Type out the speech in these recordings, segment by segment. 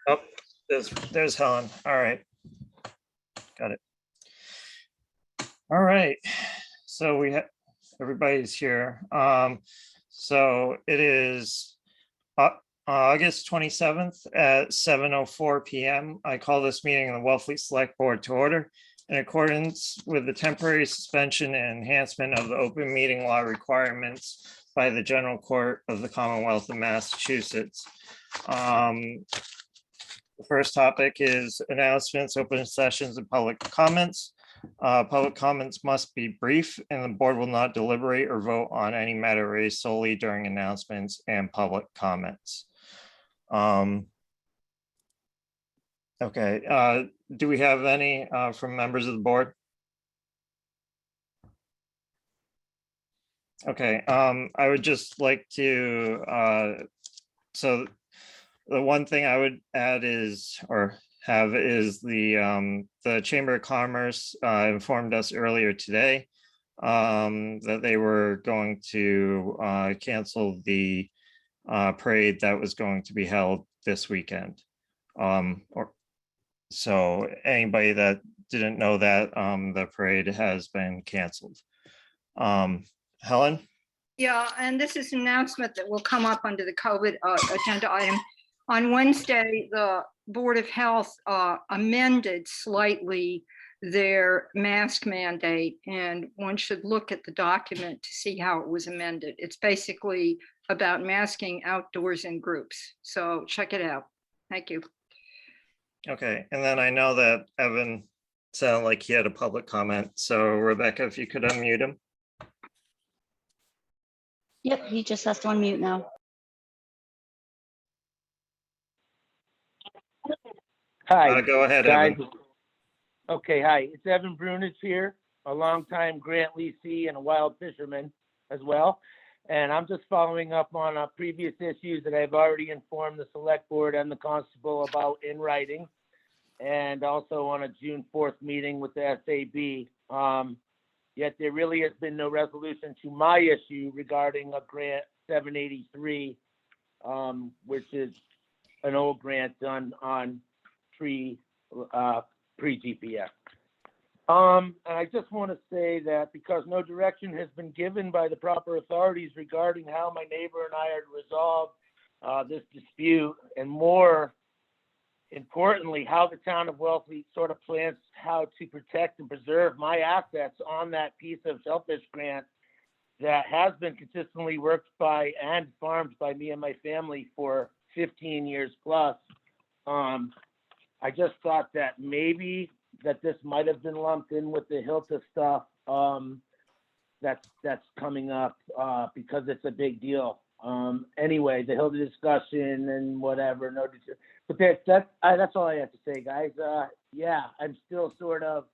Oh, there's Helen. All right. Got it. All right. So we have, everybody's here. So it is August 27th at 7:04 p.m. I call this meeting of the Wellfleet Select Board to order in accordance with the temporary suspension and enhancement of the open meeting law requirements by the General Court of the Commonwealth of Massachusetts. The first topic is announcements, open sessions, and public comments. Public comments must be brief, and the board will not deliberate or vote on any matter raised solely during announcements and public comments. Okay, do we have any from members of the board? Okay, I would just like to, so the one thing I would add is, or have is the Chamber of Commerce informed us earlier today that they were going to cancel the parade that was going to be held this weekend. So anybody that didn't know that, the parade has been canceled. Helen? Yeah, and this is an announcement that will come up under the COVID agenda item. On Wednesday, the Board of Health amended slightly their mask mandate, and one should look at the document to see how it was amended. It's basically about masking outdoors in groups. So check it out. Thank you. Okay, and then I know that Evan sounded like he had a public comment. So Rebecca, if you could unmute him. Yep, he just has to unmute now. Hi, Go ahead, guys. Evan. Okay, hi. It's Evan Brunis here, a longtime grant leasee and a wild fisherman as well. And I'm just following up on previous issues that I've already informed the select board and the constable about in writing, and also on a June 4th meeting with the SAB. Yet there really has been no resolution to my issue regarding a grant 783, which is an old grant done on pre-GPS. And I just want to say that because no direction has been given by the proper authorities regarding how my neighbor and I are to resolve this dispute, and more importantly, how the town of Wellfleet sort of plans how to protect and preserve my assets on that piece of shellfish grant that has been consistently worked by and farmed by me and my family for 15 years plus. I just thought that maybe that this might have been lumped in with the Hilta stuff that's coming up because it's a big deal. Anyway, the Hilda discussion and whatever, but that's all I have to say, guys. Yeah, I'm still sort of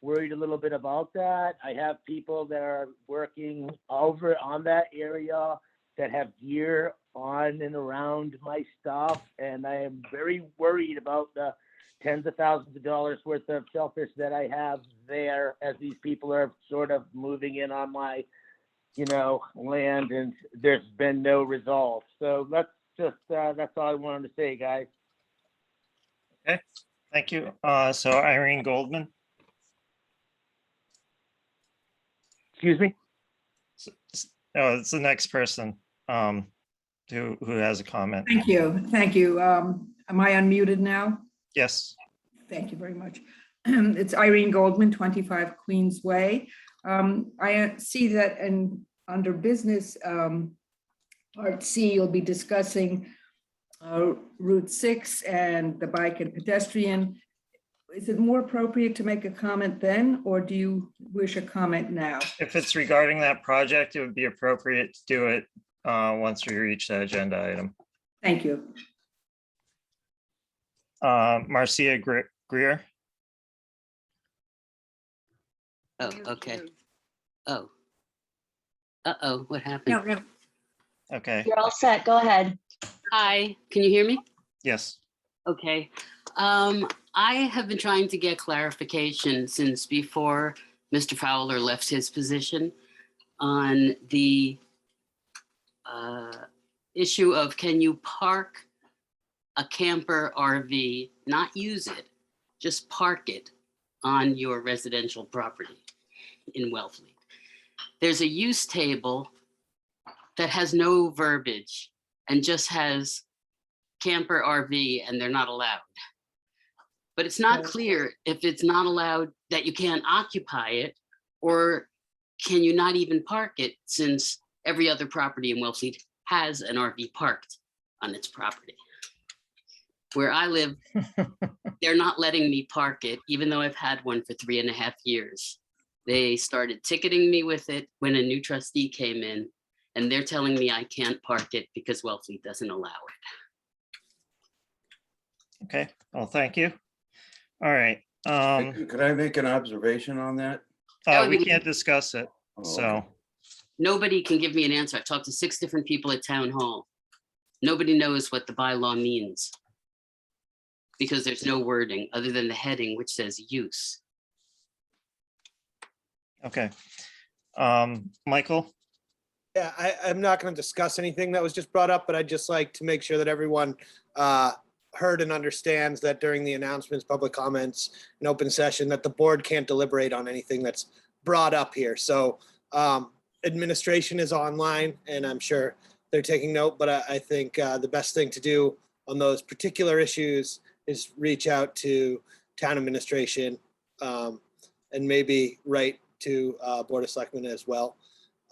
worried a little bit about that. I have people that are working over on that area that have gear on and around my stuff, and I am very worried about the tens of thousands of dollars worth of shellfish that I have there as these people are sort of moving in on my, land, and there's been no resolve. So let's just, that's all I wanted to say, guys. Okay, thank you. So Irene Goldman. Excuse me? No, it's the next person who has a comment. Thank you. Thank you. Am I unmuted now? Yes. Thank you very much. It's Irene Goldman, 25 Queens Way. I see that under business part C, you'll be discussing Route 6 and the bike and pedestrian. Is it more appropriate to make a comment then, or do you wish a comment now? If it's regarding that project, it would be appropriate to do it once we reach that agenda item. Thank you. Marcia Greer. Oh, okay. Oh. Uh-oh, what happened? No. Okay, You're all set. Go ahead. Hi, can you hear me? yes. Okay. I have been trying to get clarification since before Mr. Fowler left his position on the issue of can you park a camper RV, not use it, just park it on your residential property in Wellfleet. There's a use table that has no verbiage and just has camper RV, and they're not allowed. But it's not clear if it's not allowed that you can't occupy it, or can you not even park it, since every other property in Wellfleet has an RV parked on its property. Where I live, they're not letting me park it, even though I've had one for 3.5 years. They started ticketing me with it when a new trustee came in, and they're telling me I can't park it because Wellfleet doesn't allow it. Okay, well, thank you. All right. Could I make an observation on that? That would We be- can't discuss it, Oh, so, okay. Nobody can give me an answer. I've talked to 6 different people at town hall. Nobody knows what the bylaw means, because there's no wording other than the heading, which says use. okay. Michael? Yeah, I'm not going to discuss anything that was just brought up, but I'd just like to make sure that everyone heard and understands that during the announcements, public comments, and open session, that the board can't deliberate on anything that's brought up here. So administration is online, and I'm sure they're taking note, but I think the best thing to do on those particular issues is reach out to town administration and maybe write to Board of Selectmen as well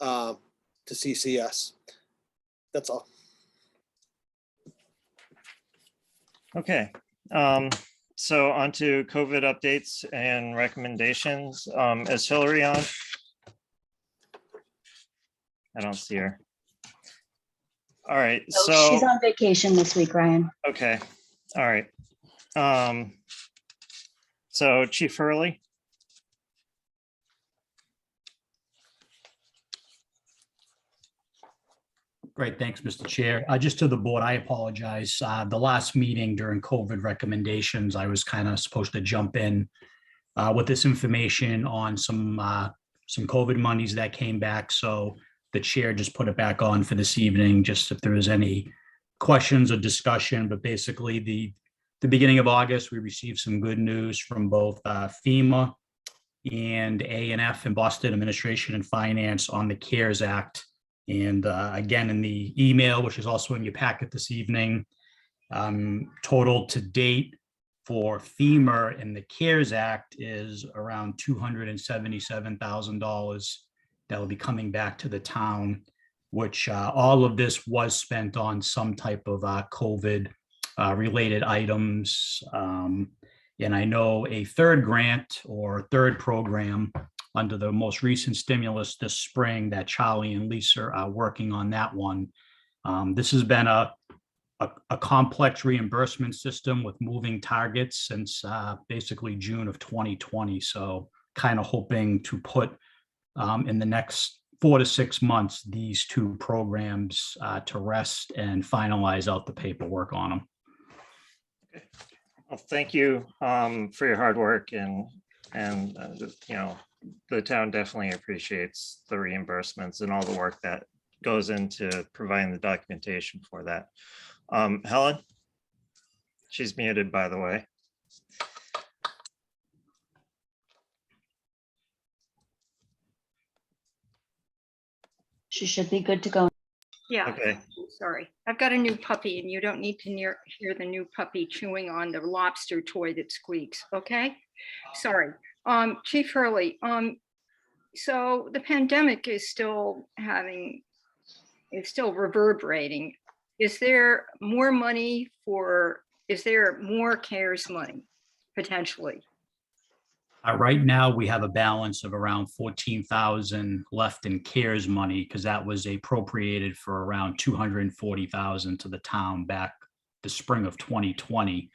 to CC us. That's all. Okay, so on to COVID updates and recommendations. Is Hillary on? I don't see her. All right, So so, she's on vacation this week, Ryan. okay, all right. So Chief Hurley? Great, thanks, Mr. Chair. Just to the board, I apologize. The last meeting during COVID recommendations, I was kind of supposed to jump in with this information on some COVID monies that came back. So the chair just put it back on for this evening, just if there was any questions or discussion. But basically, the beginning of August, we received some good news from both FEMA and A&F and Boston Administration and Finance on the CARES Act. And again, in the email, which is also in your packet this evening, total to date for FEMA and the CARES Act is around $277,000 that will be coming back to the town, which all of this was spent on some type of COVID related items. And I know a third grant or third program under the most recent stimulus this spring that Charlie and Lisa are working on that one. This has been a complex reimbursement system with moving targets since basically June of 2020. So kind of hoping to put in the next 4 to 6 months, these 2 programs to rest and finalize out the paperwork on them. Well, thank you for your hard work, and you know, the town definitely appreciates the reimbursements and all the work that goes into providing the documentation for that. Helen? She's muted, by the way. She should be good to go. Yeah, Okay, sorry. I've got a new puppy and you don't need to hear the new puppy chewing on the lobster toy that squeaks, okay? Sorry. Chief Hurley, so the pandemic is still reverberating. Is there more money is there more CARES money potentially? Right now, we have a balance of around 14,000 left in CARES money because that was appropriated for around 240,000 to the town back the spring of 2020.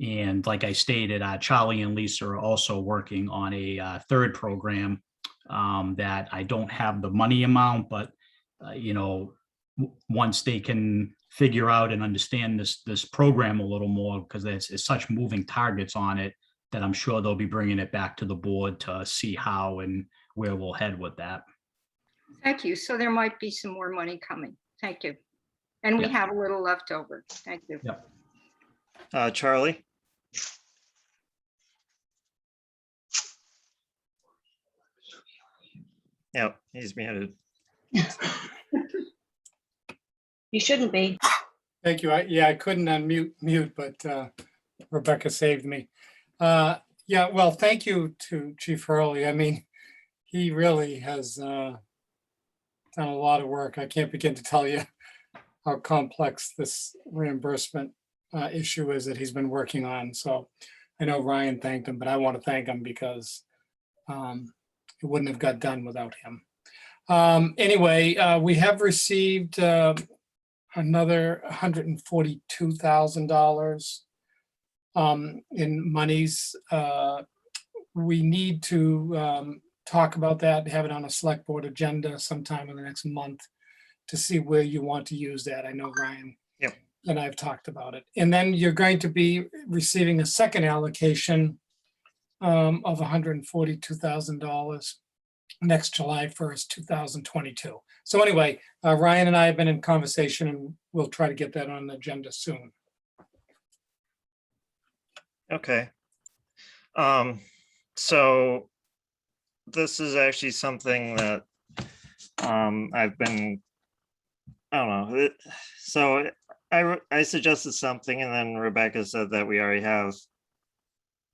And like I stated, Charlie and Lisa are also working on a third program that I don't have the money amount, but you know, once they can figure out and understand this program a little more, because there's such moving targets on it, that I'm sure they'll be bringing it back to the board to see how and where we'll head with that. Thank you. So there might be some more money coming. Thank you. And we Yeah. have a little left over. Thank you. Yep. Charlie? Yep, he's muted. You shouldn't be. Thank you. I couldn't unmute, but Rebecca saved me. Yeah, well, thank you to Chief Hurley. I mean, he really has done a lot of work. I can't begin to tell you how complex this reimbursement issue is that he's been working on. So I know Ryan thanked him, but I want to thank him because it wouldn't have got done without him. Anyway, we have received another $142,000 in monies. We need to talk about that, have it on a select board agenda sometime in the next month to see where you want to use that. I know Ryan and I've talked about it. And then you're going to be receiving a second allocation of $142,000 next July 1st, 2022. So anyway, Ryan and I have been in conversation and we'll try to get that on the agenda soon. Okay. So this is actually something that I've been, I don't know. So I suggested something and then Rebecca said that we already have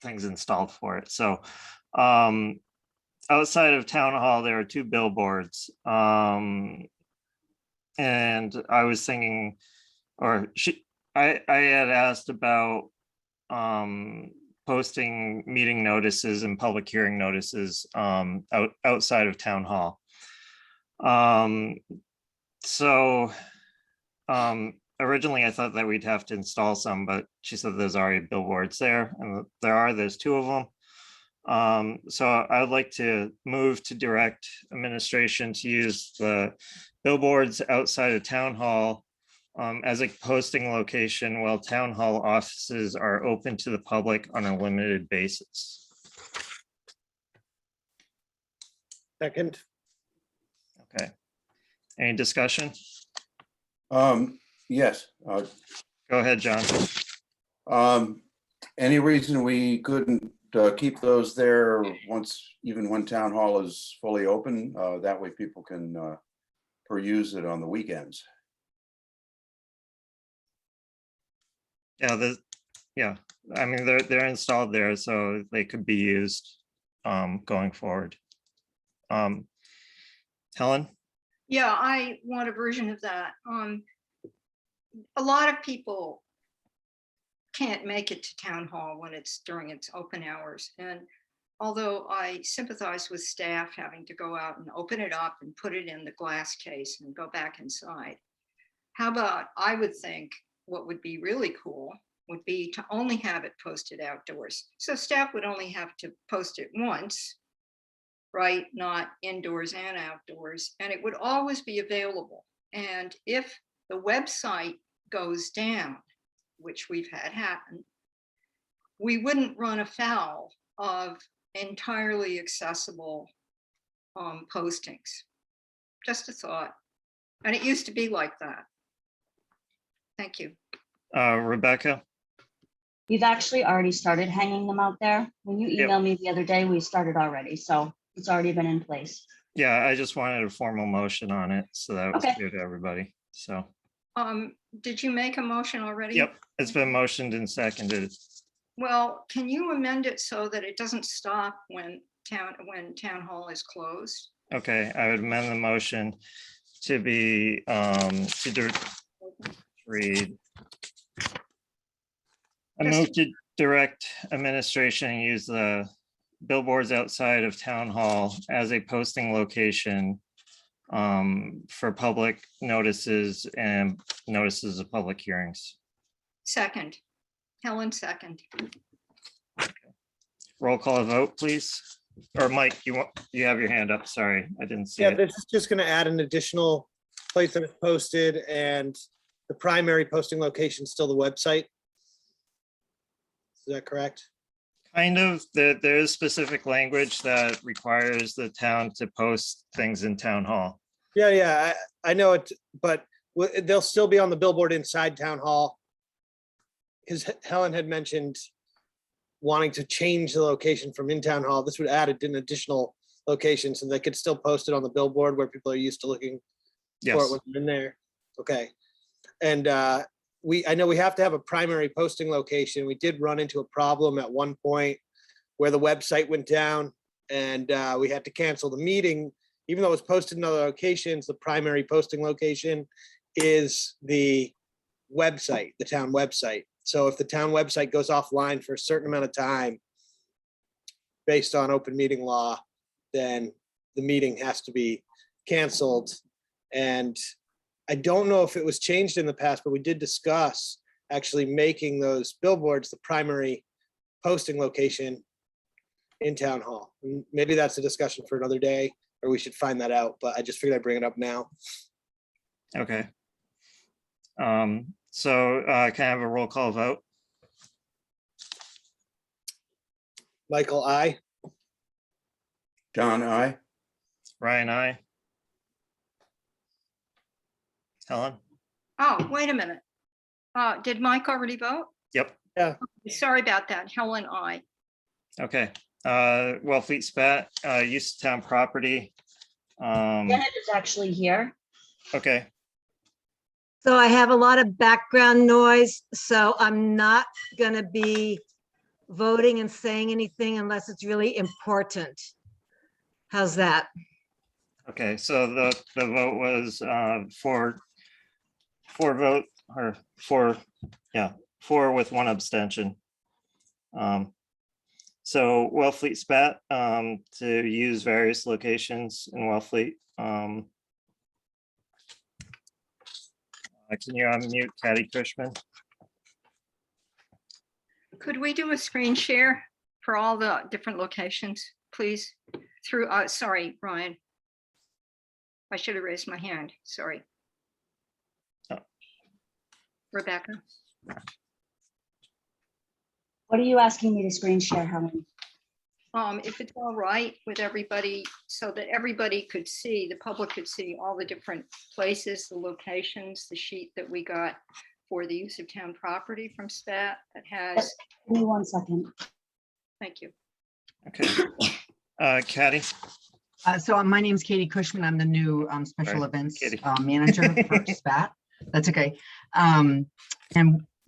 things installed for it. So outside of town hall, there are 2 billboards. And I was thinking, or I had asked about posting meeting notices and public hearing notices outside of town hall. Originally I thought that we'd have to install some, but she said there's already billboards there, and there's 2 of them. So I would like to move to direct administration to use the billboards outside of town hall as a posting location while town hall offices are open to the public on a limited basis. Second. Okay. Any discussion? Yes. Go ahead, John. Any reason we couldn't keep those there even when town hall is fully open? That way people can peruse it on the weekends. Yeah, I mean, they're installed there, so they could be used going forward. Helen? Yeah, I want a version of that. A lot of people can't make it to town hall when it's during its open hours. And although I sympathize with staff having to go out and open it up and put it in the glass case and go back inside, how about, I would think what would be really cool would be to only have it posted outdoors. So staff would only have to post it once, right? Not indoors and outdoors, and it would always be available. And if the website goes down, which we've had happen, we wouldn't run afoul of entirely accessible postings. Just a thought. And it used to be like that. Thank you. Rebecca? We've actually already started hanging them out there. When you Yep. emailed me the other day, we started already. So it's already been in place. Yeah, I just wanted a formal motion on it, so that was Okay. clear to everybody, so. Did you make a motion already? Yep, it's been motioned and seconded. Well, can you amend it so that it doesn't stop when town hall is closed? Okay, I would amend the motion to be, read. I move to direct administration and use the billboards outside of town hall as a posting location for public notices and notices of public hearings. Second. Helen, second. Roll call vote, please. Or Mike, you have your hand up. Sorry, I didn't see Yeah, it. this is just going to add an additional place that it's posted, and the primary posting location is still the website. Is that correct? Kind of, there is specific language that requires the town to post things in town hall. Yeah, I know it, but they'll still be on the billboard inside town hall. because Helen had mentioned wanting to change the location from in town hall. This would add an additional location so they could still post it on the billboard where people are used to looking for it Yes, when they're in there. Okay. And I know we have to have a primary posting location. We did run into a problem at one point where the website went down and we had to cancel the meeting. Even though it was posted in other locations, the primary posting location is the website, the town website. So if the town website goes offline for a certain amount of time based on open meeting law, then the meeting has to be canceled. And I don't know if it was changed in the past, but we did discuss actually making those billboards the primary posting location in town hall. And maybe that's a discussion for another day, or we should find that out, but I just figured I'd bring it up now. okay. So can I have a roll call vote? Michael, I. John, I. Ryan, I. Helen? Oh, wait a minute. Did Mike already vote? Yep, Sorry about that. Helen, I. okay. Wellfleet spat, use of town property. Janet is actually here. Okay, So I have a lot of background noise, so I'm not gonna be voting and saying anything unless it's really important. How's that? okay, so the vote was four vote, or four with one abstention. So Wellfleet spat to use various locations in Wellfleet. Can you unmute Patty Cushman? Could we do a screen share for all the different locations, please? Through, sorry, Ryan. I should have raised my hand, sorry. Oh. Rebecca, What are you asking me to screen share, Helen? if it's all right with everybody, so that everybody could see, the public could see all the different places, the locations, the sheet that we got for the use of town property from SPAT that has, Give me 1 second. thank you. Okay. Patty? So my name's Katie Cushman. I'm the new special Right, events Katie. manager for SPAT. That's okay. And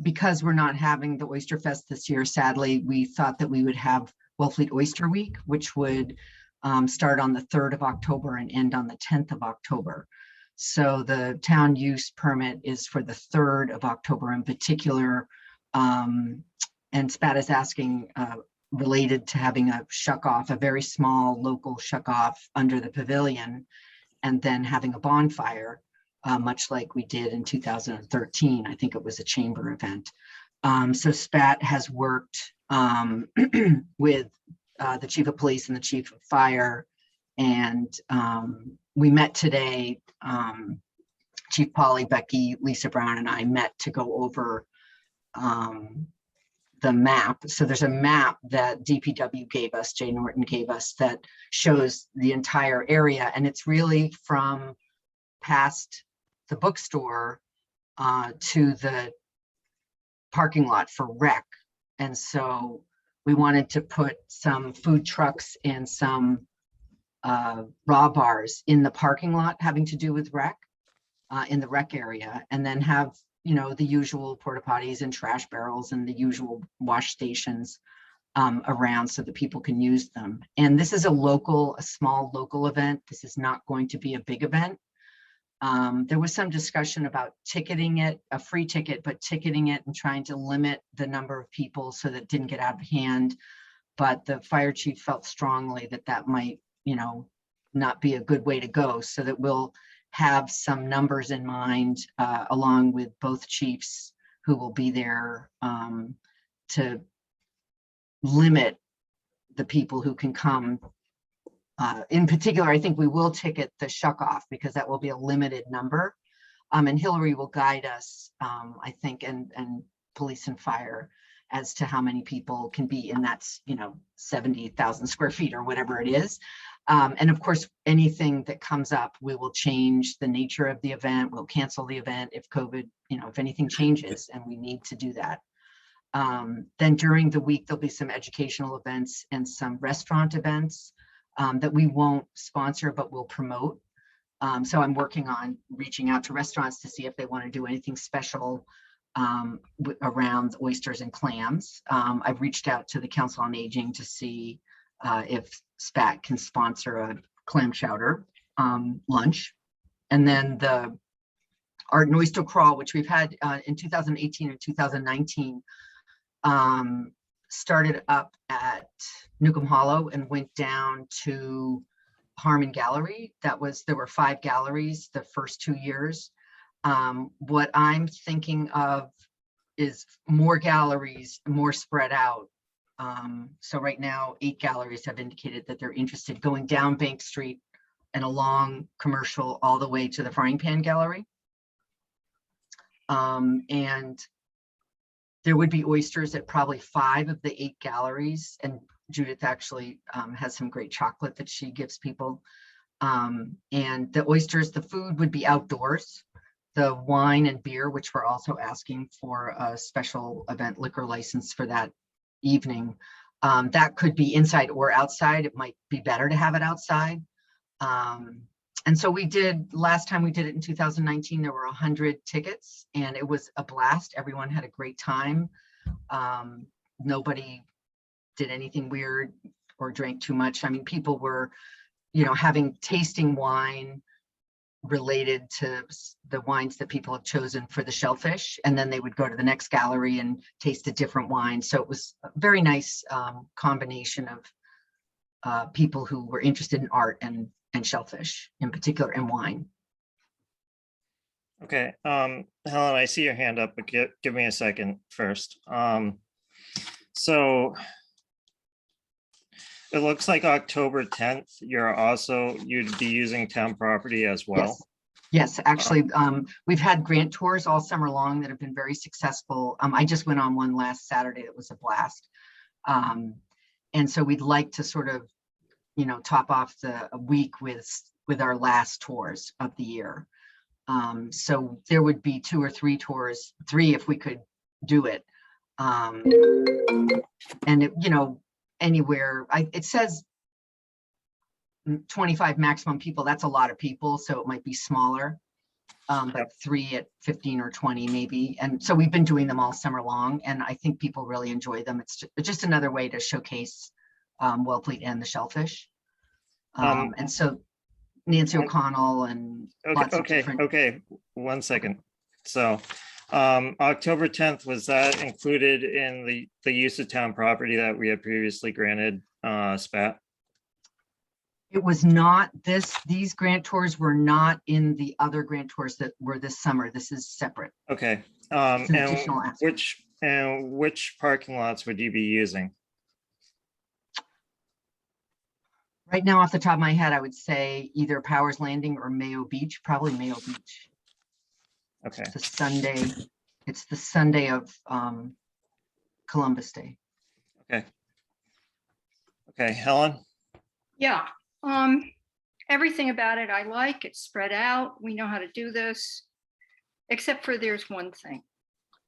because we're not having the Oyster Fest this year, sadly, we thought that we would have Wellfleet Oyster Week, which would start on the 3rd of October and end on the 10th of October. So the town use permit is for the 3rd of October in particular. And SPAT is asking related to having a shuck off, a very small local shuck off under the pavilion, and then having a bonfire, much like we did in 2013. I think it was a chamber event. So SPAT has worked with the chief of police and the chief of fire. And we met today, Chief Polly, Becky, Lisa Brown, and I met to go over the map. So there's a map that DPW gave us, Jay Norton gave us, that shows the entire area. And it's really from past the bookstore to the parking lot for rec. And so we wanted to put some food trucks and some raw bars in the parking lot having to do with rec, in the rec area, and then have, you know, the usual porta potties and trash barrels and the usual wash stations around so that people can use them. And this is a small local event. This is not going to be a big event. There was some discussion about ticketing it, a free ticket, but ticketing it and trying to limit the number of people so that it didn't get out of hand. But the fire chief felt strongly that that might, you know, not be a good way to go, so that we'll have some numbers in mind along with both chiefs who will be there to limit the people who can come. In particular, I think we will ticket the shuck off because that will be a limited number. And Hillary will guide us, I think, and police and fire as to how many people can be in that, you know, 70,000 square feet or whatever it is. And of course, anything that comes up, we will change the nature of the event. We'll cancel the event if COVID, you know, if anything changes and we need to do that. Then during the week, there'll be some educational events and some restaurant events that we won't sponsor, but we'll promote. So I'm working on reaching out to restaurants to see if they want to do anything special around oysters and clams. I've reached out to the Council on Aging to see if SPAC can sponsor a clam chowder lunch. And then the Art and Oyster Crawl, which we've had in 2018 and 2019, started up at Newcomb Hollow and went down to Harmon Gallery. There were 5 galleries the first 2 years. What I'm thinking of is more galleries, more spread out. So right now, 8 galleries have indicated that they're interested going down Bank Street and along Commercial all the way to the Frying Pan Gallery. And there would be oysters at probably 5 of the 8 galleries. And Judith actually has some great chocolate that she gives people. And the oysters, the food would be outdoors. The wine and beer, which we're also asking for a special event liquor license for that evening. That could be inside or outside. It might be better to have it outside. And so last time we did it in 2019, there were 100 tickets and it was a blast. Everyone had a great time. Nobody did anything weird or drank too much. I mean, people were, having tasting wine related to the wines that people have chosen for the shellfish. And then they would go to the next gallery and taste a different wine. So it was a very nice combination of people who were interested in art and shellfish in particular, and wine. Okay, Helen, I see your hand up, but give me a second first. So it looks like October 10th, you'd be using town property as well. Yes, actually, we've had grant tours all summer long that have been very successful. I just went on one last Saturday. It was a blast. And so we'd like to sort of, top off the week with our last tours of the year. So there would be 2 or 3 tours, 3 if we could do it. And it, anywhere, it says 25 maximum people. That's a lot of people, so it might be smaller, but 3 at 15 or 20 maybe. And so we've been doing them all summer long, and I think people really enjoy them. It's just another way to showcase Wellfleet and the shellfish. And so Nancy O'Connell and okay, 1 second. So October 10th, was that included in the use of town property that we had previously granted SPAT? It was not these grant tours were not in the other grant tours that were this summer. This is separate. Okay. Additional aspect. Which parking lots would you be using? Right now, off the top of my head, I would say either Powers Landing or Mayo Beach, probably Mayo Beach. Okay. It's the Sunday of Columbus Day. Okay. Okay, Helen? Yeah, everything about it I like. It's spread out. We know how to do this, except for there's one thing.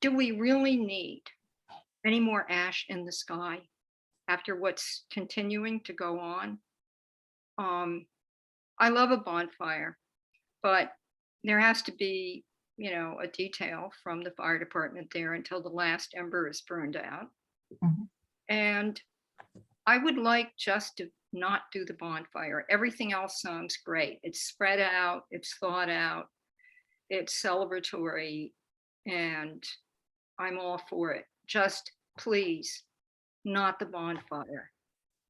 Do we really need any more ash in the sky after what's continuing to go on? I love a bonfire, but there has to be, a detail from the fire department there until the last ember is burned out. Mm-hmm. And I would like just to not do the bonfire. Everything else sounds great. It's spread out, it's thought out, it's celebratory, and I'm all for it. Just please, not the bonfire,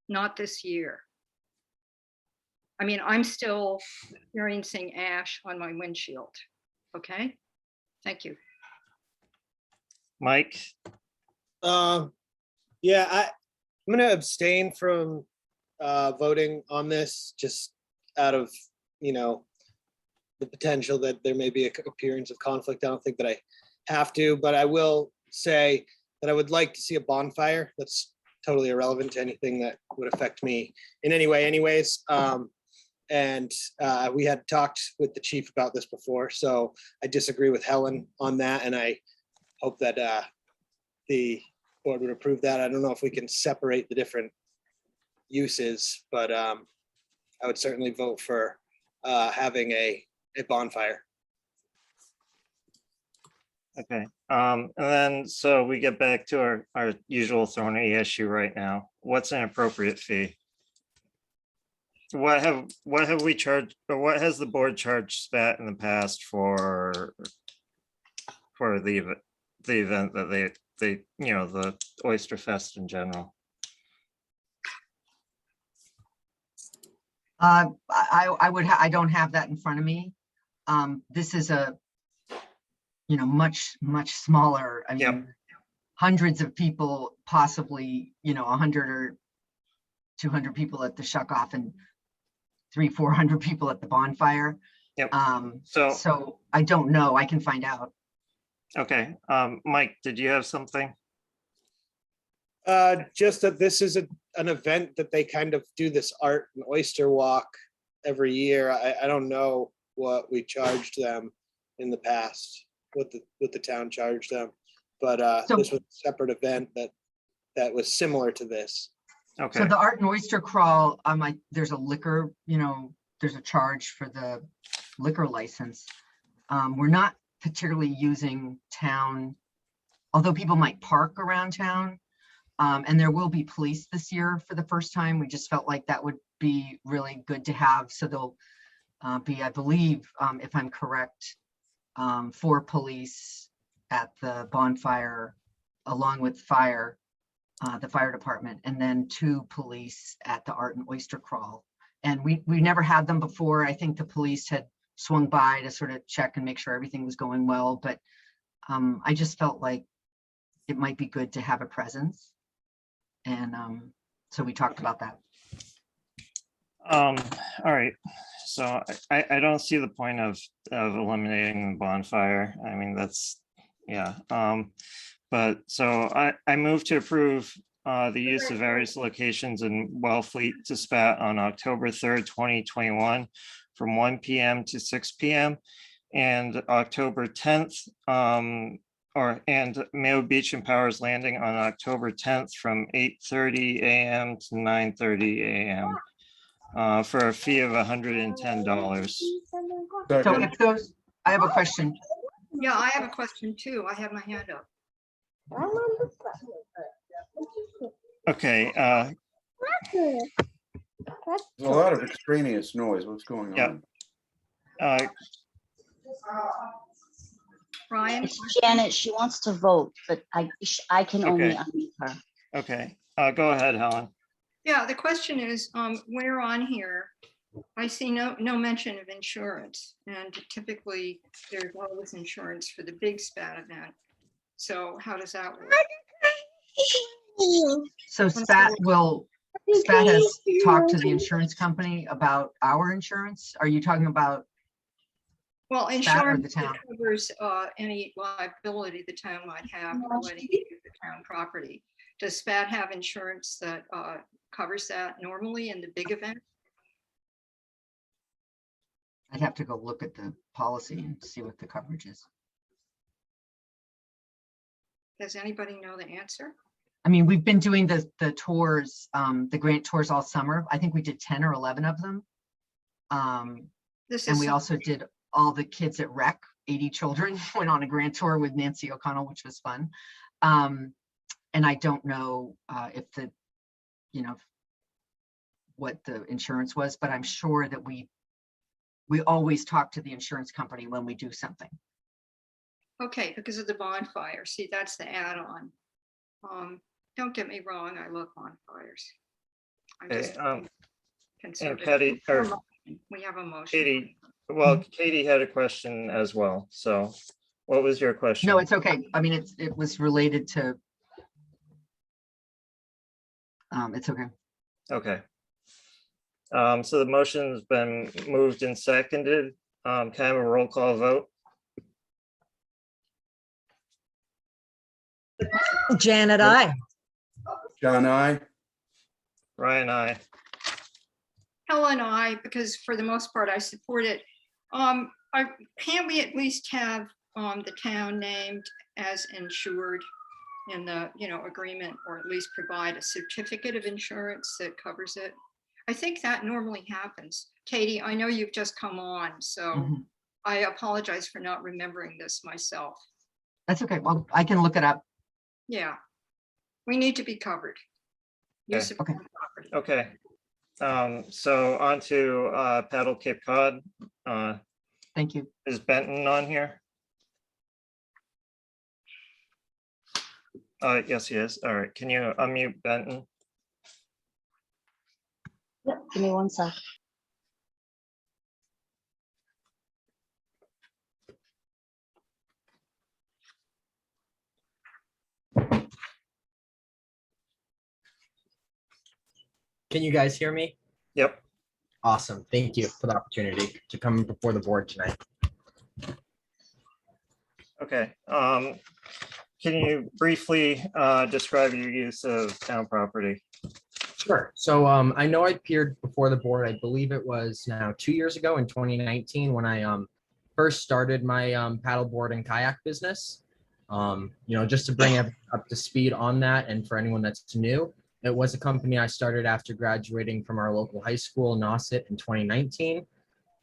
not this year. I mean, I'm still experiencing ash on my windshield. Okay, thank you. Mike? Yeah, I'm going to abstain from voting on this, just out of, the potential that there may be an appearance of conflict. I don't think that I have to, but I will say that I would like to see a bonfire. That's totally irrelevant to anything that would affect me in any way anyways. And we had talked with the chief about this before, so I disagree with Helen on that, and I hope that the board would approve that. I don't know if we can separate the different uses, but I would certainly vote for having a bonfire. Okay, and then, so we get back to our usual thorny issue right now. What's an appropriate fee? What have we charged, or what has the board charged SPAT in the past for the event that they, you know, the Oyster Fest in general? I don't have that in front of me. This is a, you know, much smaller. I Yep. mean, hundreds of people, possibly, you know, 100 or 200 people at the shuck off and 300-400 people at the bonfire. Yep. So So, I don't know. I can find out. okay, Mike, did you have something? Just that this is an event that they kind of do this art and oyster walk every year. I don't know what we charged them in the past, what the town charged them. But So- this was a separate event that was similar to this. Okay, So the art and oyster crawl, there's a liquor, you know, there's a charge for the liquor license. We're not particularly using town, although people might park around town. And there will be police this year for the first time. We just felt like that would be really good to have. So there'll be, I believe, if I'm correct, 4 police at the bonfire, along with fire, the fire department, and then 2 police at the art and oyster crawl. And we never had them before. I think the police had swung by to sort of check and make sure everything was going well. But I just felt like it might be good to have a presence. And so we talked about that. all right, so I don't see the point of eliminating the bonfire. I mean, that's, yeah. But so I move to approve the use of various locations in Wellfleet to SPAT on October 3rd, 2021, from 1 p.m. to 6 p.m. and October 10th, and Mayo Beach and Powers Landing on October 10th from 8:30 a.m. to 9:30 a.m. For a fee of $110. So Second. if those, I have a question. Yeah, I have a question too. I have my hand up. Okay, There's a lot of extraneous noise. What's going Yeah. on? Ryan? It's Janet, she wants to vote, but I can only Okay. unmute her. okay, go ahead, Helen. Yeah, the question is, where on here, I see no mention of insurance, and typically there's always insurance for the big SPAT event. So how does that work? So SPAT has talked to the insurance company about our insurance. Are you talking about, Well, SPAT or insurance the town? covers any liability the town might have relating to the town property. Does SPAT have insurance that covers that normally in the big event? I'd have to go look at the policy and see what the coverage is. Does anybody know the answer? I mean, we've been doing the tours, the grant tours all summer. I think we did 10 or 11 of them. This And is we also did all the kids at rec, 80 children went on a grant tour with Nancy O'Connell, which was fun. And I don't know if what the insurance was, but I'm sure that we always talk to the insurance company when we do something. okay because of the bonfire. See, that's the add-on. Don't get me wrong, I love bonfires. I'm Okay, just and conservative. Patty, or We have a motion. Katie, well, Katie had a question as well. So what was your question? No, it's okay. I mean, it was related to. It's okay. Okay. So the motion's been moved and seconded. Can I have a roll call vote? Janet, I. John, I. Ryan, I. Helen, I, because for the most part, I support it. Can't we at least have the town named as insured? in the, agreement, or at least provide a certificate of insurance that covers it. I think that normally happens. Katie, I know you've just come on, so Mhm. I apologize for not remembering this myself. That's okay. Well, I can look it up. Yeah, we need to be covered. Use of Okay. town property. Okay. So on to Paddle Cape Cod. Thank you. Is Benton on here? Yes, he is. All right. Can you unmute Benton? Yep, give me one sec. Can you guys hear me? Yep. Awesome. Thank you for the opportunity to come before the board tonight. Okay. Can you briefly describe your use of town property? Sure. So I know I appeared before the board, I believe it was now 2 years ago in 2019 when I first started my paddleboard and kayak business. Just to bring everyone up to speed on that, and for anyone that's new, it was a company I started after graduating from our local high school, Nauset, in 2019.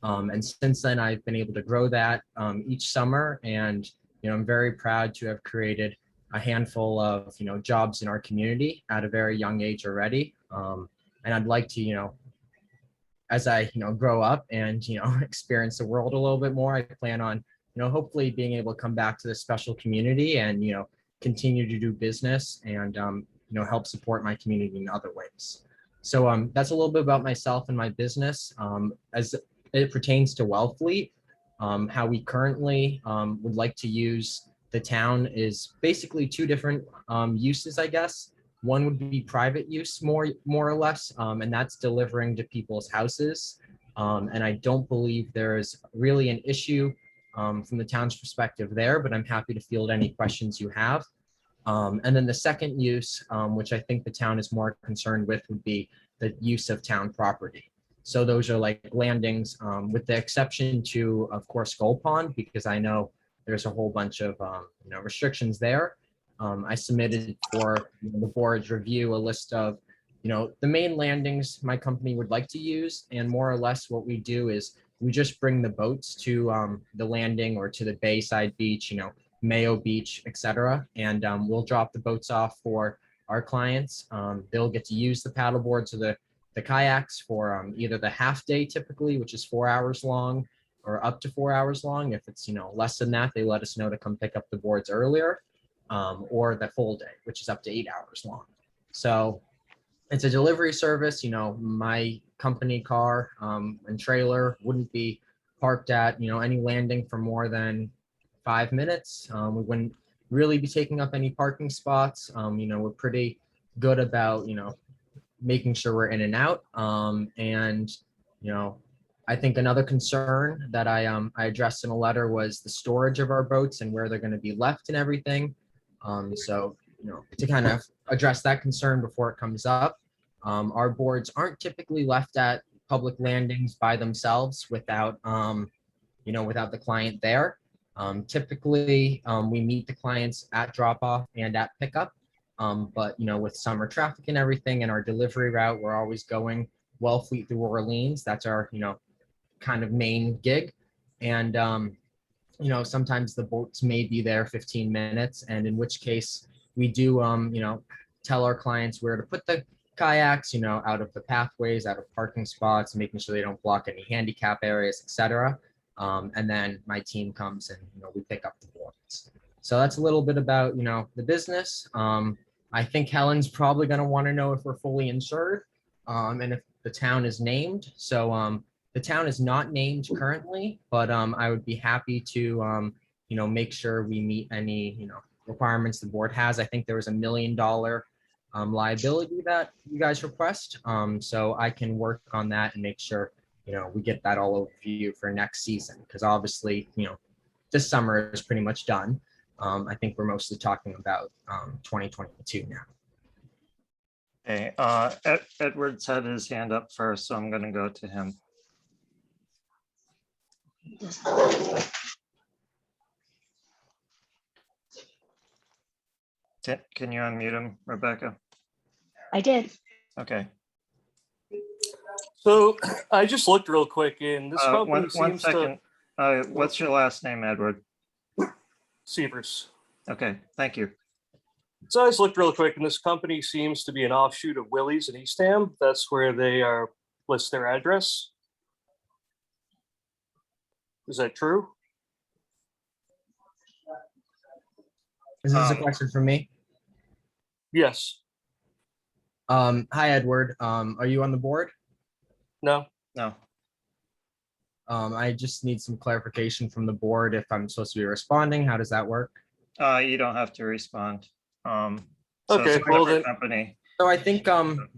And since then, I've been able to grow that each summer. And, I'm very proud to have created a handful of, jobs in our community at a very young age already. And I'd like to, as I, grow up and, experience the world a little bit more, I plan on, hopefully being able to come back to this special community and, continue to do business and, help support my community in other ways. So that's a little bit about myself and my business. As it pertains to Wellfleet, how we currently would like to use the town is basically two different uses, I guess. One would be private use, more or less, and that's delivering to people's houses. And I don't believe there's really an issue from the town's perspective there, but I'm happy to field any questions you have. And then the second use, which I think the town is more concerned with, would be the use of town property. So those are like landings, with the exception to, of course, Gold Pond, because I know there's a whole bunch of restrictions there. I submitted for the board's review a list of the main landings my company would like to use, and more or less what we do is we just bring the boats to the landing or to the Bayside Beach, Mayo Beach, etc. And we'll drop the boats off for our clients. They'll get to use the paddle boards or the kayaks for either the half day typically, which is 4 hours long, or up to 4 hours long. If it's less than that, they let us know to come pick up the boards earlier, or the full day, which is up to 8 hours long. So it's a delivery service. My company car and trailer wouldn't be parked at any landing for more than 5 minutes. We wouldn't really be taking up any parking spots. We're pretty good about making sure we're in and out. And I think another concern that I addressed in a letter was the storage of our boats and where they're going to be left and everything. So to kind of address that concern before it comes up, our boards aren't typically left at public landings by themselves without without the client there. Typically, we meet the clients at drop off and at pickup. But with summer traffic and everything and our delivery route, we're always going Wellfleet through Orleans. That's our kind of main gig. And sometimes the boats may be there 15 minutes, and in which case we do tell our clients where to put the kayaks, out of the pathways, out of parking spots, making sure they don't block any handicap areas, etc. And then my team comes and we pick up the boards. So that's a little bit about the business. I think Helen's probably going to want to know if we're fully insured, and if the town is named. So the town is not named currently, but I would be happy to make sure we meet any requirements the board has. I think there was $1 million liability that you guys request. So I can work on that and make sure we get that all over for you for next season, because obviously this summer is pretty much done. I think we're mostly talking about 2022 now. Okay, Edward's had his hand up first, so I'm going to go to him. Can you unmute him, Rebecca? I did. Okay. So I just looked real quick and this company One seems second. What's your last name, Edward? Sievers. Okay, thank you. So I just looked real quick and this company seems to be an offshoot of Willie's in Eastham. That's where they are list their address. Is that true? Is this a Um, question for me? Yes. Hi, Edward. Are you on the board? No. No. I just need some clarification from the board if I'm supposed to be responding. How does that work? You don't have to respond. So it's Okay, a well separate then, company. So I think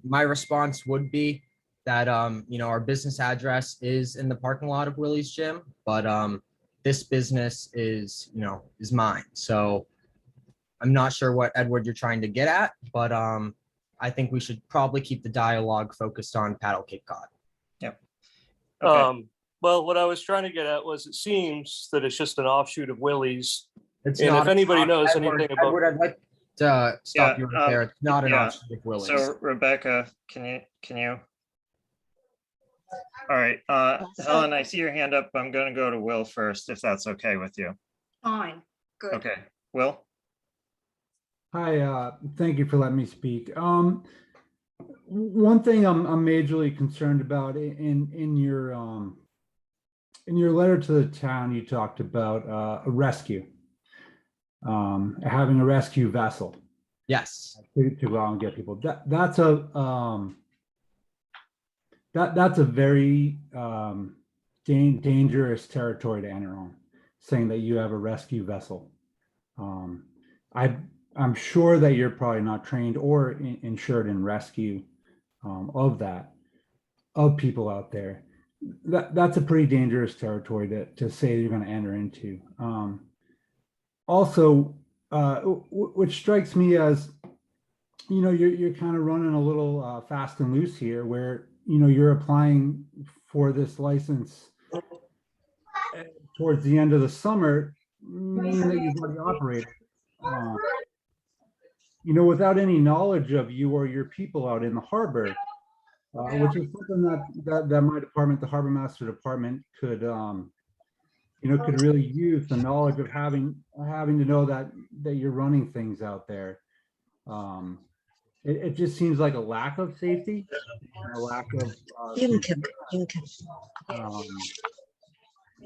my response would be that our business address is in the parking lot of Willie's Gym, but this business is is mine. So I'm not sure what, Edward, you're trying to get at, but I think we should probably keep the dialogue focused on Paddle Cape Cod. Yep. Okay. Well, what I was trying to get at was it seems that it's just an offshoot of Willie's. It's And not if anybody an- knows Edward, anything about, Edward, I'd like to stop Yeah, you right there. It's not an yeah. option with Willie's. So Rebecca, can you? All right, Helen, I see your hand up. I'm gonna go to Will first, if that's okay with you. Fine, good. Okay, Will? Hi, thank you for letting me speak. One thing I'm majorly concerned about in your letter to the town, you talked about a rescue, having a rescue vessel. Yes. To go out and get people. That's a very dangerous territory to enter on, saying that you have a rescue vessel. I'm sure that you're probably not trained or insured in rescue of people out there. That's a pretty dangerous territory to say you're going to enter into. Also, which strikes me as, you're kind of running a little fast and loose here, where you're applying for this license towards the end of the summer, meaning that you've already operated. Without any knowledge of you or your people out in the harbor, which is something that my department, the Harbor Master Department, could really use the knowledge of having to know that you're running things out there. It just seems like a lack of safety, and a lack of.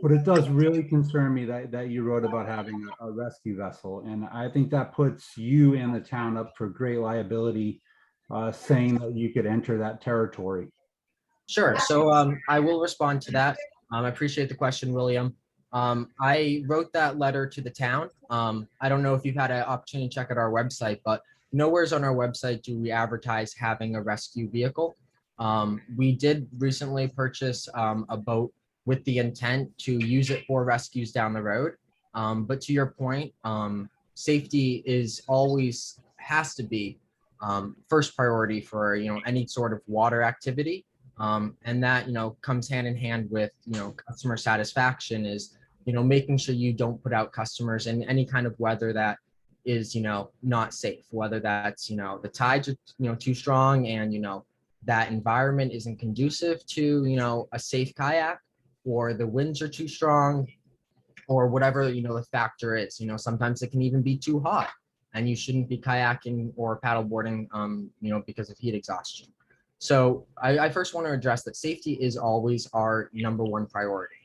But it does really concern me that you wrote about having a rescue vessel, and I think that puts you and the town up for great liability, saying that you could enter that territory. Sure. So I will respond to that. I appreciate the question, William. I wrote that letter to the town. I don't know if you've had an opportunity to check out our website, but nowhere's on our website do we advertise having a rescue vehicle. We did recently purchase a boat with the intent to use it for rescues down the road. But to your point, safety has to be first priority for any sort of water activity. And that comes hand in hand with customer satisfaction, is making sure you don't put out customers in any kind of weather that is not safe, whether that's the tides are too strong and that environment isn't conducive to a safe kayak, or the winds are too strong, or whatever the factor is. Sometimes it can even be too hot and you shouldn't be kayaking or paddleboarding because of heat exhaustion. So I first want to address that safety is always our #1 priority.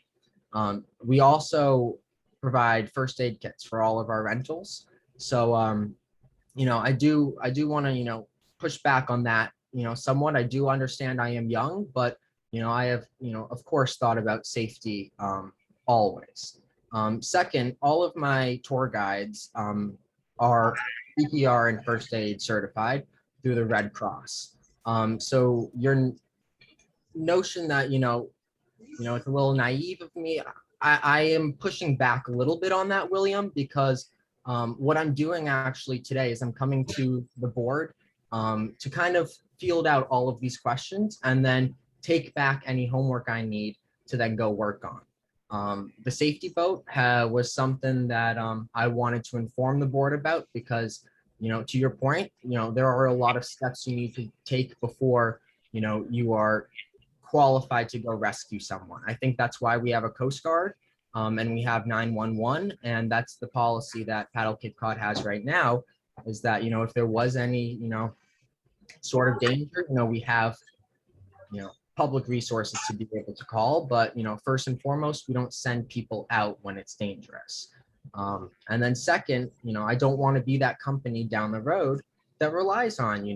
We also provide first aid kits for all of our rentals. So I do want to push back on that somewhat. I do understand I am young, but I have of course thought about safety always. Second, all of my tour guides are CPR and first aid certified through the Red Cross. So your notion that it's a little naive of me, I am pushing back a little bit on that, William, because what I'm doing actually today is I'm coming to the board to kind of field out all of these questions and then take back any homework I need to then go work on. The safety boat was something that I wanted to inform the board about, because To your point, there are a lot of steps you need to take before, you are qualified to go rescue someone. I think that's why we have a Coast Guard and we have 911. And that's the policy that Paddle Cape Cod has right now, is that, if there was any, sort of danger, we have, public resources to be able to call. But, first and foremost, we don't send people out when it's dangerous. And then second, I don't want to be that company down the road that relies on,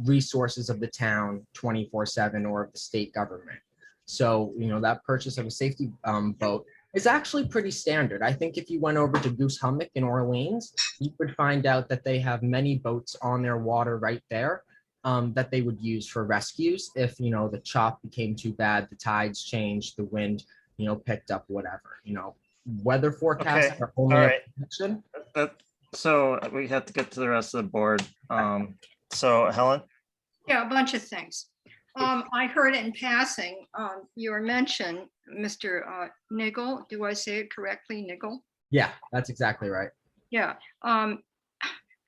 resources of the town 24/7 or of the state government. So, that purchase of a safety boat is actually pretty standard. I think if you went over to Goose Hummock in Orleans, you would find out that they have many boats on their water right there that they would use for rescues if, the chop became too bad, the tides changed, the wind, picked up, whatever, weather forecasts Okay, are only all a right. prediction. So we have to get to the rest of the board. So Helen? Yeah, a bunch of things. I heard in passing, your mention, Mr. Niggle, do I say it correctly, Niggle? Yeah, that's exactly right. Yeah,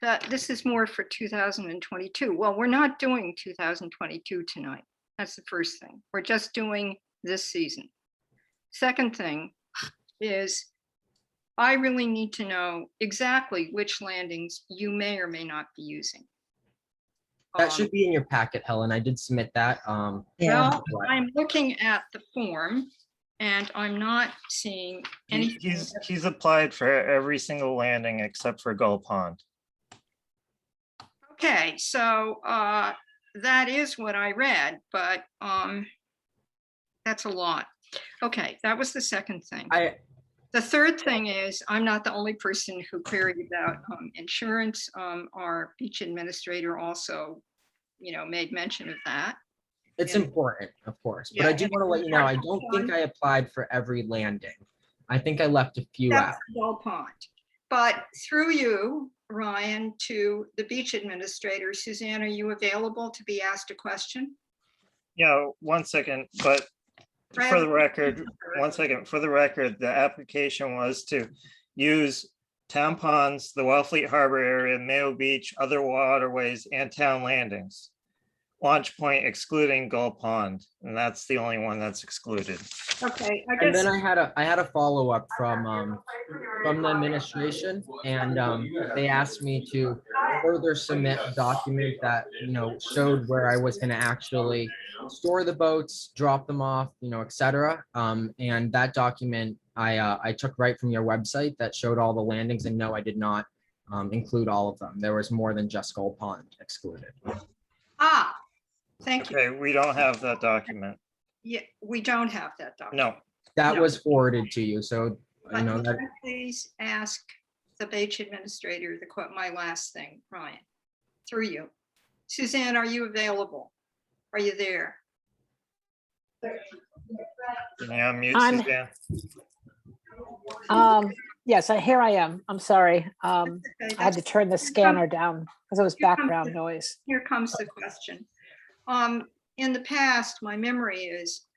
that this is more for 2022. Well, we're not doing 2022 tonight. That's the first thing. We're just doing this season. Second thing is, I really need to know exactly which landings you may or may not be using. That should be in your packet, Helen. I did submit that. Well, I'm looking at the form and I'm not seeing anything. He's applied for every single landing except for Gull Pond. Okay, so that is what I read, but that's a lot. Okay, that was the second thing. The third thing is, I'm not the only person who queried about insurance. Our beach administrator also, made mention of that. It's important, of course, but I do want to let you know, I don't think I applied for every landing. I think I left a few out. That's Gull Pond. But through you, Ryan, to the beach administrator, Suzanne, are you available to be asked a question? Yeah, 1 second, but for the record, 1 second, for the record, the application was to use town ponds, the Wellfleet Harbor area, Mayo Beach, other waterways, and town landings. Launch point excluding Gull Pond, and that's the only one that's excluded. Okay, I And guess. then I had a follow-up from the administration, and they asked me to further submit a document that, showed where I was going to actually store the boats, drop them off, etc. And that document I took right from your website that showed all the landings, and no, I did not include all of them. There was more than just Gull Pond excluded. Ah, thank you. Okay, we don't have that document. Yeah, we don't have that document. No. That No. was forwarded to you, so I know that. Please ask the beach administrator my last thing, Ryan, through you. Suzanne, are you available? Are you there? Can you unmute, I'm- Suzanne? Yes, here I am. I'm sorry. I had to turn the scanner down because it was background noise. Here comes the question. In the past, my memory is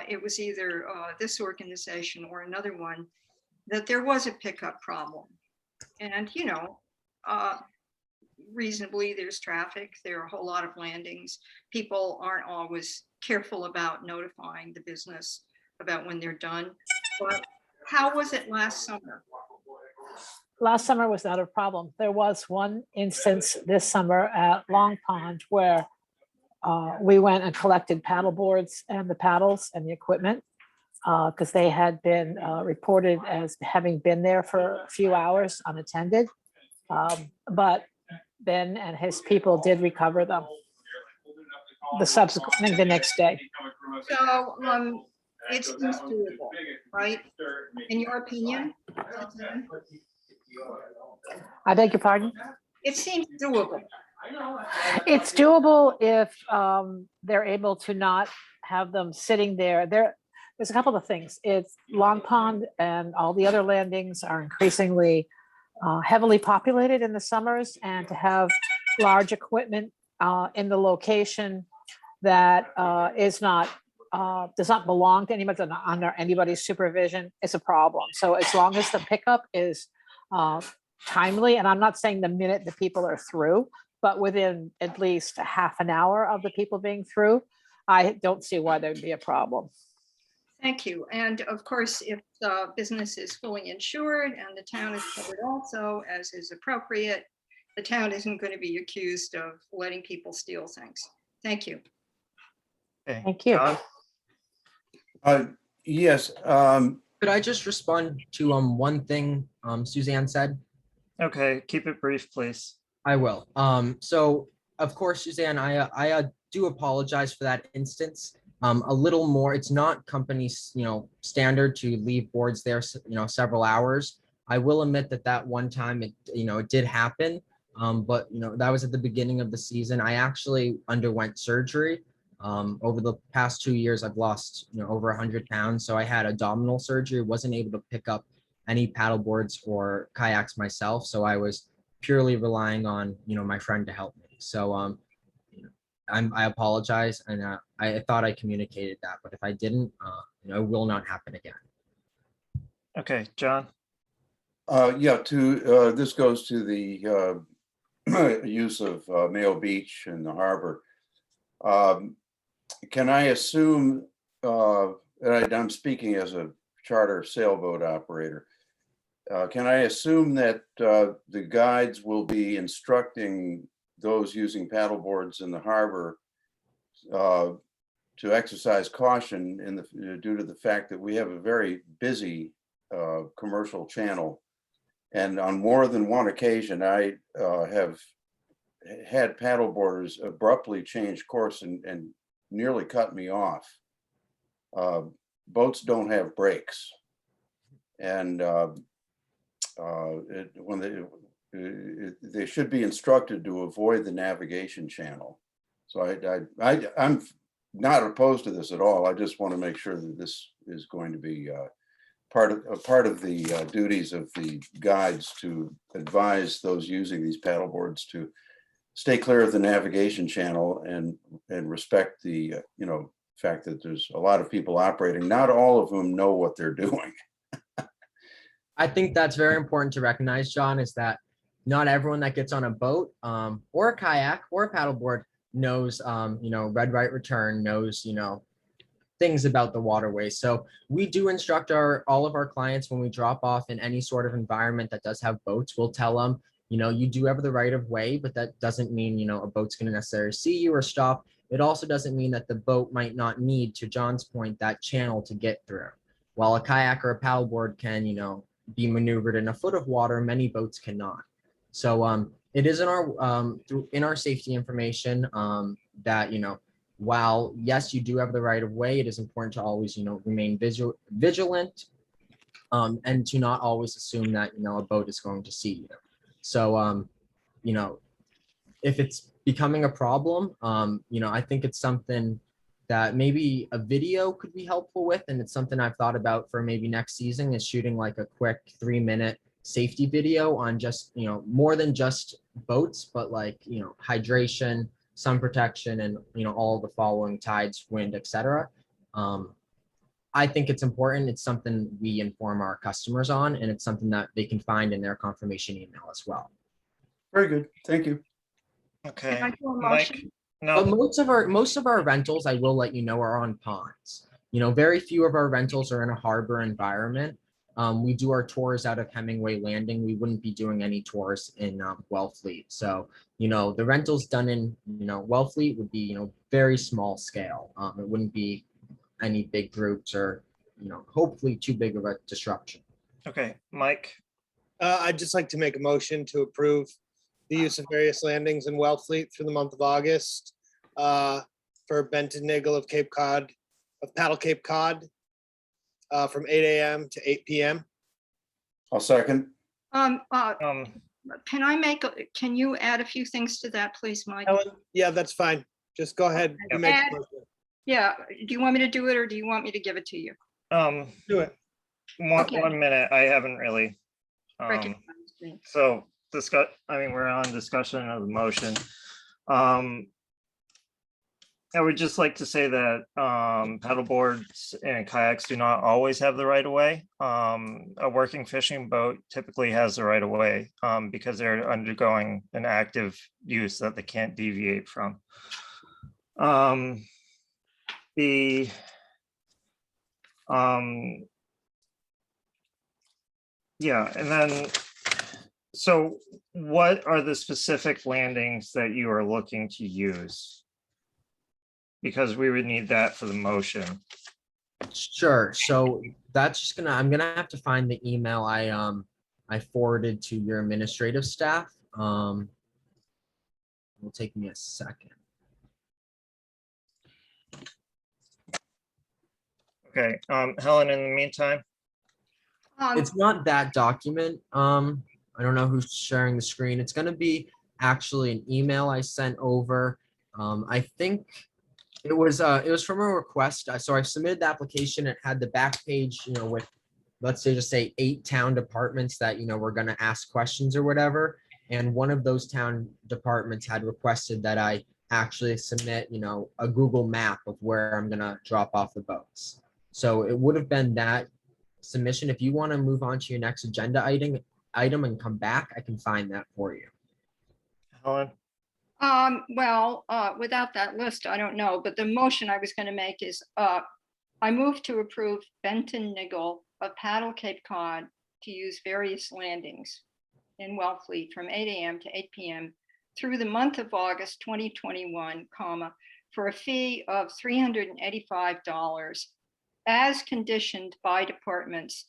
it was either this organization or another one that there was a pickup problem. And, reasonably, there's traffic. There are a whole lot of landings. People aren't always careful about notifying the business about when they're done. But how was it last summer? Last summer was not a problem. There was one instance this summer at Long Pond where we went and collected paddle boards and the paddles and the equipment because they had been reported as having been there for a few hours unattended. But Ben and his people did recover them the next day. So it seems doable, right? In your opinion? I beg your pardon? It seems doable. It's doable if they're able to not have them sitting there. There's a couple of things. It's Long Pond and all the other landings are increasingly heavily populated in the summers, and to have large equipment in the location that does not belong to anybody, under anybody's supervision, is a problem. So as long as the pickup is timely, and I'm not saying the minute the people are through, but within at least a half an hour of the people being through, I don't see why there'd be a problem. Thank you. And of course, if the business is fully insured and the town is covered also, as is appropriate, the town isn't going to be accused of letting people steal things. Thank you. Okay, Thank you. John? Yes, Could I just respond to one thing Suzanne said? Okay, keep it brief, please. I will. So of course, Suzanne, I do apologize for that instance. A little more, it's not company's, standard to leave boards there, several hours. I will admit that one time it did happen. But that was at the beginning of the season. I actually underwent surgery. Over the past 2 years, I've lost, over 100 pounds. So I had abdominal surgery, wasn't able to pick up any paddle boards or kayaks myself. So I was purely relying on, my friend to help me. So I apologize, and I thought I communicated that, but if I didn't, it will not happen again. Okay, John? Yeah, this goes to the use of Mayo Beach and the harbor. Can I assume, and I'm speaking as a charter sailboat operator, can I assume that the guides will be instructing those using paddle boards in the harbor to exercise caution due to the fact that we have a very busy commercial channel? And on more than one occasion, I have had paddleboarders abruptly change course and nearly cut me off. Boats don't have brakes, and when they should be instructed to avoid the navigation channel. So I'm not opposed to this at all. I just want to make sure that this is going to be part of the duties of the guides to advise those using these paddle boards to stay clear of the navigation channel and respect the fact that there's a lot of people operating, not all of whom know what they're doing. I think that's very important to recognize, John, is that not everyone that gets on a boat or a kayak or a paddleboard knows, red right return, knows, things about the waterway. So we do instruct all of our clients when we drop off in any sort of environment that does have boats. We'll tell them, you do have the right of way, but that doesn't mean, a boat's going to necessarily see you or stop. It also doesn't mean that the boat might not need, to John's point, that channel to get through. While a kayak or a paddleboard can, be maneuvered in a foot of water, many boats cannot. So it is in our safety information that, while yes, you do have the right of way, it is important to always, remain vigilant and to not always assume that, a boat is going to see you. So, if it's becoming a problem, I think it's something that maybe a video could be helpful with. And it's something I've thought about for maybe next season, is shooting like a quick 3-minute safety video on just, more than just boats, but like, hydration, sun protection, and, all the following tides, wind, etc. I think it's important. It's something we inform our customers on, and it's something that they can find in their confirmation email as well. Very good. Thank you. Okay, Can I do a Mike? motion? But No, most of our rentals, I will let you know, are on ponds. Very few of our rentals are in a harbor environment. We do our tours out of Hemingway Landing. We wouldn't be doing any tours in Wellfleet. So, the rentals done in, Wellfleet would be, very small scale. It wouldn't be any big groups or, hopefully too big of a disruption. okay, Mike? I'd just like to make a motion to approve the use of various landings in Wellfleet for the month of August for Benton Niggle of Cape Cod, of Paddle Cape Cod, from 8 a.m. to 8 p.m. I'll second. Can you add a few things to that, please, Mike? Ellen? Yeah, that's fine. Just go ahead and make the motion. Yeah, do you want me to do it, or do you want me to give it to you? Do it. Okay. 1 minute, I haven't really. Recognized me. So we're on discussion of the motion. I would just like to say that paddle boards and kayaks do not always have the right of way. A working fishing boat typically has the right of way because they're undergoing an active use that they can't deviate from. The yeah, and then so what are the specific landings that you are looking to use? Because we would need that for the motion. Sure. So that's just I'm gonna have to find the email I forwarded to your administrative staff. Will take me a second. Okay, Helen, in the meantime. It's not that document. I don't know who's sharing the screen. It's gonna be actually an email I sent over. I think it was from a request. So I submitted the application. It had the back page, with, let's say, just say 8 town departments that, we're gonna ask questions or whatever. And one of those town departments had requested that I actually submit, a Google map of where I'm gonna drop off the boats. So it would have been that submission. If you want to move on to your next agenda item and come back, I can find that for you. Helen? Well, without that list, I don't know, but the motion I was going to make is I move to approve Benton Niggle of Paddle Cape Cod to use various landings in Wellfleet from 8 a.m. to 8 p.m. through the month of August 2021, for a fee of $385 as conditioned by departments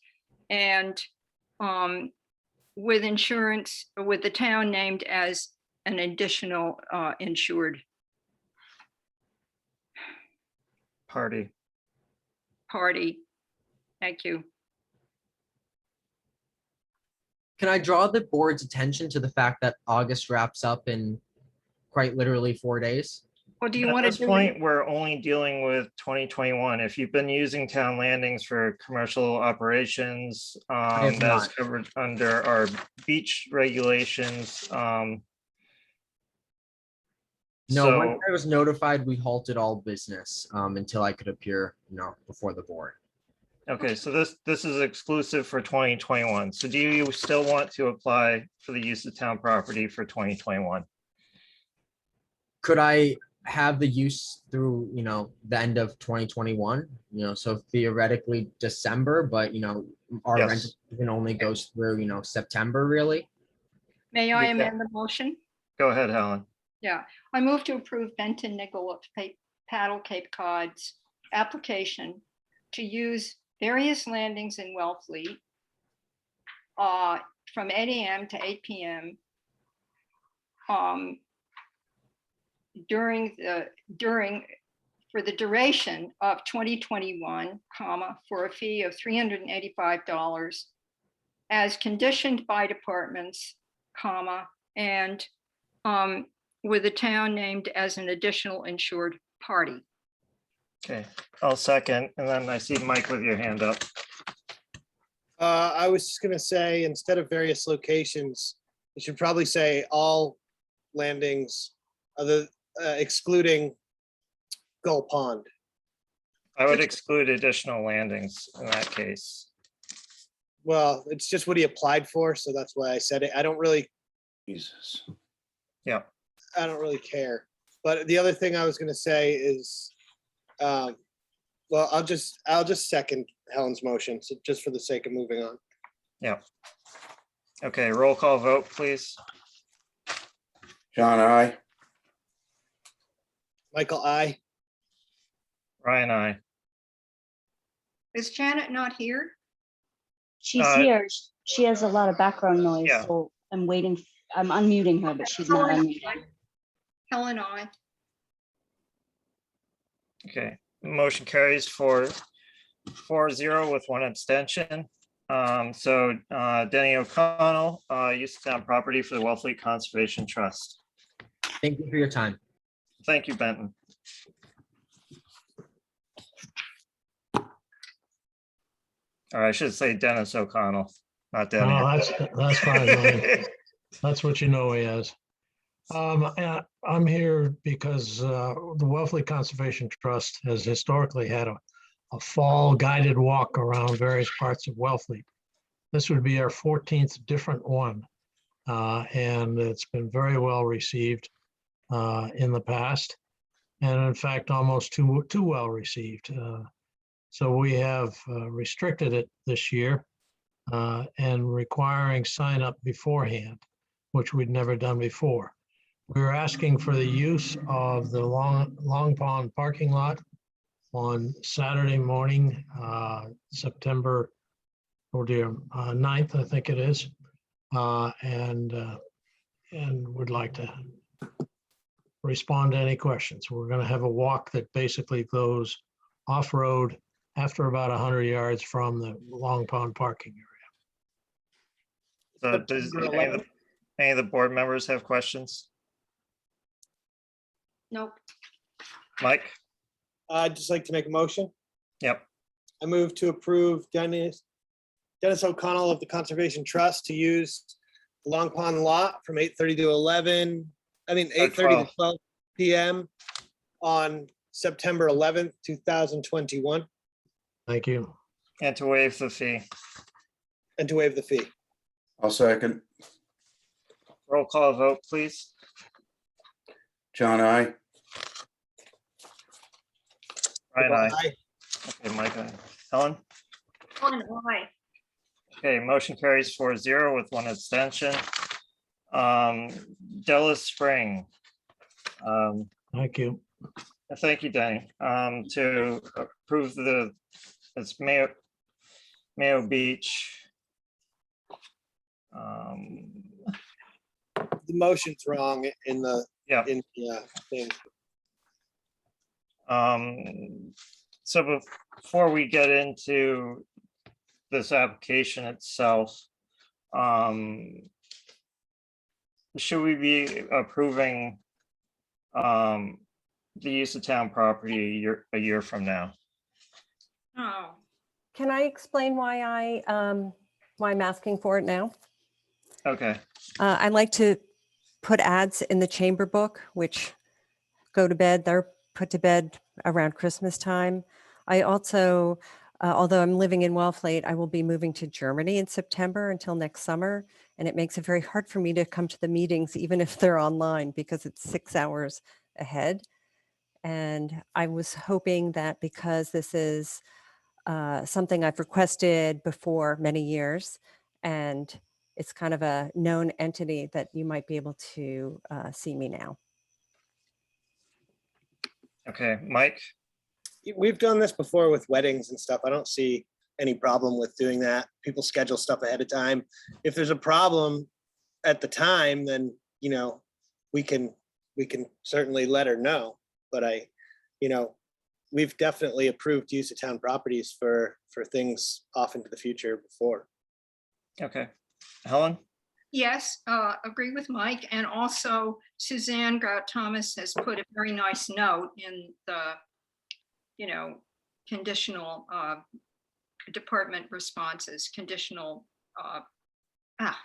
and with insurance, with the town named as an additional insured Party. Thank you. Can I draw the board's attention to the fact that August wraps up in quite literally 4 days? Well, do you At want to this do point, we're only dealing with 2021. If you've been using town landings for commercial operations, have that's not. covered under our beach regulations. No, So, once I was notified, we halted all business until I could appear, before the board. okay, so this is exclusive for 2021. So do you still want to apply for the use of town property for 2021? Could I have the use through, the end of 2021? So theoretically December, but our Yes. rental season only goes through, September, really. May I Yeah. amend the motion? Go ahead, Helen. Yeah, I move to approve Benton Nickel of Paddle Cape Cod's application to use various landings in Wellfleet from 8 a.m. to 8 p.m. For the duration of 2021, for a fee of $385 as conditioned by departments, and with the town named as an additional insured party. Okay, I'll second, and then I see Mike with your hand up. I was just gonna say, instead of various locations, you should probably say all landings other excluding Gull Pond. I would exclude additional landings in that case. Well, it's just what he applied for, so that's why I said it. I don't really care. But the other thing I was gonna say is, well, I'll just second Helen's motion, so just for the sake of moving on. Yeah. Okay, roll call vote, please. John, I. Michael, I. Ryan, I. Is Janet not here? She's here. She has a lot of background noise, Yeah. so I'm waiting. I'm unmuting her, but she's not unmuted. Helen, I. Okay, motion carries 4-0 with 1 abstention. So Denny O'Connell, use of town property for the Wellfleet Conservation Trust. Thank you for your time. Thank you, Benton. Or I should say Dennis O'Connell, not Denny. No, that's fine. Willie. That's what you know he is. I'm here because the Wellfleet Conservation Trust has historically had a fall guided walk around various parts of Wellfleet. This would be our 14th different one, and it's been very well received in the past, and in fact, almost too well received. So we have restricted it this year and requiring sign up beforehand, which we'd never done before. We were asking for the use of the Long Pond parking lot on Saturday morning, September, 9th, I think it is. And would like to respond to any questions. We're going to have a walk that basically goes off-road after about 100 yards from the Long Pond parking area. So does any of the board members have questions? Nope. Mike? I'd just like to make a motion. Yep. I move to approve Dennis O'Connell of the Conservation Trust to use the Long Pond lot from 8:30 to 8:30 to 12 p.m. on September 11th, 2021. Thank you. And to waive the fee. And to waive the fee. I'll second. Roll call vote, please. John, I. Brian, aye. Aye. Okay, Mike, aye. Helen? Aye. Okay, motion carries 4-0 with one abstention. Della Spring. Thank you. Thank you, Danny. To approve it's Mayo Beach. The motion's wrong in the thing. So before we get into this application itself, should we be approving the use of town property a year from now? Oh. Can I explain why I'm asking for it now? Okay. I like to put ads in the chamber book, which go to bed. They're put to bed around Christmas time. I also, although I'm living in Wellfleet, I will be moving to Germany in September until next summer. And it makes it very hard for me to come to the meetings, even if they're online, because it's 6 hours ahead. And I was hoping that because this is something I've requested before many years, and it's kind of a known entity, that you might be able to see me now. Okay, Mike? We've done this before with weddings and stuff. I don't see any problem with doing that. People schedule stuff ahead of time. If there's a problem at the time, then, we can certainly let her know. But we've definitely approved use of town properties for things off into the future before. Okay. Helen? Yes, agree with Mike. And also Suzanne Grout Thomas has put a very nice note in the, conditional department responses, conditional,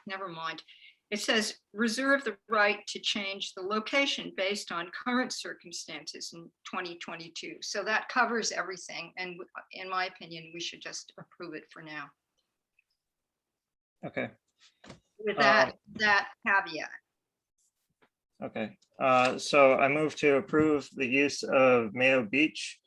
never mind. It says reserve the right to change the location based on current circumstances in 2022. So that covers everything. And in my opinion, we should just approve it for now. Okay. With that caveat. Okay, so I move to approve the use of Mayo Beach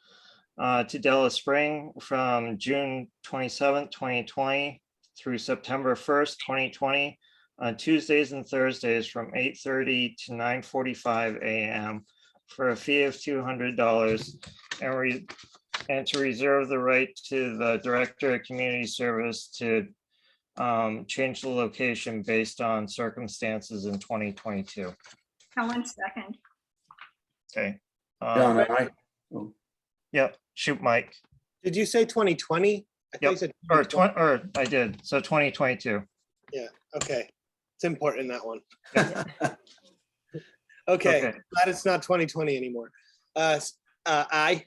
to Della Spring from June 27th, 2020 through September 1st, 2020 on Tuesdays and Thursdays from 8:30 to 9:45 a.m. for a fee of $200 and to reserve the right to the Director of Community Service to change the location based on circumstances in 2022. Helen, second. Okay. John, I. Yep, shoot, Mike. Did you say 2020? I thought you said or I did. So 2022. Yeah, okay. It's important, that one. Okay, glad it's not 2020 anymore. Aye.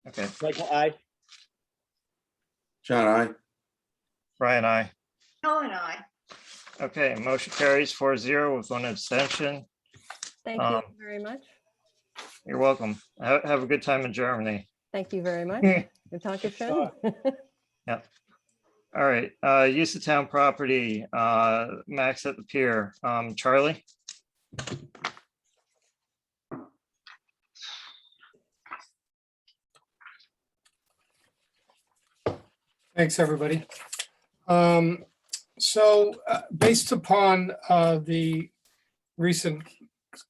Okay. Michael, aye. John, I. Brian, aye. Helen, aye. Okay, motion carries 4-0 with one abstention. Thank you very much. You're welcome. Have a good time in Germany. Thank you very much. Good talk, good show. Yeah. All right, use of town property, Max at the pier, Charlie? Thanks, everybody. Based upon the recent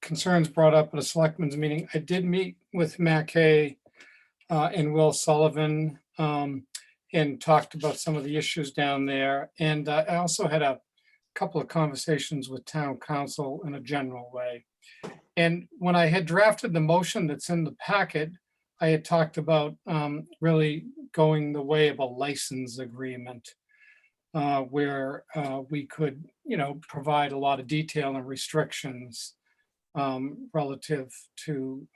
concerns brought up at a selectmen's meeting, I did meet with Matt Kay and Will Sullivan and talked about some of the issues down there. And I also had a couple of conversations with town council in a general way. And when I had drafted the motion that's in the packet, I had talked about really going the way of a license agreement where we could, provide a lot of detail and restrictions relative to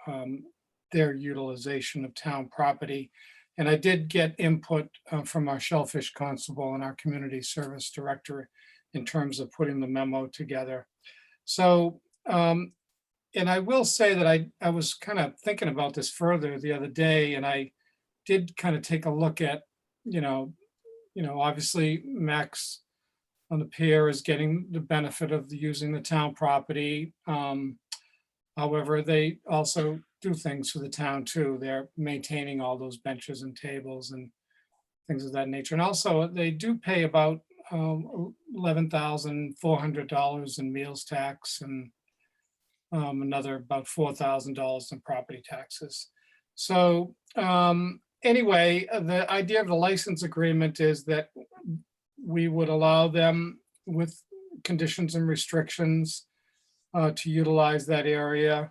their utilization of town property. And I did get input from our Shellfish Constable and our Community Service Director in terms of putting the memo together. So, and I will say that I was kind of thinking about this further the other day, and I did kind of take a look at, obviously Max on the pier is getting the benefit of using the town property. However, they also do things for the town too. They're maintaining all those benches and tables and things of that nature. And also they do pay about $11,400 in meals tax and another about $4,000 in property taxes. So anyway, the idea of the license agreement is that we would allow them with conditions and restrictions to utilize that area.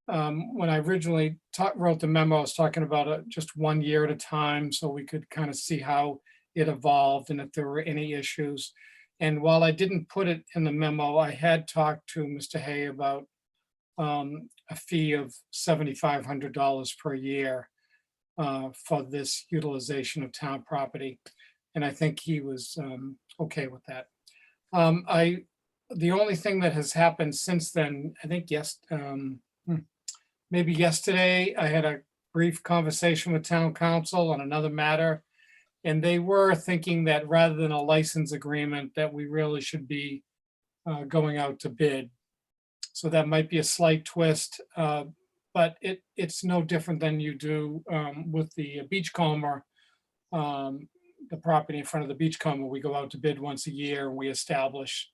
When I originally wrote the memo, I was talking about just 1 year at a time, so we could kind of see how it evolved and if there were any issues. And while I didn't put it in the memo, I had talked to Mr. Hay about a fee of $7,500 per year for this utilization of town property. And I think he was okay with that. The only thing that has happened since then, I think maybe yesterday, I had a brief conversation with town council on another matter. And they were thinking that rather than a license agreement, that we really should be going out to bid. So that might be a slight twist, but it's no different than you do with the beachcomber, the property in front of the beachcomber. We go out to bid once a year and we establish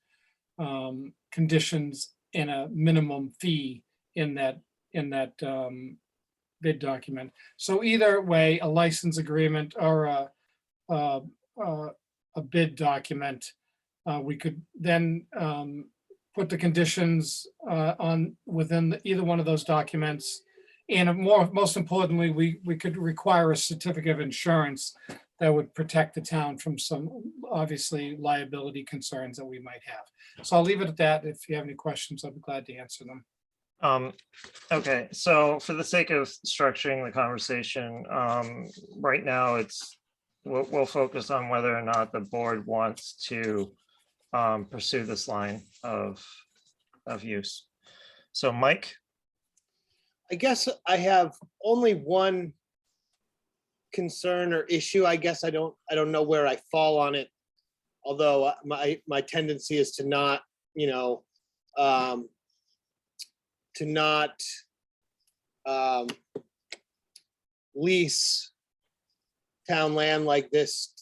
conditions and a minimum fee in that bid document. So either way, a license agreement or a bid document, we could then put the conditions on within either one of those documents. And most importantly, we could require a certificate of insurance that would protect the town from some obviously liability concerns that we might have. So I'll leave it at that. If you have any questions, I'll be glad to answer them. Okay, so for the sake of structuring the conversation, right now we'll focus on whether or not the board wants to pursue this line of use. So Mike? I guess I have only one concern or issue. I guess I don't know where I fall on it. Although my tendency is to not, lease town land like this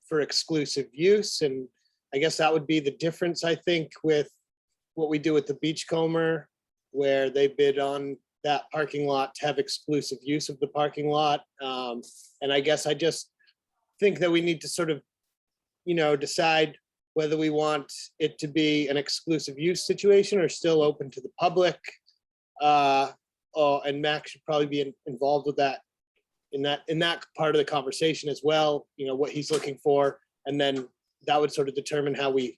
for exclusive use. And I guess that would be the difference, I think, with what we do with the Beachcomber, where they bid on that parking lot to have exclusive use of the parking lot. And I guess I just think that we need to sort of, decide whether we want it to be an exclusive use situation or still open to the public. And Max should probably be involved with that in that part of the conversation as well, what he's looking for. And then that would sort of determine how we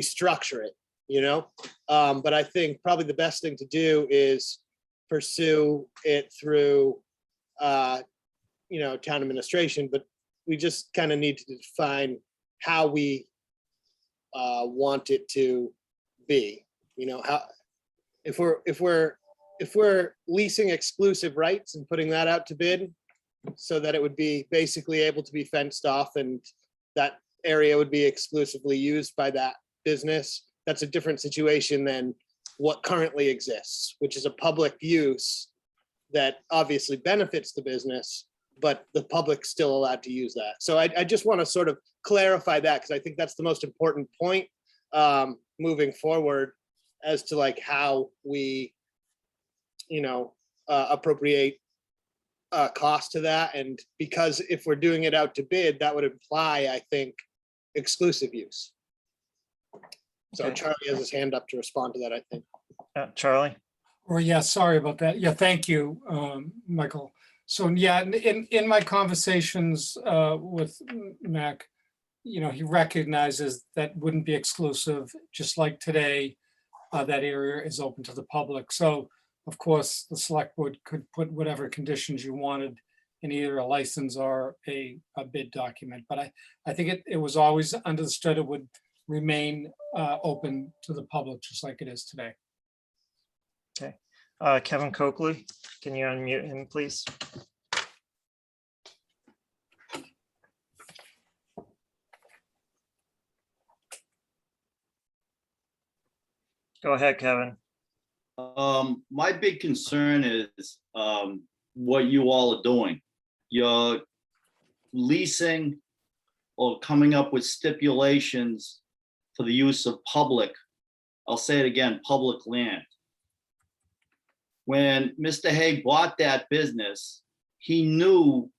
structure it, but I think probably the best thing to do is pursue it through, town administration, but we just kind of need to define how we want it to be, if we're leasing exclusive rights and putting that out to bid so that it would be basically able to be fenced off and that area would be exclusively used by that business, that's a different situation than what currently exists, which is a public use that obviously benefits the business, but the public's still allowed to use that. So I just want to sort of clarify that because I think that's the most important point moving forward as to like how we, appropriate cost to that. And because if we're doing it out to bid, that would imply, I think, exclusive use. So Okay. Charlie has his hand up to respond to that, I think. Charlie? Or yeah, sorry about that. Yeah, thank you, Michael. So yeah, in my conversations with Mac, he recognizes that wouldn't be exclusive, just like today, that area is open to the public. So of course, the select board could put whatever conditions you wanted in either a license or a bid document. But I think it was always understood it would remain open to the public, just like it is today. Okay. Kevin Coakley, can you unmute him, please? Go ahead, Kevin. My big concern is what you all are doing. You're leasing or coming up with stipulations for the use of public, I'll say it again, public land. When Mr. Haig bought that business, he knew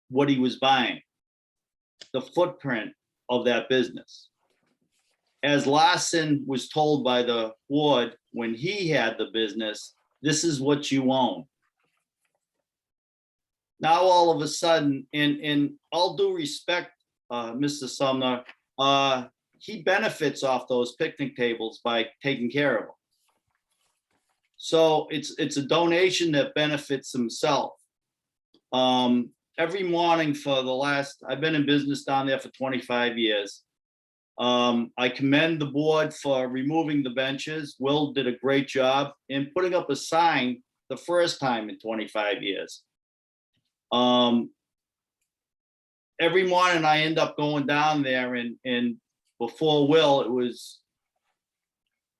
what he was buying, the footprint of that business. As Larson was told by the board when he had the business, this is what you own. Now, all of a sudden, in all due respect, Mr. Sumner, he benefits off those picnic tables by taking care of them. So it's a donation that benefits himself. Every morning for the last, I've been in business down there for 25 years. I commend the board for removing the benches. Will did a great job in putting up a sign the first time in 25 years. Every morning I end up going down there and before Will, it was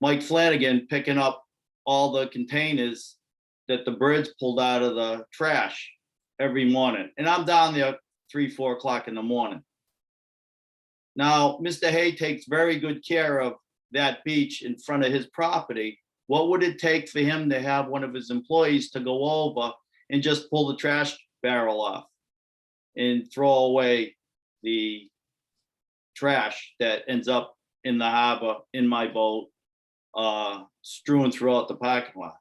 Mike Flanagan picking up all the containers that the birds pulled out of the trash every morning. And I'm down there 3-4 o'clock in the morning. Now, Mr. Hay takes very good care of that beach in front of his property. What would it take for him to have one of his employees to go over and just pull the trash barrel off and throw away the trash that ends up in the harbor, in my boat, strewn throughout the parking lot?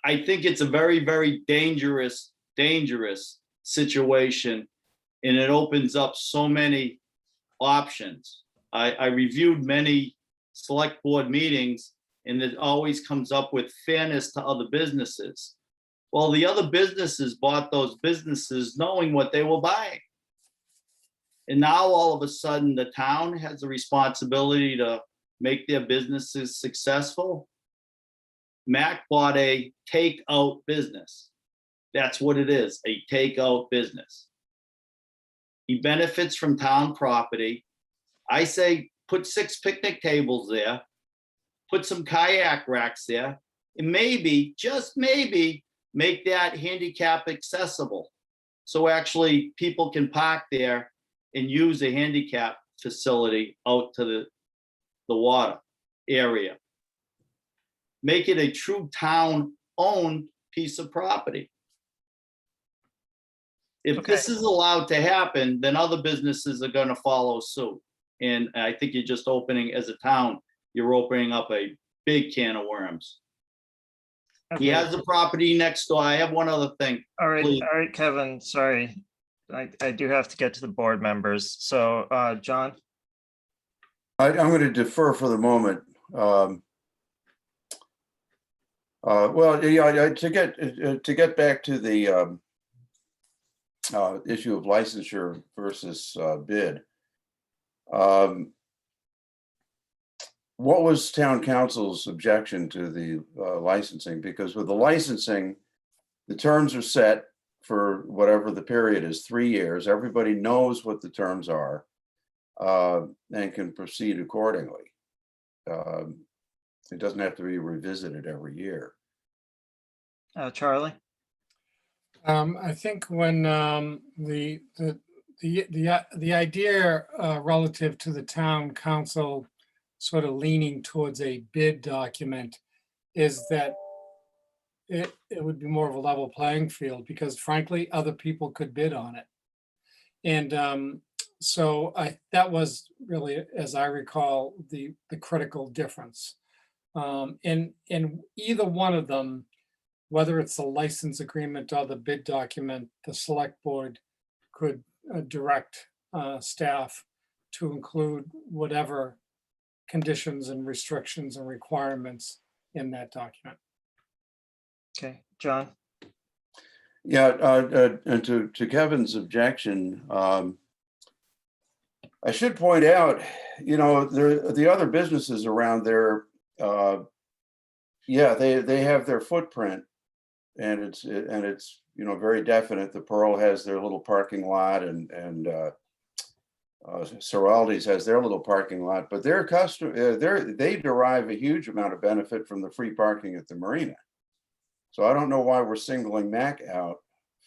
I think it's a very, very dangerous situation, and it opens up so many options. I reviewed many select board meetings, and it always comes up with fairness to other businesses. Well, the other businesses bought those businesses knowing what they were buying. And now all of a sudden the town has a responsibility to make their businesses successful. Mac bought a takeout business. That's what it is, a takeout business. He benefits from town property. I say put 6 picnic tables there, put some kayak racks there, and maybe, just maybe, make that handicap accessible. So actually people can park there and use a handicap facility out to the water area. Make it a true town-owned piece of property. If this is allowed to happen, then other businesses are going to follow suit. And I think you're just opening, as a town, you're opening up a big can of worms. He has the property next door. I have one other thing. All right, please. all right, Kevin, sorry. I do have to get to the board members. So, John? I'm going to defer for the moment. Well, yeah, to get back to the issue of licensure versus bid. what was town council's objection to the licensing? Because with the licensing, the terms are set for whatever the period is, 3 years. Everybody knows what the terms are and can proceed accordingly. It doesn't have to be revisited every year. Charlie? I think when the idea relative to the town council sort of leaning towards a bid document is that it would be more of a level playing field, because frankly, other people could bid on it. And so that was really, as I recall, the critical difference. In either one of them, whether it's the license agreement or the bid document, the select board could direct staff to include whatever conditions and restrictions and requirements in that document. Okay, John? Yeah, and to Kevin's objection, I should point out, you know, the other businesses around there, yeah, they have their footprint, and it's you know, very definite. The Pearl has their little parking lot, and Soraldi's has their little parking lot, but their customer, they derive a huge amount of benefit from the free parking at the marina. So I don't know why we're singling Mac out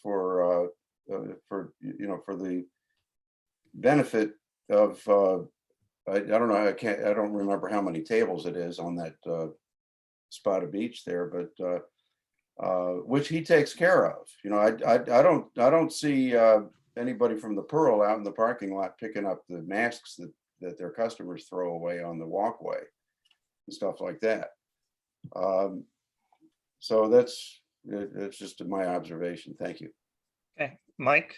for you know, for the benefit of I don't know, I don't remember how many tables it is on that spot of beach there, but which he takes care of. You know, I don't see anybody from the Pearl out in the parking lot picking up the masks that their customers throw away on the walkway and stuff like that. So that's just my observation. Thank you. Okay, Mike?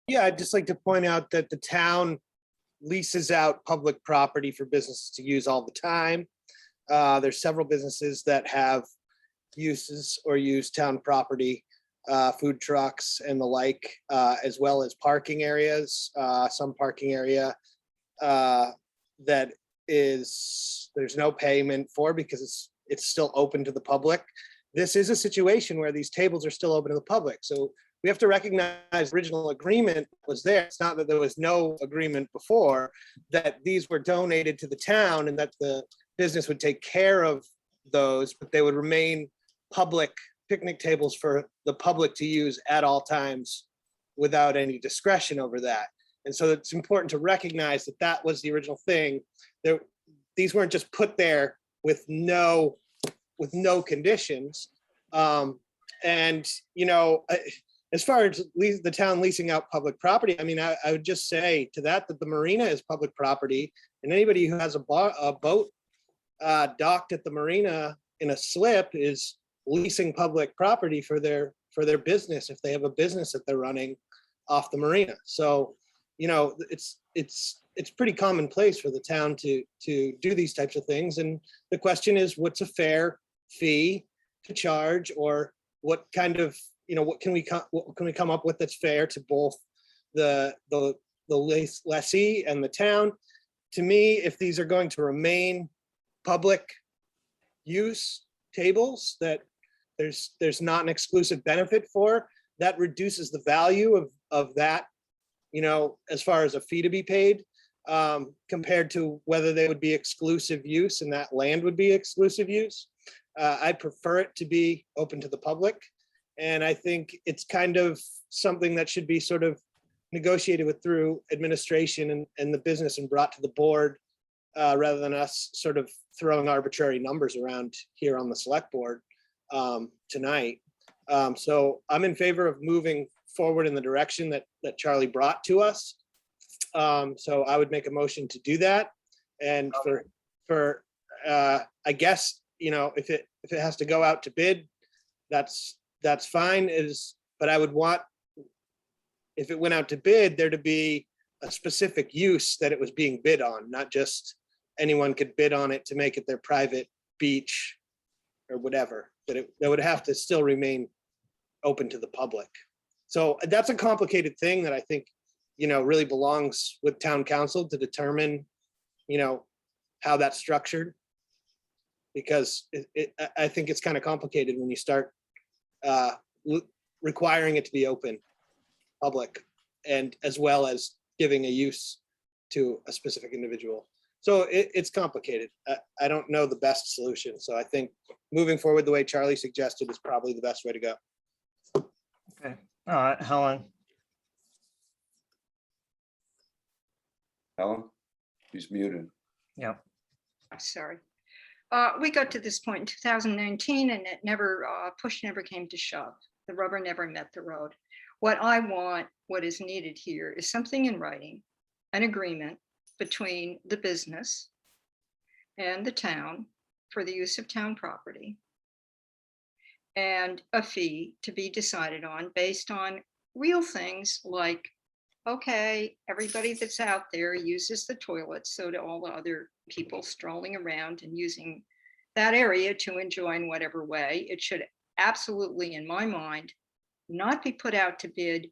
Yeah, I'd just like to point out that the town leases out public property for businesses to use all the time. There's several businesses that have uses or use town property, food trucks and the like, as well as parking areas. Some parking area that there's no payment for because it's still open to the public. This is a situation where these tables are still open to the public. So we have to recognize the original agreement was there. It's not that there was no agreement before, that these were donated to the town and that the business would take care of those, but they would remain public picnic tables for the public to use at all times without any discretion over that. And so it's important to recognize that that was the original thing. These weren't just put there with no conditions. And, you know, as far as the town leasing out public property, I mean, I would just say to that the marina is public property, and anybody who has a boat docked at the marina in a slip is leasing public property for their business if they have a business that they're running off the marina. So, you know, it's pretty commonplace for the town to do these types of things. And the question is, what's a fair fee to charge, or what kind of, you know, what can we come up with that's fair to both the lessee and the town? To me, if these are going to remain public use tables that there's not an exclusive benefit for, that reduces the value of that, you know, as far as a fee to be paid, compared to whether they would be exclusive use and that land would be exclusive use. I prefer it to be open to the public. And I think it's kind of something that should be sort of negotiated with through administration and the business and brought to the board, rather than us sort of throwing arbitrary numbers around here on the select board tonight. So I'm in favor of moving forward in the direction that Charlie brought to us. So I would make a motion to do that. And for I guess, you know, if it has to go out to bid, that's fine. But I would want, if it went out to bid, there to be a specific use that it was being bid on, not just anyone could bid on it to make it their private beach or whatever, that would have to still remain open to the public. So that's a complicated thing that I think, you know, really belongs with town council to determine, you know, how that's structured. Because I think it's kind of complicated when you start requiring it to be open, public, and as well as giving a use to a specific individual. So it's complicated. I don't know the best solution. So I think moving forward the way Charlie suggested is probably the best way to go. Okay, Helen, Helen, she's muted. yeah, Sorry. We got to this point in 2019 and it never, push never came to shove. The rubber never met the road. What I want, what is needed here is something in writing, an agreement between the business and the town for the use of town property, and a fee to be decided on based on real things like, okay, everybody that's out there uses the toilets, so do all the other people strolling around and using that area to enjoy in whatever way. It should absolutely, in my mind, not be put out to bid,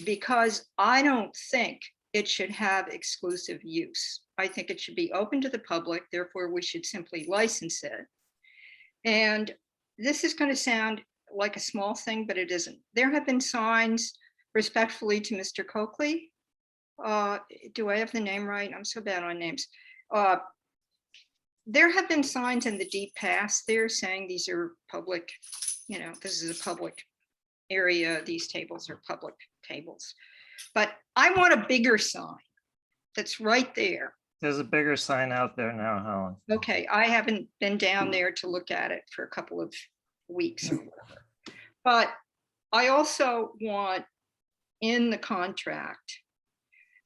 because I don't think it should have exclusive use. I think it should be open to the public, therefore we should simply license it. And this is going to sound like a small thing, but it isn't. There have been signs, respectfully to Mr. Coakley. Do I have the name right? I'm so bad on names. There have been signs in the deep past there saying these are public, this is a public area. These tables are public tables. But I want a bigger sign that's right there. there's a bigger sign out there now, Helen. Okay, I haven't been down there to look at it for a couple of weeks or whatever. But I also want in the contract,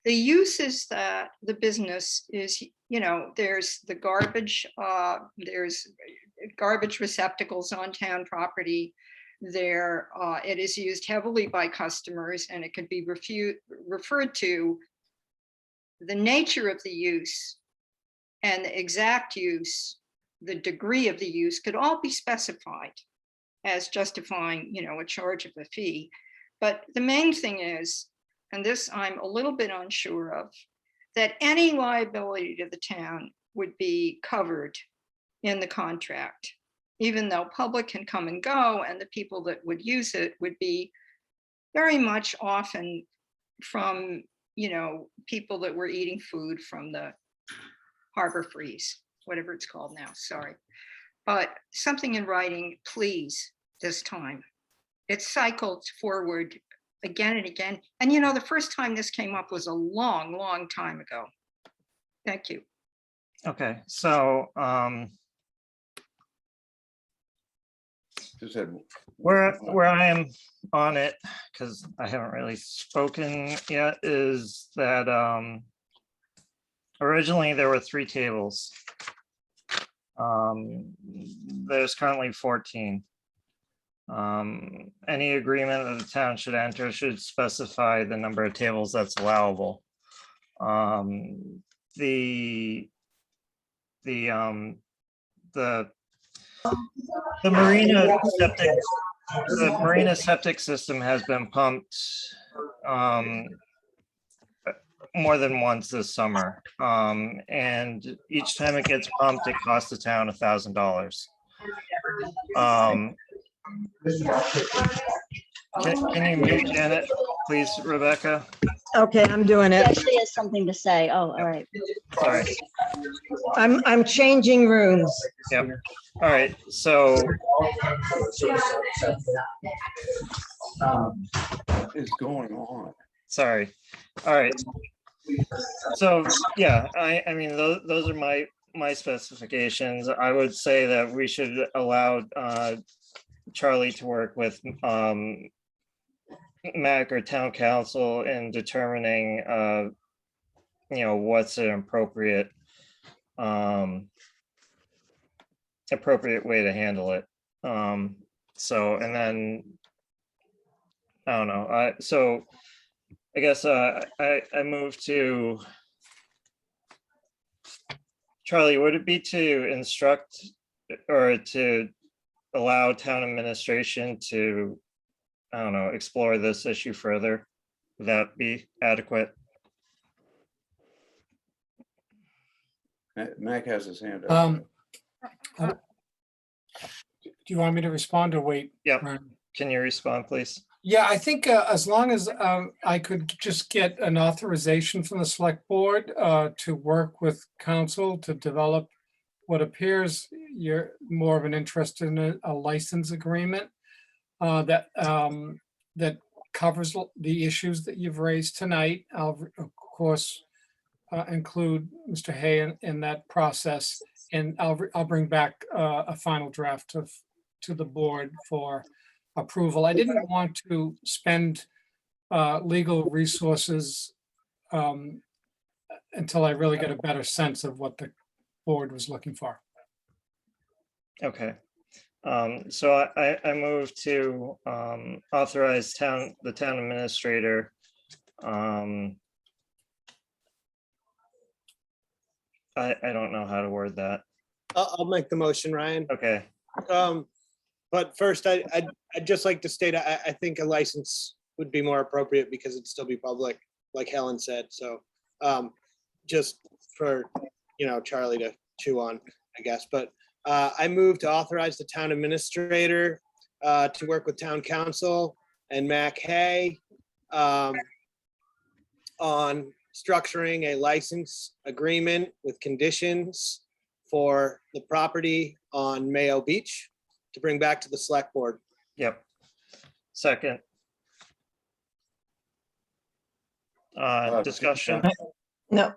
the uses that the business is, there's the garbage, there's garbage receptacles on town property. There, it is used heavily by customers, and it could be referred to. The nature of the use and the exact use, the degree of the use could all be specified as justifying, a charge of a fee. But the main thing is, and this I'm a little bit unsure of, that any liability to the town would be covered in the contract, even though public can come and go, and the people that would use it would be very much often from, people that were eating food from the harbor freeze, whatever it's called now, sorry. But something in writing, please, this time. It's cycled forward again and again. And the first time this came up was a long, long time ago. Thank you. Okay, so Just had where I am on it, because I haven't really spoken yet, is that originally there were 3 tables. There's currently 14. Any agreement that the town should enter should specify the number of tables that's allowable. The marina septic system has been pumped more than once this summer, and each time it gets pumped, it costs the town $1,000. Can you mute Janet, please, Rebecca? Okay, I'm doing He it. actually has something to say. Oh, all right. Sorry. I'm changing rooms. Yep. All right, so what is going on? sorry. All right. So yeah, I mean those are my specifications. I would say that we should allow Charlie to work with MAC or town council in determining what's an appropriate way to handle it. So, and then I don't know. So I guess I move to Charlie. Would it be to instruct or to allow town administration to, I don't know, explore this issue further? Would that be adequate? Mac has his hand up. Do you want me to respond or wait? Yep. Ryan? Can you respond, please? Yeah, I think as long as I could just get an authorization from the select board to work with council to develop what appears you're more of an interest in a license agreement that that covers the issues that you've raised tonight. I'll of course include Mr. Hay in that process, and I'll bring back a final draft to the board for approval. I didn't want to spend legal resources until I really get a better sense of what the board was looking for. Okay. So I move to authorize the town administrator. I don't know how to word that. I'll make the motion, Ryan. Okay. But first, I'd just like to state, I think a license would be more appropriate because it'd still be public, like Helen said. So just for, Charlie to chew on, I guess. But I move to authorize the town administrator to work with town council and Mac Hay on structuring a license agreement with conditions for the property on Mayo Beach to bring back to the select board. Yep. Second. Discussion. No.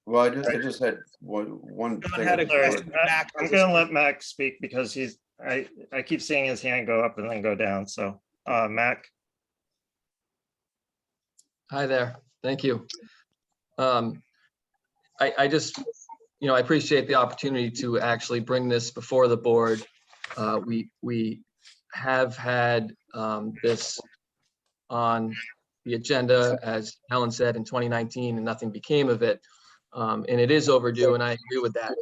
Well, I just had one thing. had a Sorry, question. I'm gonna let Mac speak because I keep seeing his hand go up and then go down. So Mac. Hi there. Thank you. I just, I appreciate the opportunity to actually bring this before the board. We have had this on the agenda, as Helen said, in 2019, and nothing became of it. And it is overdue, and I agree with that.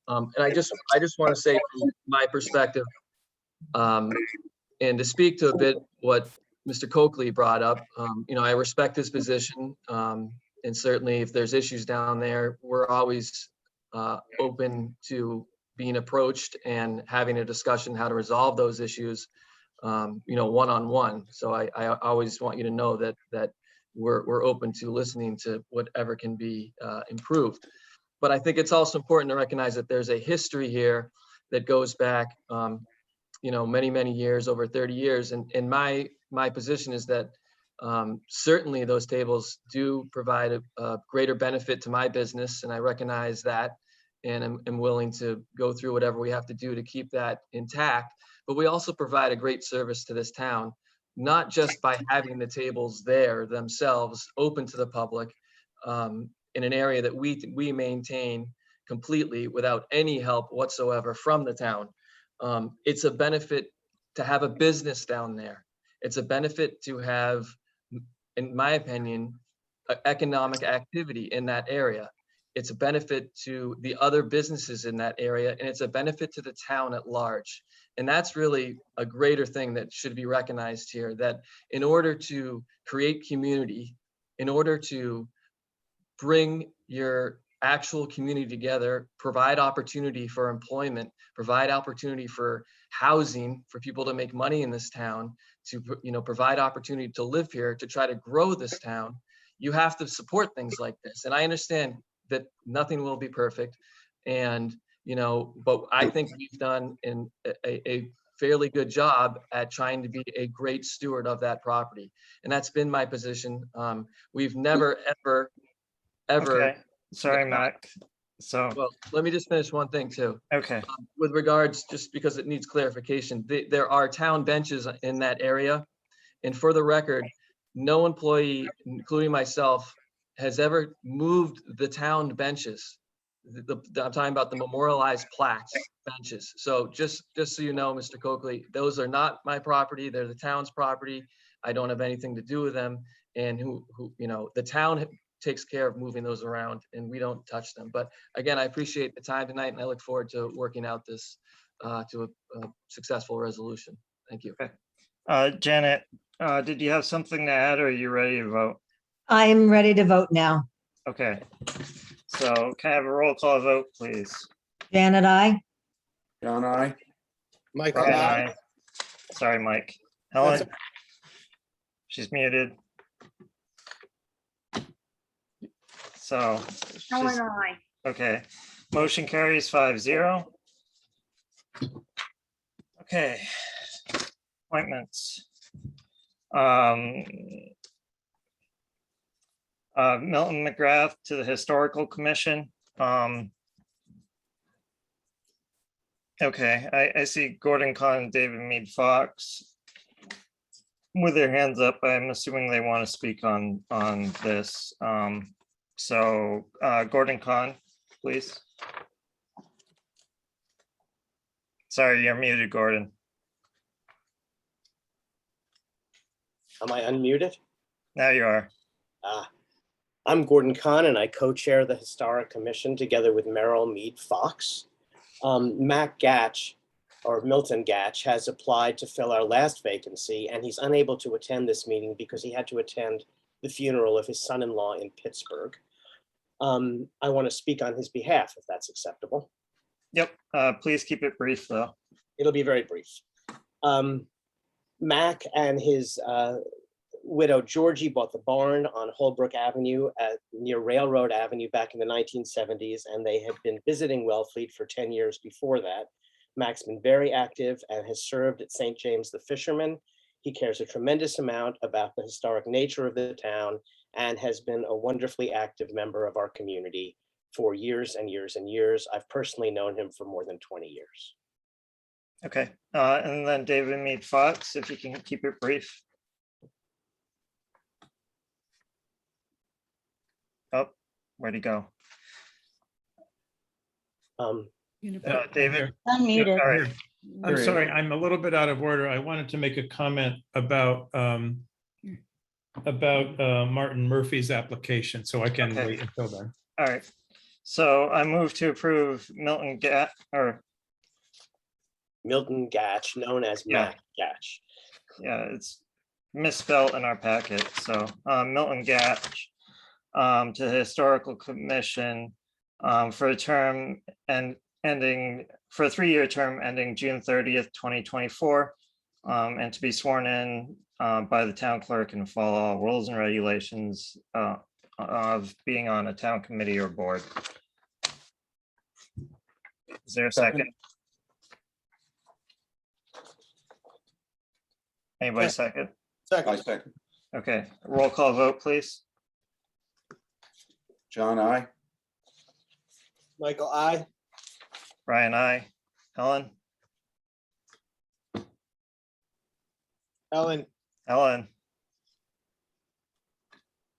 And I just want to say from my perspective, and to speak to a bit what Mr. Coakley brought up, I respect his position. And certainly if there's issues down there, we're always open to being approached and having a discussion how to resolve those issues, one-on-one. So I always want you to know that we're open to listening to whatever can be improved. But I think it's also important to recognize that there's a history here that goes back, many, many years, over 30 years. And my position is that certainly those tables do provide a greater benefit to my business, and I recognize that, and I'm willing to go through whatever we have to do to keep that intact. But we also provide a great service to this town, not just by having the tables there themselves open to the public in an area that we maintain completely without any help whatsoever from the town. It's a benefit to have a business down there. It's a benefit to have, in my opinion, economic activity in that area. It's a benefit to the other businesses in that area, and it's a benefit to the town at large. And that's really a greater thing that should be recognized here, that in order to create community, in order to bring your actual community together, provide opportunity for employment, provide opportunity for housing, for people to make money in this town, to provide opportunity to live here, to try to grow this town, you have to support things like this. And I understand that nothing will be perfect, and but I think we've done a fairly good job at trying to be a great steward of that property, and that's been my position. We've never ever. Okay. Sorry, Mac. So well, let me just finish one thing too. Okay. With regards, just because it needs clarification, there are town benches in that area, and for the record, no employee, including myself, has ever moved the town benches. I'm talking about the memorialized plaques benches. So just so you know, Mr. Coakley, those are not my property. They're the town's property. I don't have anything to do with them. And the town takes care of moving those around, and we don't touch them. But again, I appreciate the time tonight, and I look forward to working out this to a successful resolution. Thank you. Okay. Janet, did you have something to add, or are you ready to vote? I'm ready to vote now. Okay. So can I have a roll call vote, please? Janet, I. John, I. Michael, Brian, aye. aye. Sorry, Mike. That's Helen? She's muted. So, Helen, she's, I. okay. Motion carries 5-0. Okay. Appointments. Milton McGrath to the Historical Commission. Okay, I see Gordon Kahn and David Mead Fox with their hands up. I'm assuming they want to speak on this. So Gordon Kahn, please. Sorry, you're muted, Gordon. Am I unmuted? Now you are. I'm Gordon Kahn, and I co-chair the Historic Commission together with Merrill Mead Fox. Mac Gatch, or Milton Gatch, has applied to fill our last vacancy, and he's unable to attend this meeting because he had to attend the funeral of his son-in-law in Pittsburgh. I want to speak on his behalf, if that's acceptable. Yep, please keep it brief, though. It'll be very brief. Mac and his widow Georgie bought the barn on Holbrook Avenue near Railroad Avenue back in the 1970s, and they had been visiting Wellfleet for 10 years before that. Mac's been very active and has served at St. James the Fisherman. He cares a tremendous amount about the historic nature of the town and has been a wonderfully active member of our community for years and years and years. I've personally known him for more than 20 years. Okay, and then David Mead Fox, if you can keep it brief. Oh, where'd he go? David? Unmuted. All right. I'm sorry, I'm a little bit out of order. I wanted to make a comment about Martin Murphy's application, so I can Okay. wait until then. All right, so I move to approve Milton Gatch, or Milton Gatch, known as Mac Gatch. yeah, it's misspelled in our packet. So Milton Gatch to the Historical Commission for a term and ending for a 3-year term ending June 30th, 2024, and to be sworn in by the town clerk and follow all rules and regulations of being on a town committee or board. Is there a second? Anybody second? I second. Okay, roll call vote, please. John, I. Michael, I. Brian, I. Helen? Ellen. Helen?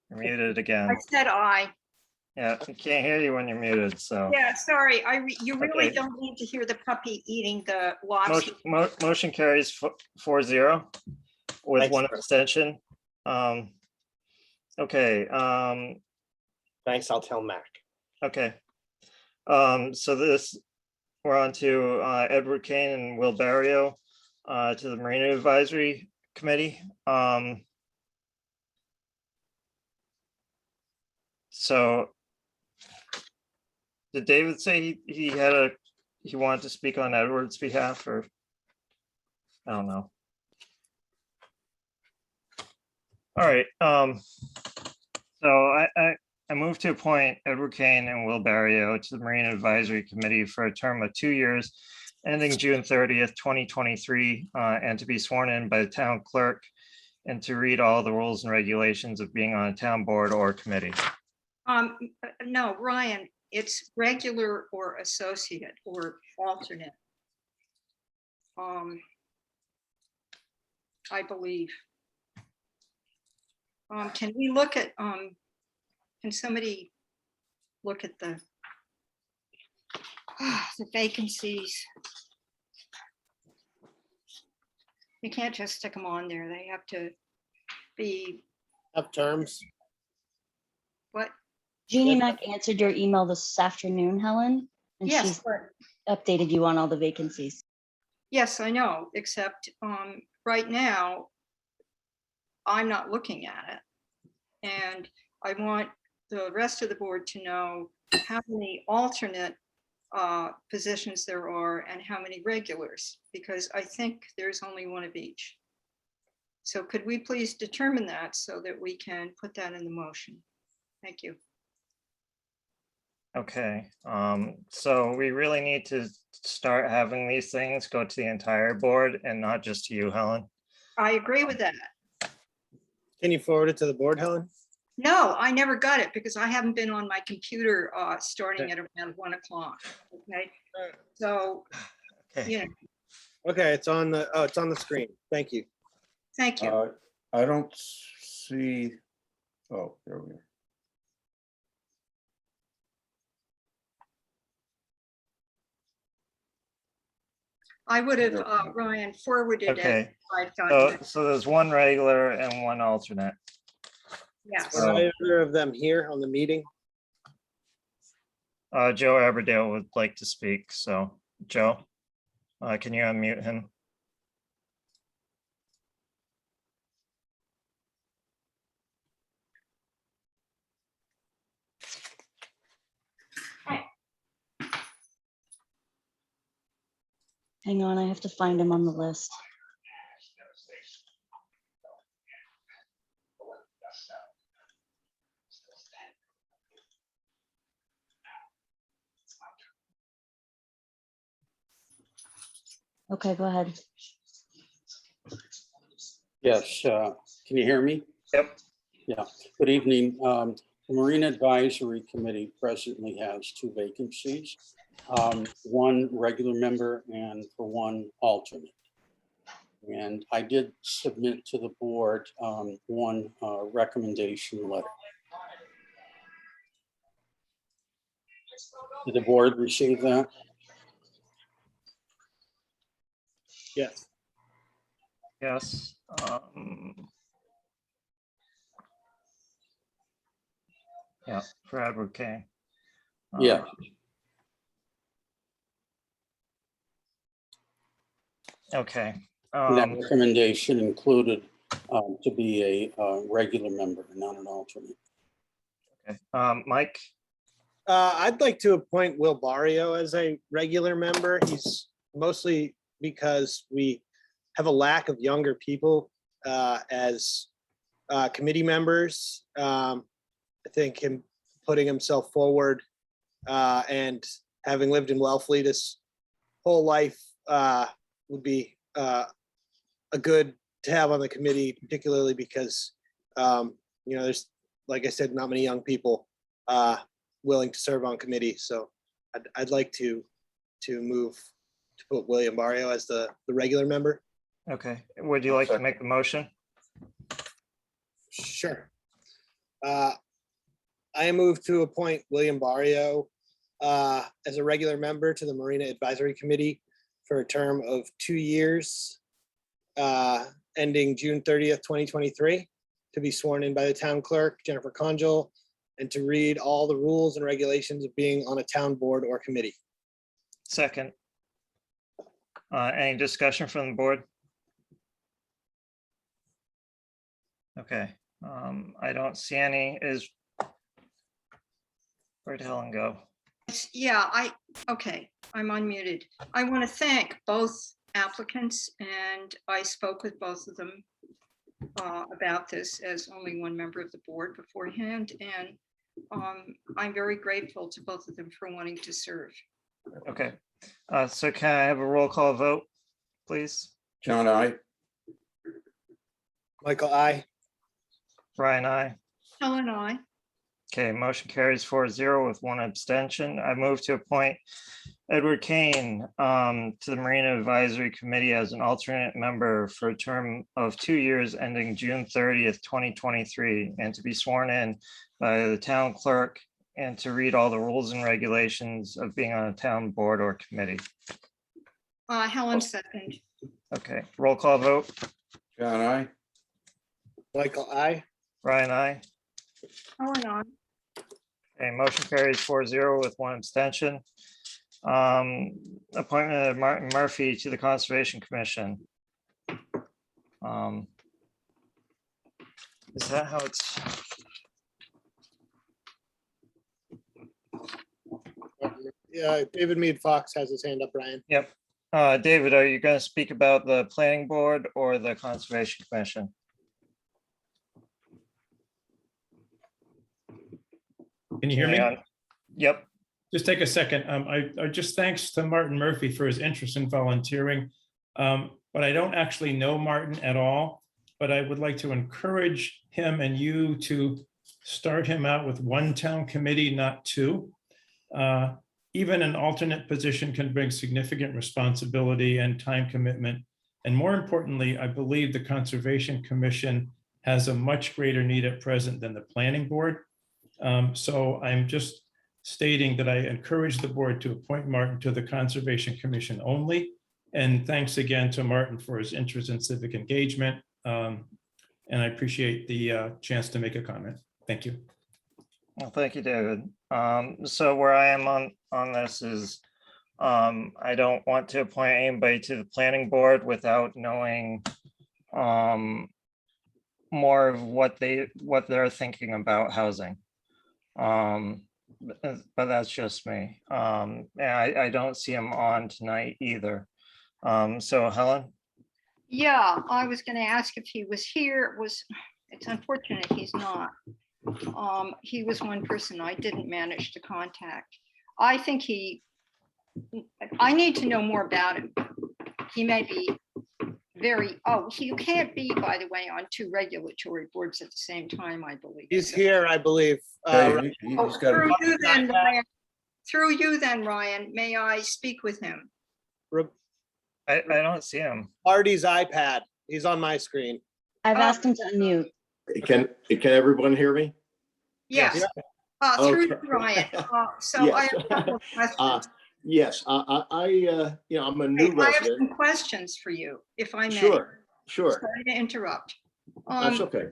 You're muted I again. said I. Yeah, I can't hear you when you're muted, so. Yeah, sorry. You really Okay. don't need to hear the puppy eating the lobster. Motion carries 4-0 with Thanks, one sir. abstention. Okay, Thanks, I'll tell Mac. okay. So we're on to Edward Kane and Will Barrio to the Marina Advisory Committee. So did David say he wanted to speak on Edward's behalf, or I don't know. All right, so I move to appoint Edward Kane and Will Barrio to the Marine Advisory Committee for a term of 2 years, ending June 30th, 2023, and to be sworn in by the town clerk and to read all the rules and regulations of being on a town board or committee. No, Ryan, it's regular or associate or alternate. I believe. Can we look at, can somebody look at the vacancies? You can't just stick them on there. They have to be, Have terms. what? Jeannie Mac answered your email this afternoon, Helen, and Yes, she's but updated you on all the vacancies. yes, I know, except right now, I'm not looking at it. And I want the rest of the board to know how many alternate positions there are and how many regulars, because I think there's only one of each. So could we please determine that so that we can put that in the motion? Thank you. Okay, so we really need to start having these things go to the entire board and not just to you, Helen. I agree with that. Can you forward it to the board, Helen? No, I never got it because I haven't been on my computer starting at around 1 o'clock. Okay, so, Okay. you know, Okay, it's on the screen. Thank you. thank you. I don't see, oh, there we go. I would have, Ryan, forwarded it. Okay, I've gotten it. so there's one regular and one alternate. Yes. Are either of them here on the meeting? Joe Aberdale would like to speak, so Joe, can you unmute him? Hang on, I have to find him on the list. Okay, go ahead. Yes, can you hear me? Yep. Yeah, good evening. The Marine Advisory Committee presently has 2 vacancies, 1 regular member and for 1 alternate. And I did submit to the board 1 recommendation letter. Did the board receive that? Yes. Yes. Yeah, for Edward K. Yeah. Okay. And that recommendation included to be a regular member, not an alternate. Okay. Mike? I'd like to appoint Will Barrio as a regular member. He's mostly because we have a lack of younger people as committee members. I think him putting himself forward and having lived in Wellfleet his whole life would be a good to have on the committee, particularly because you know, there's, like I said, not many young people willing to serve on committee. So I'd like to move to put William Barrio as the regular member. Okay, would you like to make the motion? Sure. I move to appoint William Barrio as a regular member to the Marina Advisory Committee for a term of 2 years, ending June 30th, 2023, to be sworn in by the town clerk, Jennifer Conjal, and to read all the rules and regulations of being on a town board or committee. Second. Any discussion from the board? Okay, I don't see any. Where'd Helen go? Yeah, okay, I'm unmuted. I want to thank both applicants, and I spoke with both of them about this as only one member of the board beforehand, and I'm very grateful to both of them for wanting to serve. Okay, so can I have a roll call vote, please? John, I. Michael, I. Brian, I. Helen, I. Okay, motion carries 4-0 with 1 abstention. I move to appoint Edward Kane to the Marina Advisory Committee as an alternate member for a term of 2 years ending June 30th, 2023, and to be sworn in by the town clerk and to read all the rules and regulations of being on a town board or committee. Helen, second. Okay, roll call vote. John, I. Michael, I. Brian, I. Helen, I. Okay, motion carries 4-0 with 1 abstention. Appointment of Martin Murphy to the Conservation Commission. Is that how it's? David Mead Fox has his hand up, Ryan. Yep. David, are you going to speak about the planning board or the conservation commission? Can you hear me? Yep. Just take a second. I just thanks to Martin Murphy for his interest in volunteering. But I don't actually know Martin at all, but I would like to encourage him and you to start him out with one town committee, not two. Even an alternate position can bring significant responsibility and time commitment. And more importantly, I believe the Conservation Commission has a much greater need at present than the planning board. So I'm just stating that I encourage the board to appoint Martin to the Conservation Commission only. And thanks again to Martin for his interest in civic engagement. And I appreciate the chance to make a comment. Thank you. Well, thank you, David. So where I am on this is I don't want to appoint anybody to the planning board without knowing more of what they're thinking about housing. But that's just me. And I don't see him on tonight either. So Helen? Yeah, I was going to ask if he was here. It's unfortunate he's not. He was one person I didn't manage to contact. I think I need to know more about him. He may be you can't be, by the way, on two regulatory boards at the same time, I believe. He's here, I believe. He's got Through you then, Ryan, may I speak with him? I don't see him. Artie's iPad. He's on my screen. I've asked him to unmute. Can everyone hear me? Yes. Through you, Ryan. So I have a couple of questions. Yes, I'm a new I have some resident. questions for you, if I may. Sure. Sorry to interrupt. That's okay.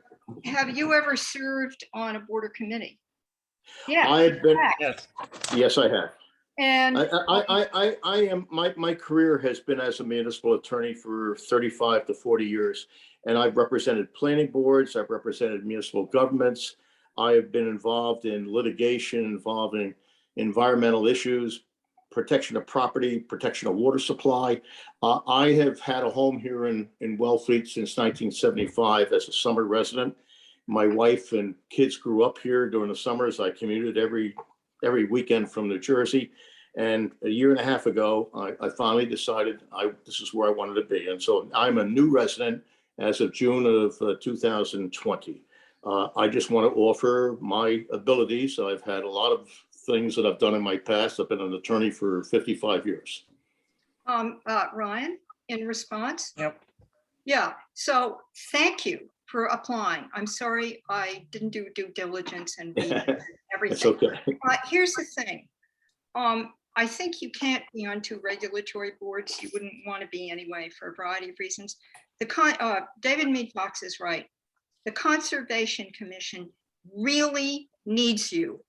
Have you ever served on a board or committee? Yeah. I've been, Yes. yes, I have. And I am, my career has been as a municipal attorney for 35 to 40 years. And I've represented planning boards, I've represented municipal governments. I have been involved in litigation involving environmental issues, protection of property, protection of water supply. I have had a home here in Wellfleet since 1975 as a summer resident. My wife and kids grew up here during the summers. I commuted every weekend from New Jersey. And a year and a half ago, I finally decided this is where I wanted to be. And so I'm a new resident as of June of 2020. I just want to offer my abilities. I've had a lot of things that I've done in my past. I've been an attorney for 55 years. Ryan, in response? Yep. Yeah, so thank you for applying. I'm sorry I didn't do due diligence and read everything. It's okay. Here's the thing. I think you can't be on two regulatory boards. You wouldn't want to be anyway for a variety of reasons. David Mead Fox is right. The Conservation Commission really needs you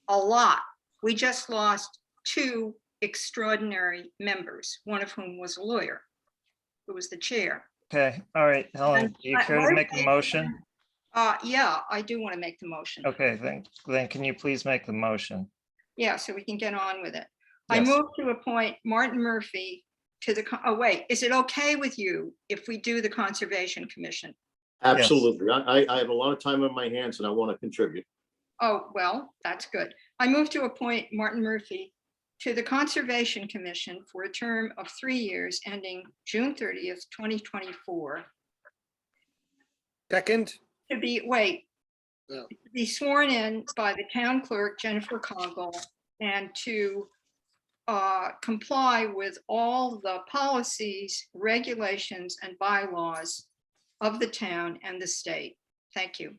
a lot. We just lost two extraordinary members, one of whom was a lawyer, who was the chair. Okay, all right, Helen, do you care to make a motion? Yeah, I do want to make the motion. Okay, then can you please make the motion? Yeah, so we can get on with it. I Yes. move to appoint Martin Murphy to the, oh wait, is it okay with you if we do the Conservation Commission? Absolutely. I have a lot of time on my hands and I want to contribute. Oh, well, that's good. I move to appoint Martin Murphy to the Conservation Commission for a term of 3 years ending June 30th, 2024. Second. To be sworn in by the town clerk, Jennifer Congle, and to comply with all the policies, regulations, and bylaws of the town and the state. Thank you.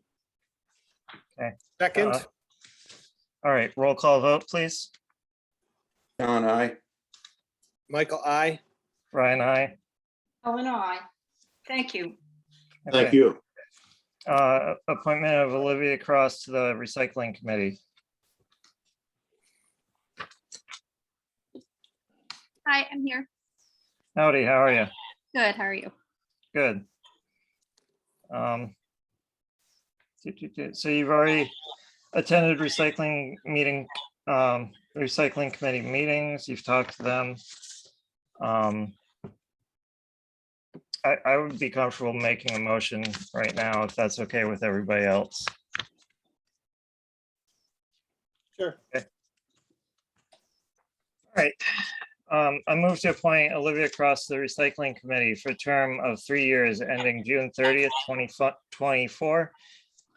Okay. Second. All right, roll call vote, please. John, aye. Michael, aye. Ryan, aye. Ellen, aye. Thank you. Thank Okay. you. Appointment of Olivia Cross to the Recycling Committee. Hi, I'm here. Howdy, how are you? Good, how are you? Good. So you've already attended recycling meeting recycling committee meetings, you've talked to them. I would be comfortable making a motion right now if that's okay with everybody else. Sure. Okay. All right. I move to appoint Olivia Cross to the recycling committee for a term of 3 years ending June 30th, 2024.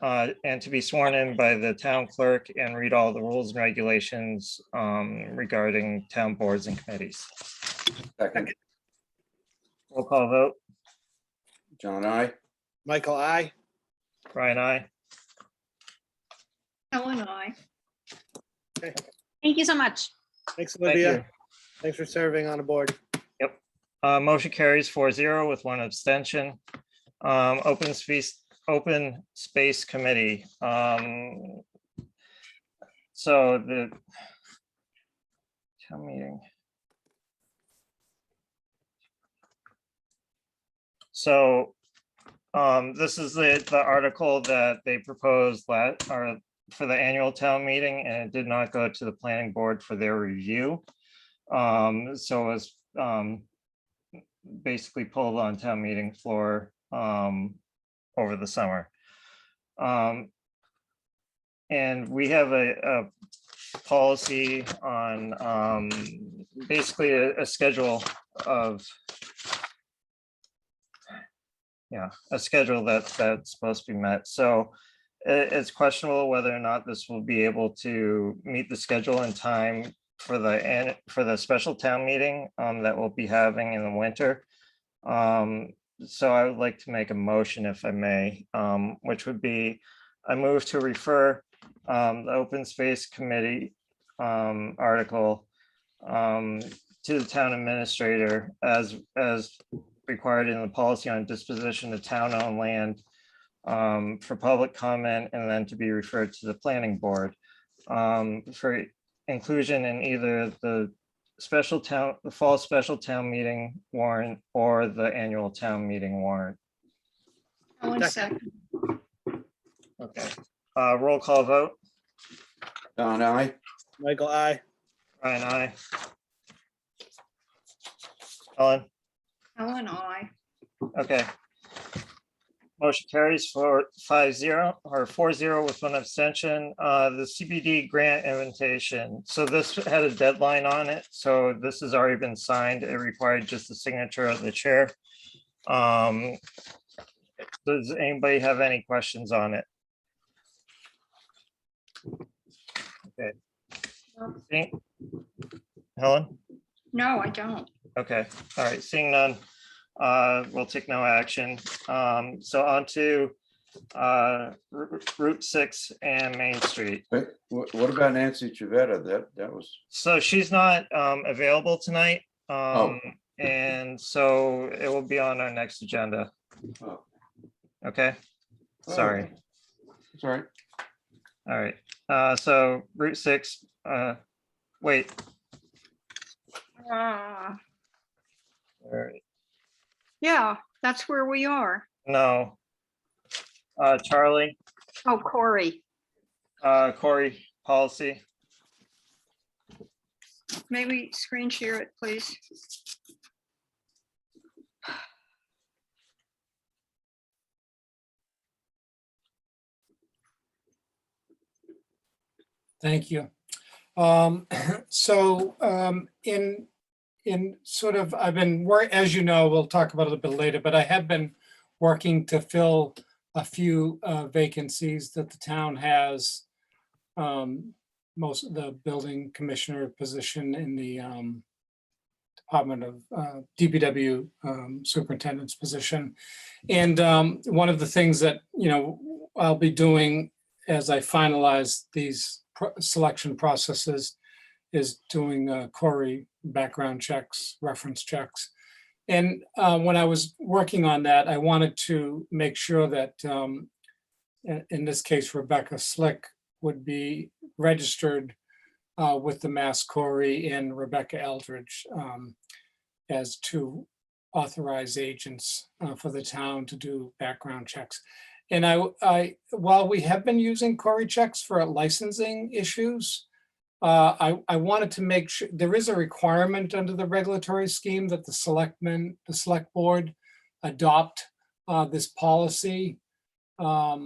And to be sworn in by the town clerk and read all the rules and regulations regarding town boards and committees. Second, Roll call vote. John, I. Michael, I. Brian, I. Ellen, I. Thank you so much. Thanks, Thank Olivia. you. Thanks for serving on the board. Yep. Motion carries 4-0 with 1 abstention. Open space committee. So the town meeting. So this is the article that they proposed or for the annual town meeting, and it did not go to the planning board for their review. So it was basically pulled on town meeting floor over the summer. And we have a policy on basically a schedule of a schedule that's supposed to be met. So it's questionable whether or not this will be able to meet the schedule in time for the special town meeting that we'll be having in the winter. So I would like to make a motion, if I may, which would be, I move to refer the open space committee article to the town administrator as required in the policy on disposition of town-owned land for public comment, and then to be referred to the planning board for inclusion in either the fall special town meeting warrant or the annual town meeting warrant. Ellen, second. Okay, roll call vote. John, I. Michael, I. Brian, I. Ellen. Ellen, I. Okay. Motion carries for 5-0 or 4-0 with 1 abstention. The CBD grant invitation. So this had a deadline on it. So this has already been signed. It required just the signature of the chair. Does anybody have any questions on it? Okay. Helen? No, I don't. Okay, all right, seeing none, we'll take no action. So on to Route 6 and Main Street. Wait, what about Nancy Chavetta? That was, So she's not available tonight. Oh. And so it will be on our next agenda. oh, Okay, sorry. it's all right. All right, so Route 6, wait. Ah, All right. yeah, that's where we are. No. Charlie, Oh, Corey, Corey, policy. maybe screen share it, please. Thank you. In sort of, I've been, as you know, we'll talk about it a bit later, but I have been working to fill a few vacancies that the town has. Most of the building commissioner position in the Department of DPW superintendent's position. And one of the things that, I'll be doing as I finalize these selection processes is doing Corey background checks, reference checks. And when I was working on that, I wanted to make sure that, in this case, Rebecca Slick would be registered with the Mass Corey and Rebecca Eldridge as two authorized agents for the town to do background checks. And I while we have been using Corey checks for licensing issues, I wanted to make sure, there is a requirement under the regulatory scheme that the select board adopt this policy as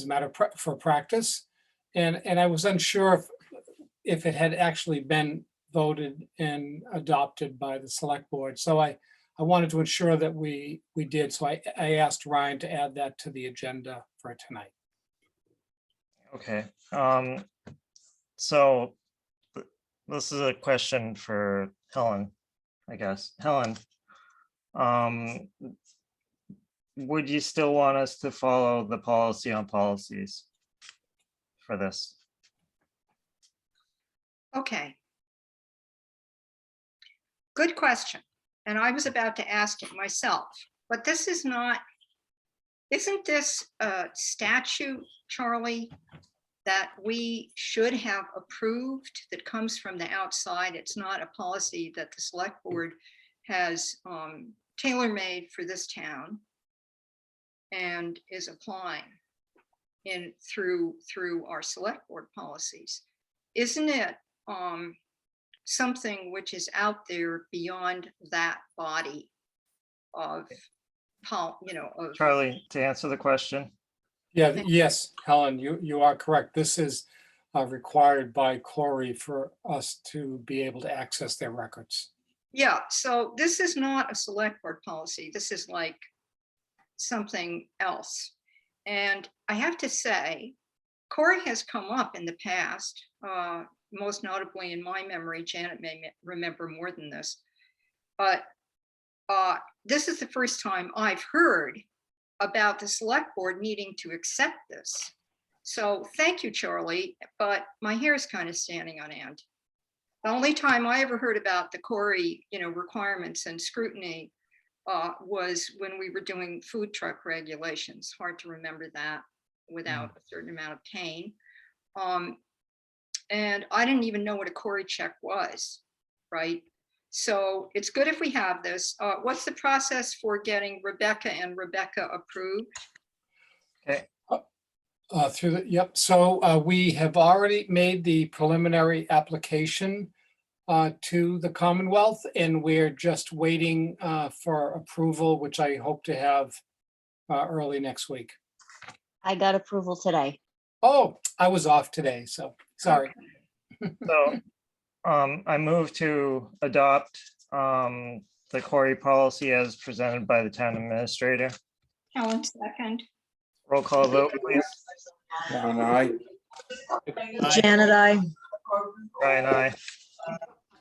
a matter for practice. And I was unsure if it had actually been voted and adopted by the select board. So I wanted to ensure that we did. So I asked Ryan to add that to the agenda for tonight. Okay. So this is a question for Helen, I guess. Helen, would you still want us to follow the policy on policies for this? Okay. Good question. And I was about to ask it myself, but this is not, isn't this a statute, Charlie, that we should have approved that comes from the outside? It's not a policy that the select board has tailor-made for this town and is applying through our select board policies. Isn't it something which is out there beyond that body of, of Charlie, to answer the question. Yeah, yes, Helen, you are correct. This is required by Corey for us to be able to access their records. Yeah, so this is not a select board policy. This is like something else. And I have to say, Corey has come up in the past, most notably in my memory. Janet may remember more than this, but this is the first time I've heard about the select board needing to accept this. So thank you, Charlie, but my hair is kind of standing on end. The only time I ever heard about the Corey, requirements and scrutiny was when we were doing food truck regulations. Hard to remember that without a certain amount of pain. And I didn't even know what a Corey check was, right? So it's good if we have this. What's the process for getting Rebecca approved? Okay. Yep. So we have already made the preliminary application to the Commonwealth, and we're just waiting for approval, which I hope to have early next week. I got approval today. Oh, I was off today, so sorry. So I move to adopt the Corey policy as presented by the town administrator. Helen, second. Roll call vote, please. John, I. Janet, I. Brian, aye.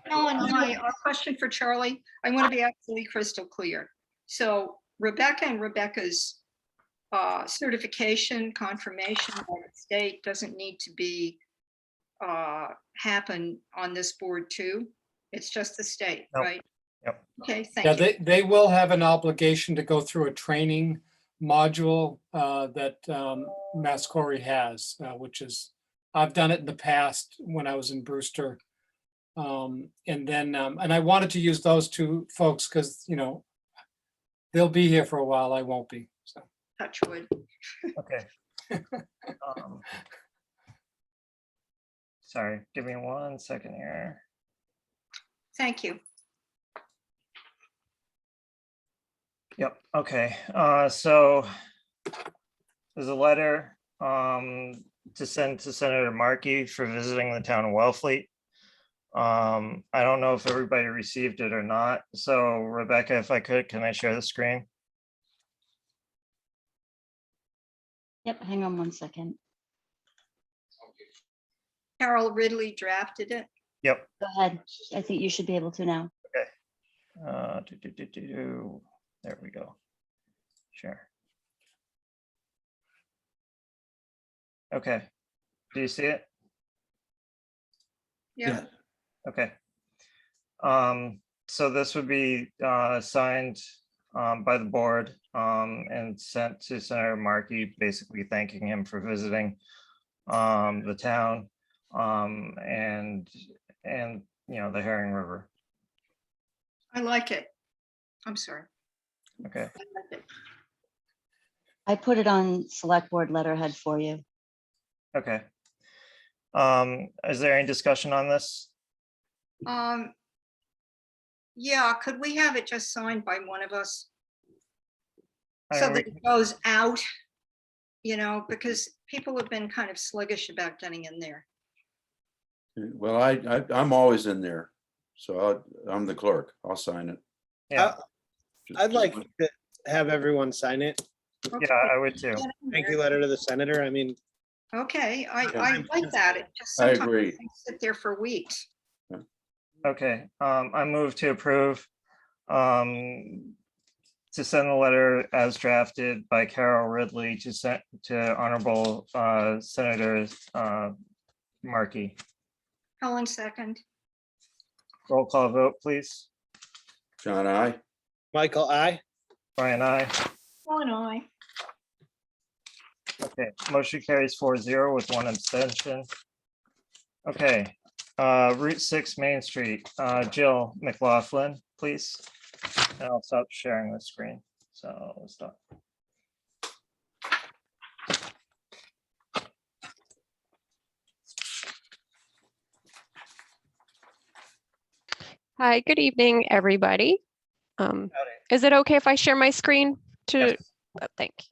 Helen, hi, a question for Charlie. I want to be absolutely crystal clear. So Rebecca and Rebecca's certification, confirmation by the state doesn't need to be happen on this board too? It's just the state, Nope. right? Yep. Okay, Yeah, thank you. they will have an obligation to go through a training module that Mass Corey has, which is, I've done it in the past when I was in Brewster. And then, and I wanted to use those two folks because, they'll be here for a while. I won't be, so. Touch wood. Okay. Sorry, give me 1 second here. Thank you. Yep, okay, so there's a letter to send to Senator Markey for visiting the town of Wellfleet. I don't know if everybody received it or not, so Rebecca, if I could, can I share the screen? Yep, hang on 1 second. Carol Ridley drafted it. Yep. Go ahead. I think you should be able to now. There we go. Sure. Okay. Do you see it? Yeah. Okay. So this would be signed by the board and sent to Senator Markey, basically thanking him for visiting the town and the Herring River. I like it. I'm sorry. Okay. I like it. I put it on select board letterhead for you. Okay. Is there any discussion on this? Yeah, could we have it just signed by one of us? I So mean, that it goes out, you know, because people have been kind of sluggish about getting in there. Well, I'm always in there, so I'm the clerk. I'll sign it. Yeah, I'd like to have everyone sign it. yeah, I would too. Thank you letter to the senator. I mean, Okay, I Yeah. like that. It just I sometimes agree. they sit there for weeks. Okay, I move to approve to send the letter as drafted by Carol Ridley to send to Honorable Senator Markey. Helen second. Roll call vote, please. John, I. Michael, I. Brian, I. Helen, I. Okay, motion carries 4-0 with one abstention. Okay, Route 6 Main Street, Jill McLaughlin, please. And I'll stop sharing the screen. So we'll stop. Hi, good evening, everybody. Is it okay if I share my screen to, Yes. oh, thank you.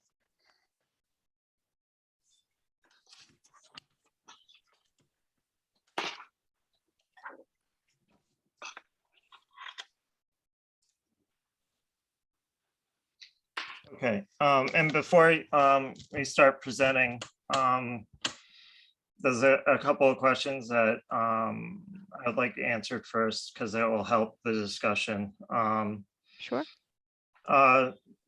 Okay, and before we start presenting, there's a couple of questions that I'd like answered first because it will help the discussion. Sure.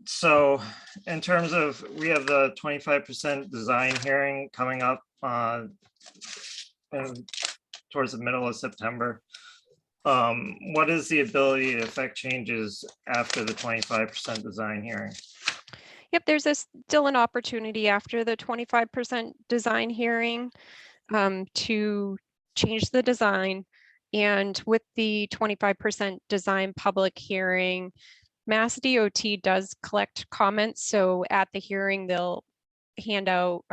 So in terms of, we have the 25% design hearing coming up towards the middle of September. What is the ability to affect changes after the 25% design hearing? Yep, there's still an opportunity after the 25% design hearing to change the design. And with the 25% design public hearing, Mass DOT does collect comments. So at the hearing, they'll hand out,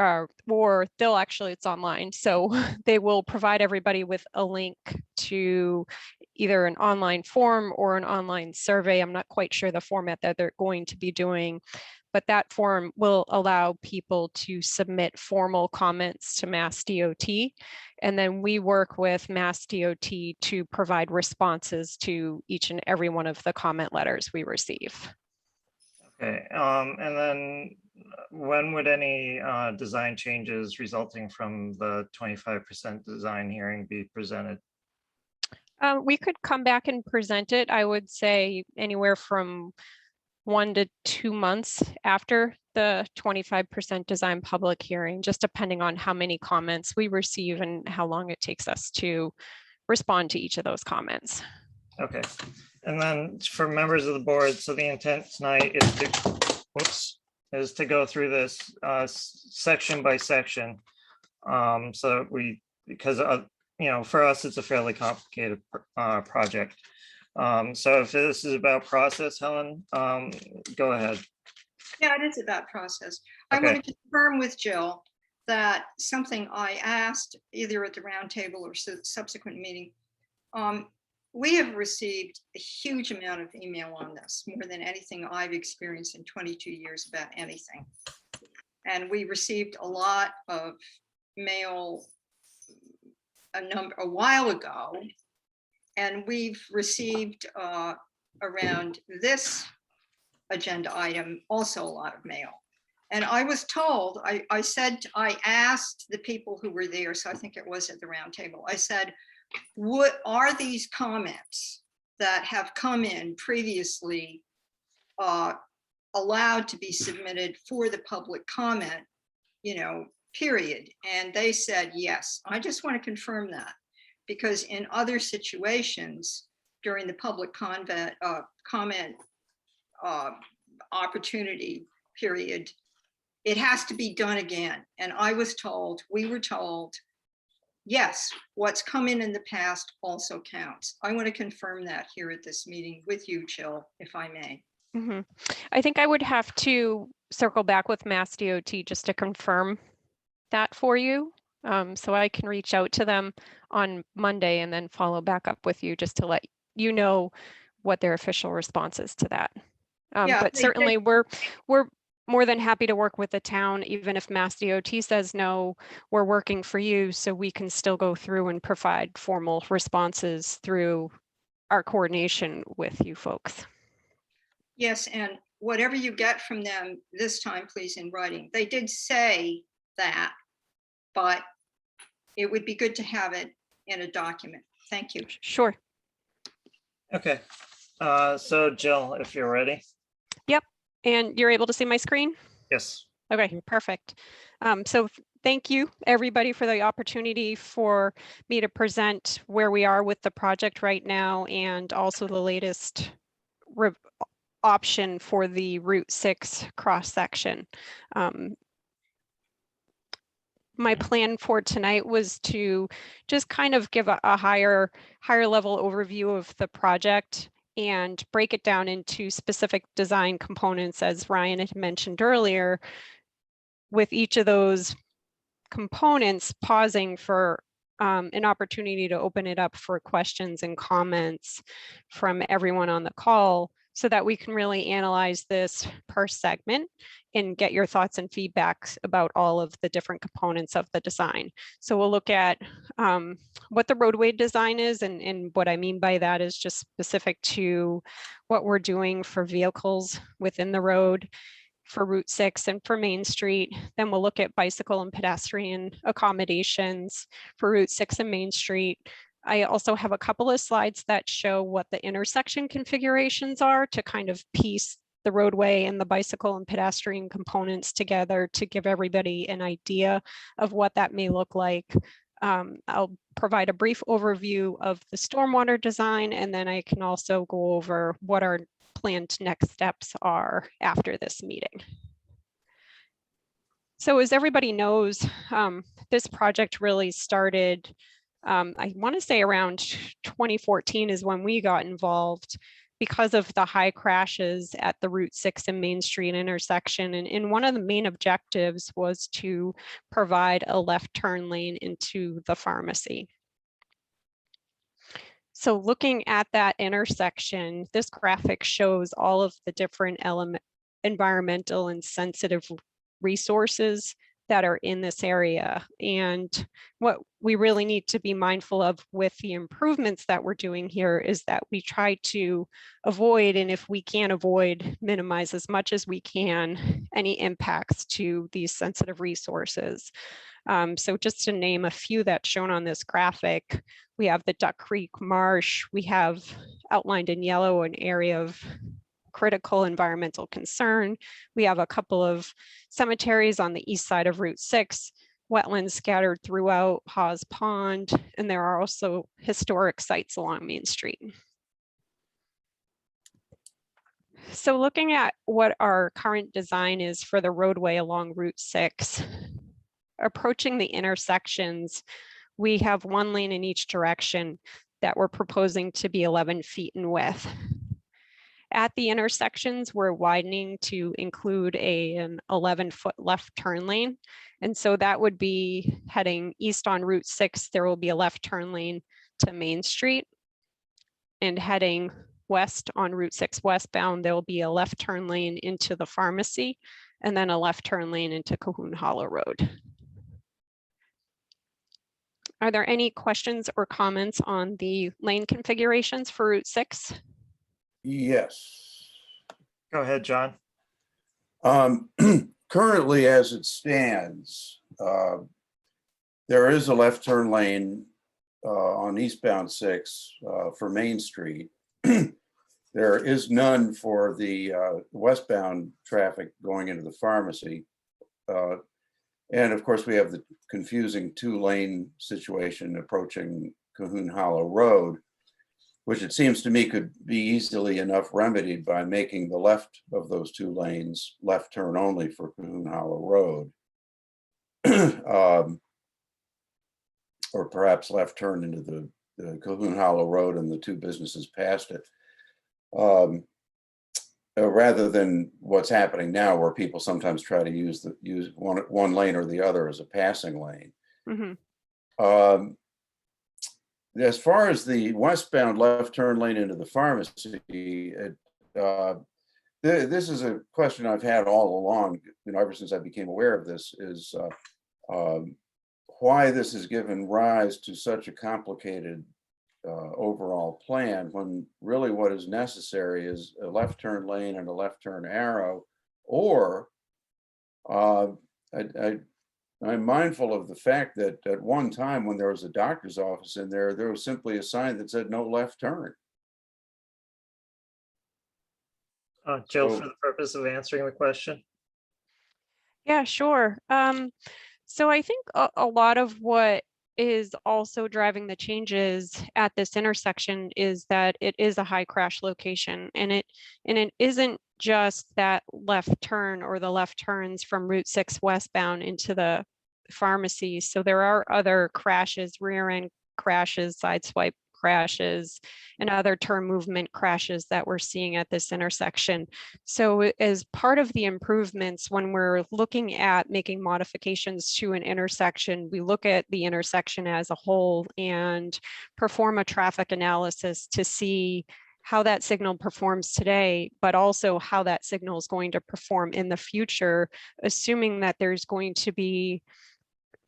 or they'll actually, it's online. So they will provide everybody with a link to either an online form or an online survey. I'm not quite sure the format that they're going to be doing, but that form will allow people to submit formal comments to Mass DOT. And then we work with Mass DOT to provide responses to each and every one of the comment letters we receive. Okay, and then when would any design changes resulting from the 25% design hearing be presented? We could come back and present it, I would say anywhere from 1 to 2 months after the 25% design public hearing, just depending on how many comments we receive and how long it takes us to respond to each of those comments. Okay, and then for members of the board, so the intent tonight is to go through this section by section. So because you know, for us, it's a fairly complicated project. So if this is about process, Helen, go ahead. Yeah, it is about process. I Okay. want to confirm with Jill that something I asked either at the roundtable or subsequent meeting. We have received a huge amount of email on this, more than anything I've experienced in 22 years about anything. And we received a lot of mail a while ago. And we've received around this agenda item also a lot of mail. And I was told, I asked the people who were there, so I think it was at the round table, I said, what are these comments that have come in previously allowed to be submitted for the public comment, you know, period? And they said, yes. I just want to confirm that, because in other situations during the public comment opportunity period, it has to be done again. And I was told, we were told, yes, what's come in the past also counts. I want to confirm that here at this meeting with you, Jill, if I may. Mm-hmm. I think I would have to circle back with Mass DOT just to confirm that for you. So I can reach out to them on Monday and then follow back up with you just to let you know what their official response is to that. Yeah, But they- certainly we're more than happy to work with the town, even if Mass DOT says no, we're working for you, so we can still go through and provide formal responses through our coordination with you folks. Yes, and whatever you get from them this time, please in writing. They did say that, but it would be good to have it in a document. Thank you. Sure. Okay. So Jill, if you're ready. Yep. And you're able to see my screen? Yes. Okay, perfect. So thank you, everybody, for the opportunity for me to present where we are with the project right now and also the latest option for the Route 6 cross section. My plan for tonight was to just kind of give a higher level overview of the project and break it down into specific design components, as Ryan had mentioned earlier, with each of those components pausing for an opportunity to open it up for questions and comments from everyone on the call so that we can really analyze this per segment and get your thoughts and feedbacks about all of the different components of the design. So we'll look at what the roadway design is, and what I mean by that is just specific to what we're doing for vehicles within the road, for Route 6 and for Main Street. Then we'll look at bicycle and pedestrian accommodations for Route 6 and Main Street. I also have a couple of slides that show what the intersection configurations are to kind of piece the roadway and the bicycle and pedestrian components together to give everybody an idea of what that may look like. I'll provide a brief overview of the stormwater design, and then I can also go over what our planned next steps are after this meeting. So as everybody knows, this project really started, I want to say around 2014 is when we got involved because of the high crashes at the Route 6 and Main Street intersection. And one of the main objectives was to provide a left turn lane into the pharmacy. So looking at that intersection, this graphic shows all of the different environmental and sensitive resources that are in this area. And what we really need to be mindful of with the improvements that we're doing here is that we try to avoid, and if we can avoid, minimize as much as we can any impacts to these sensitive resources. So just to name a few that's shown on this graphic, we have the Duck Creek Marsh. We have outlined in yellow an area of critical environmental concern. We have a couple of cemeteries on the east side of Route 6, wetlands scattered throughout Hawes Pond, and there are also historic sites along Main Street. So looking at what our current design is for the roadway along Route 6, approaching the intersections, we have one lane in each direction that we're proposing to be 11 feet in width. At the intersections, we're widening to include an 11-foot left turn lane. And so that would be heading east on Route 6, there will be a left turn lane to Main Street. And heading west on Route 6 westbound, there will be a left turn lane into the pharmacy and then a left turn lane into Cahoon Hollow Road. Are there any questions or comments on the lane configurations for Route 6? Yes. Go ahead, John. Currently, as it stands, there is a left turn lane on eastbound 6 for Main Street. There is none for the westbound traffic going into the pharmacy. And of course, we have the confusing 2-lane situation approaching Cahoon Hollow Road, which it seems to me could be easily enough remedied by making the left of those 2 lanes left turn only for Cahoon Hollow Road. Or perhaps left turn into the Cahoon Hollow Road and the 2 businesses past it. Rather than what's happening now where people sometimes try to use one lane or the other as a passing lane. Mhm. As far as the westbound left turn lane into the pharmacy, this is a question I've had all along, ever since I became aware of this, is why this has given rise to such a complicated overall plan, when really what is necessary is a left turn lane and a left turn arrow, or I'm mindful of the fact that at one time when there was a doctor's office in there, there was simply a sign that said no left turn. Jill, So- for the purpose of answering the question. Yeah, sure. So I think a lot of what is also driving the changes at this intersection is that it is a high crash location, and it isn't just that left turn or the left turns from Route 6 westbound into the pharmacy. So there are other crashes, rear end crashes, side swipe crashes, and other turn movement crashes that we're seeing at this intersection. So as part of the improvements, when we're looking at making modifications to an intersection, we look at the intersection as a whole and perform a traffic analysis to see how that signal performs today, but also how that signal is going to perform in the future, assuming that there's going to be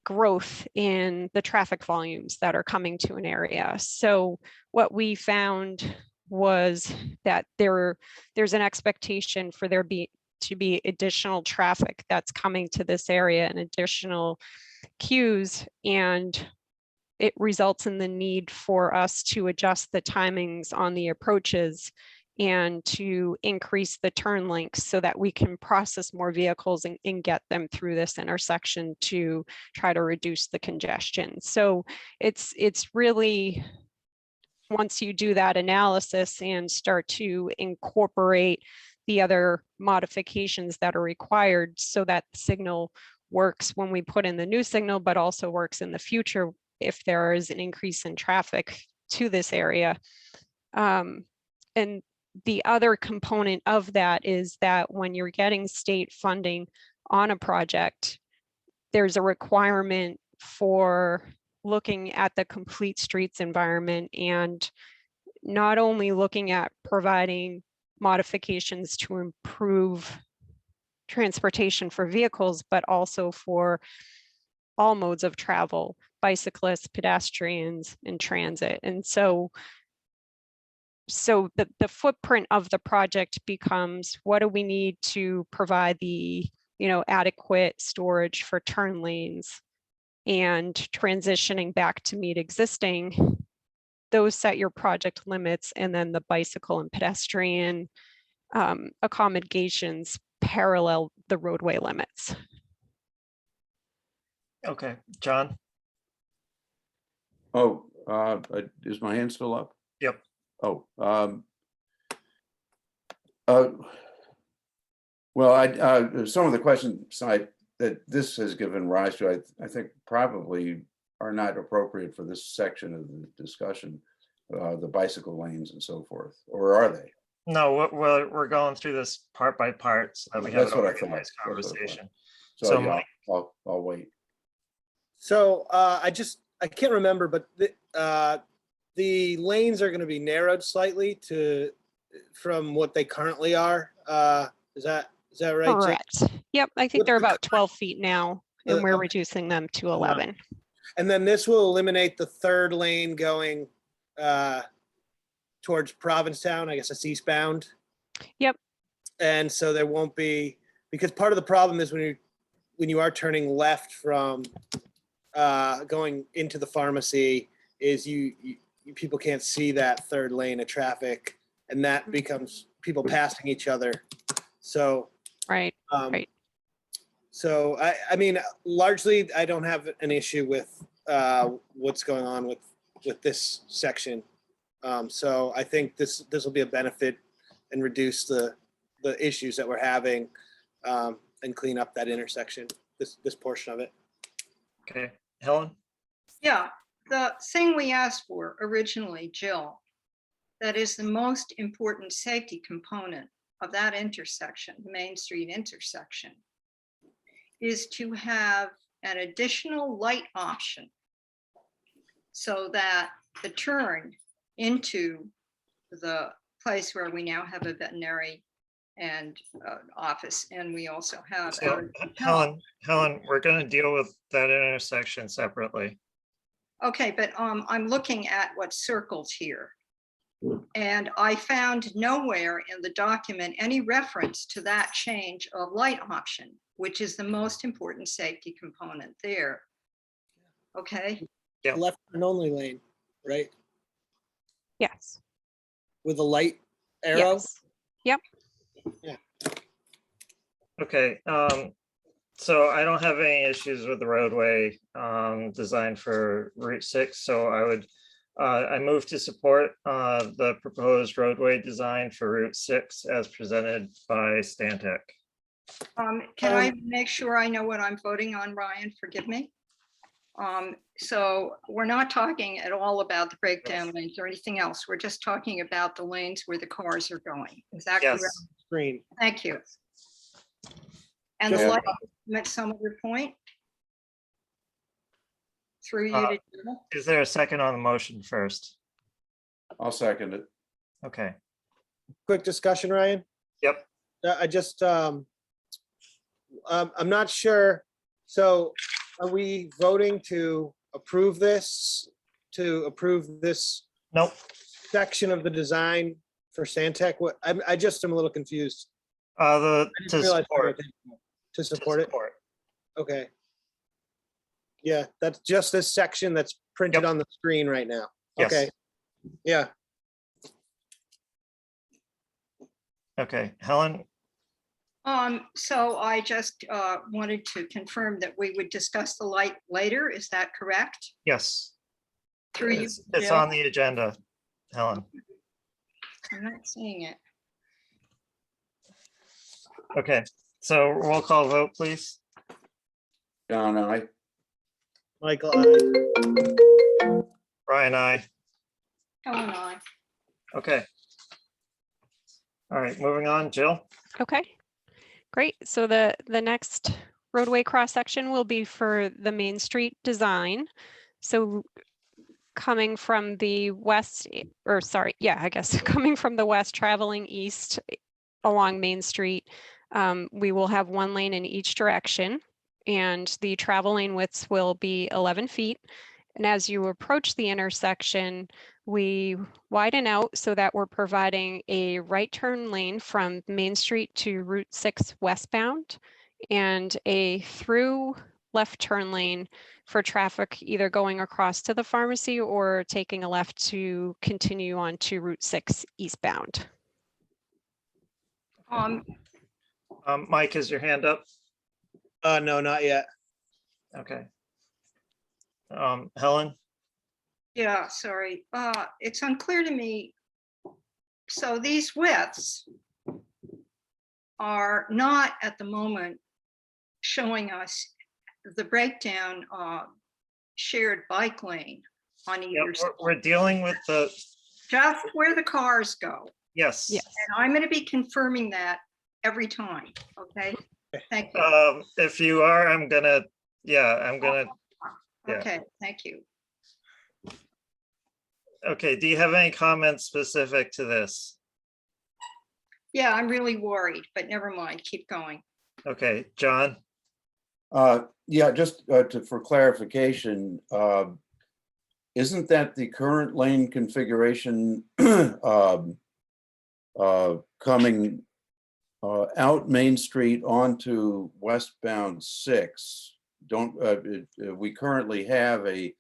growth in the traffic volumes that are coming to an area. So what we found was that there's an expectation for there to be additional traffic that's coming to this area and additional queues, and it results in the need for us to adjust the timings on the approaches and to increase the turn lengths so that we can process more vehicles and get them through this intersection to try to reduce the congestion. So it's really, once you do that analysis and start to incorporate the other modifications that are required so that the signal works when we put in the new signal, but also works in the future if there is an increase in traffic to this area. And the other component of that is that when you're getting state funding on a project, there's a requirement for looking at the complete streets environment, and not only looking at providing modifications to improve transportation for vehicles, but also for all modes of travel, bicyclists, pedestrians, and transit. And so the footprint of the project becomes, what do we need to provide the adequate storage for turn lanes, and transitioning back to meet existing, those set your project limits, and then the bicycle and pedestrian accommodations parallel the roadway limits. Okay, John. Oh, is my hand still up? Yep. Oh, well, some of the questions that this has given rise to, I think probably are not appropriate for this section of the discussion, the bicycle lanes and so forth, or are they? No, we're going through this part by part so that we have That's an what I thought. organized conversation. So So yeah, Mike, I'll wait. So I can't remember, but the lanes are going to be narrowed slightly from what they currently are. Is that right? Jill? Correct. Yep, I think they're about 12 feet now, and we're okay. reducing them to 11. And then this will eliminate the third lane going towards Provincetown. I guess it's eastbound. Yep. And so there won't be, because part of the problem is when you are turning left from going into the pharmacy, is you people can't see that third lane of traffic, and that becomes people passing each other. So right. So I mean, largely, I don't have an issue with what's going on with this section. So I think this will be a benefit and reduce the issues that we're having, and clean up that intersection, this portion of it. okay, Helen. Yeah, the thing we asked for originally, Jill, that is the most important safety component of that intersection, the Main Street intersection, is to have an additional light option so that the turn into the place where we now have a veterinary and office, and we also have So, Helen, we're gonna deal with that intersection separately. Okay, but I'm looking at what's circled here. And I found nowhere in the document any reference to that change of light option, which is the most important safety component there. Okay, Yeah. Left and only lane, right? Yes. With a light arrow? Yes. Yep. Yeah. Okay, so I don't have any issues with the roadway design for Route 6, so I would I move to support the proposed roadway design for Route 6 as presented by Stantec. can I make sure I know what I'm voting on, Ryan? Forgive me. So we're not talking at all about the breakdown lanes or anything else. We're just talking about the lanes where the cars are going. Is that Yes. correct? Green. Thank you. And the Yeah. light at some other point? Through you to Jill? Is there a second on the motion first? I'll second it. Okay, Quick discussion, Ryan? yep. I just, I'm not sure. So are we voting to approve this? To approve this Nope. section of the design for Stantec? What, I just am a little confused. To didn't realize we were support. To support it? Support. Okay. Yeah, that's just this section that's printed on the screen right now. Yes. Okay. Yeah, Okay, Helen, So I just wanted to confirm that we would discuss the light later. Is that correct? yes. Through you, It's Jill? on the agenda, Helen. I'm not seeing it. Okay, so roll call vote, please. John, I. Michael, I. Brian, I. Helen, I. Okay. All right, moving on, Jill. Okay, great. So the next roadway cross section will be for the Main Street design. So coming from the west, or sorry, yeah, I guess coming from the west, traveling east along Main Street, we will have one lane in each direction, and the travel lane widths will be 11 feet. And as you approach the intersection, we widen out so that we're providing a right turn lane from Main Street to Route 6 westbound and a through left turn lane for traffic either going across to the pharmacy or taking a left to continue on to Route 6 eastbound. Mike, is your hand up? No, not yet. Okay. Helen, Yeah, sorry. It's unclear to me. So these widths are not at the moment showing us the breakdown shared bike lane on yeah, either side. we're dealing with the, Just where the cars go. yes. And I'm going to be confirming that every time. Okay. Thank you. If you are, I'm gonna, yeah. Okay. Thank you. Okay, do you have any comments specific to this? Yeah, I'm really worried, but never mind. Keep going. Okay, John, Yeah, just for clarification, isn't that the current lane configuration coming out Main Street onto westbound 6? We currently have a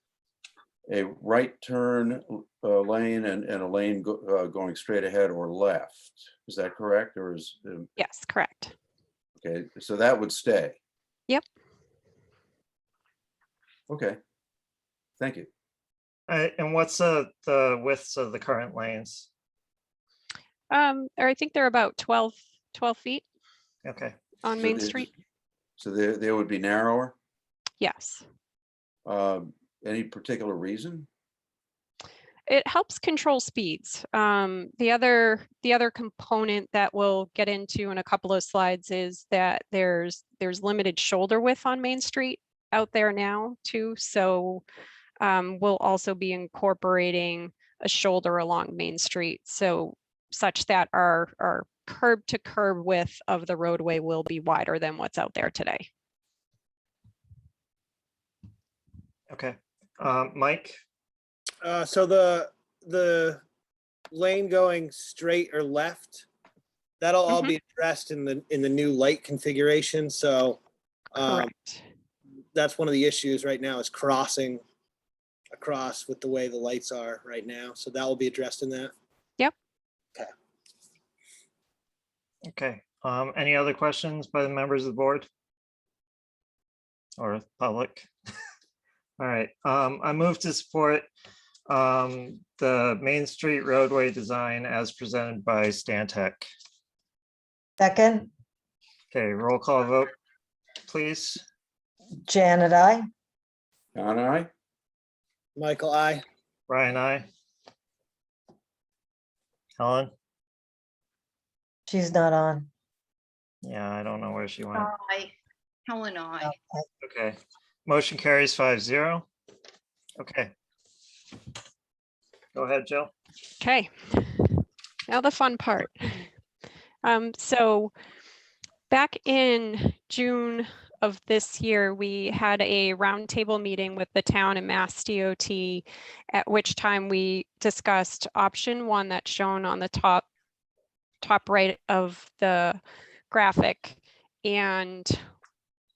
right turn lane and a lane going straight ahead or left. Is that correct, or is? Yes, correct. Okay, so that would stay. Yep. Okay, thank you. and what's the widths of the current lanes? Or I think they're about 12 feet Okay. on So Main they- Street. So they would be narrower? Yes. Any particular reason? It helps control speeds. The other component that we'll get into in a couple of slides is that there's limited shoulder width on Main Street. out there now too. So we'll also be incorporating a shoulder along Main Street. So such that our curb to curb width of the roadway will be wider than what's out there today. Okay, Mike? So the lane going straight or left, that'll all be addressed in the new light configuration. So that's one of the issues right now, is crossing across with the way the lights are right now. So that will be addressed in that. Yep. Okay, any other questions by the members of the board? Or public? All right, I move to support the Main Street roadway design as presented by Stantec. Second, Okay, roll call vote, please. Janet, I. John, I. Michael, I. Brian, I. Helen? She's not on. Yeah, I don't know where she went. Aye. Helen, I. Okay, motion carries 5-0. Okay. Go ahead, Jill. Okay, now the fun part. So back in June of this year, we had a roundtable meeting with the town and Mass DOT, at which time we discussed option 1 that's shown on the top right of the graphic. And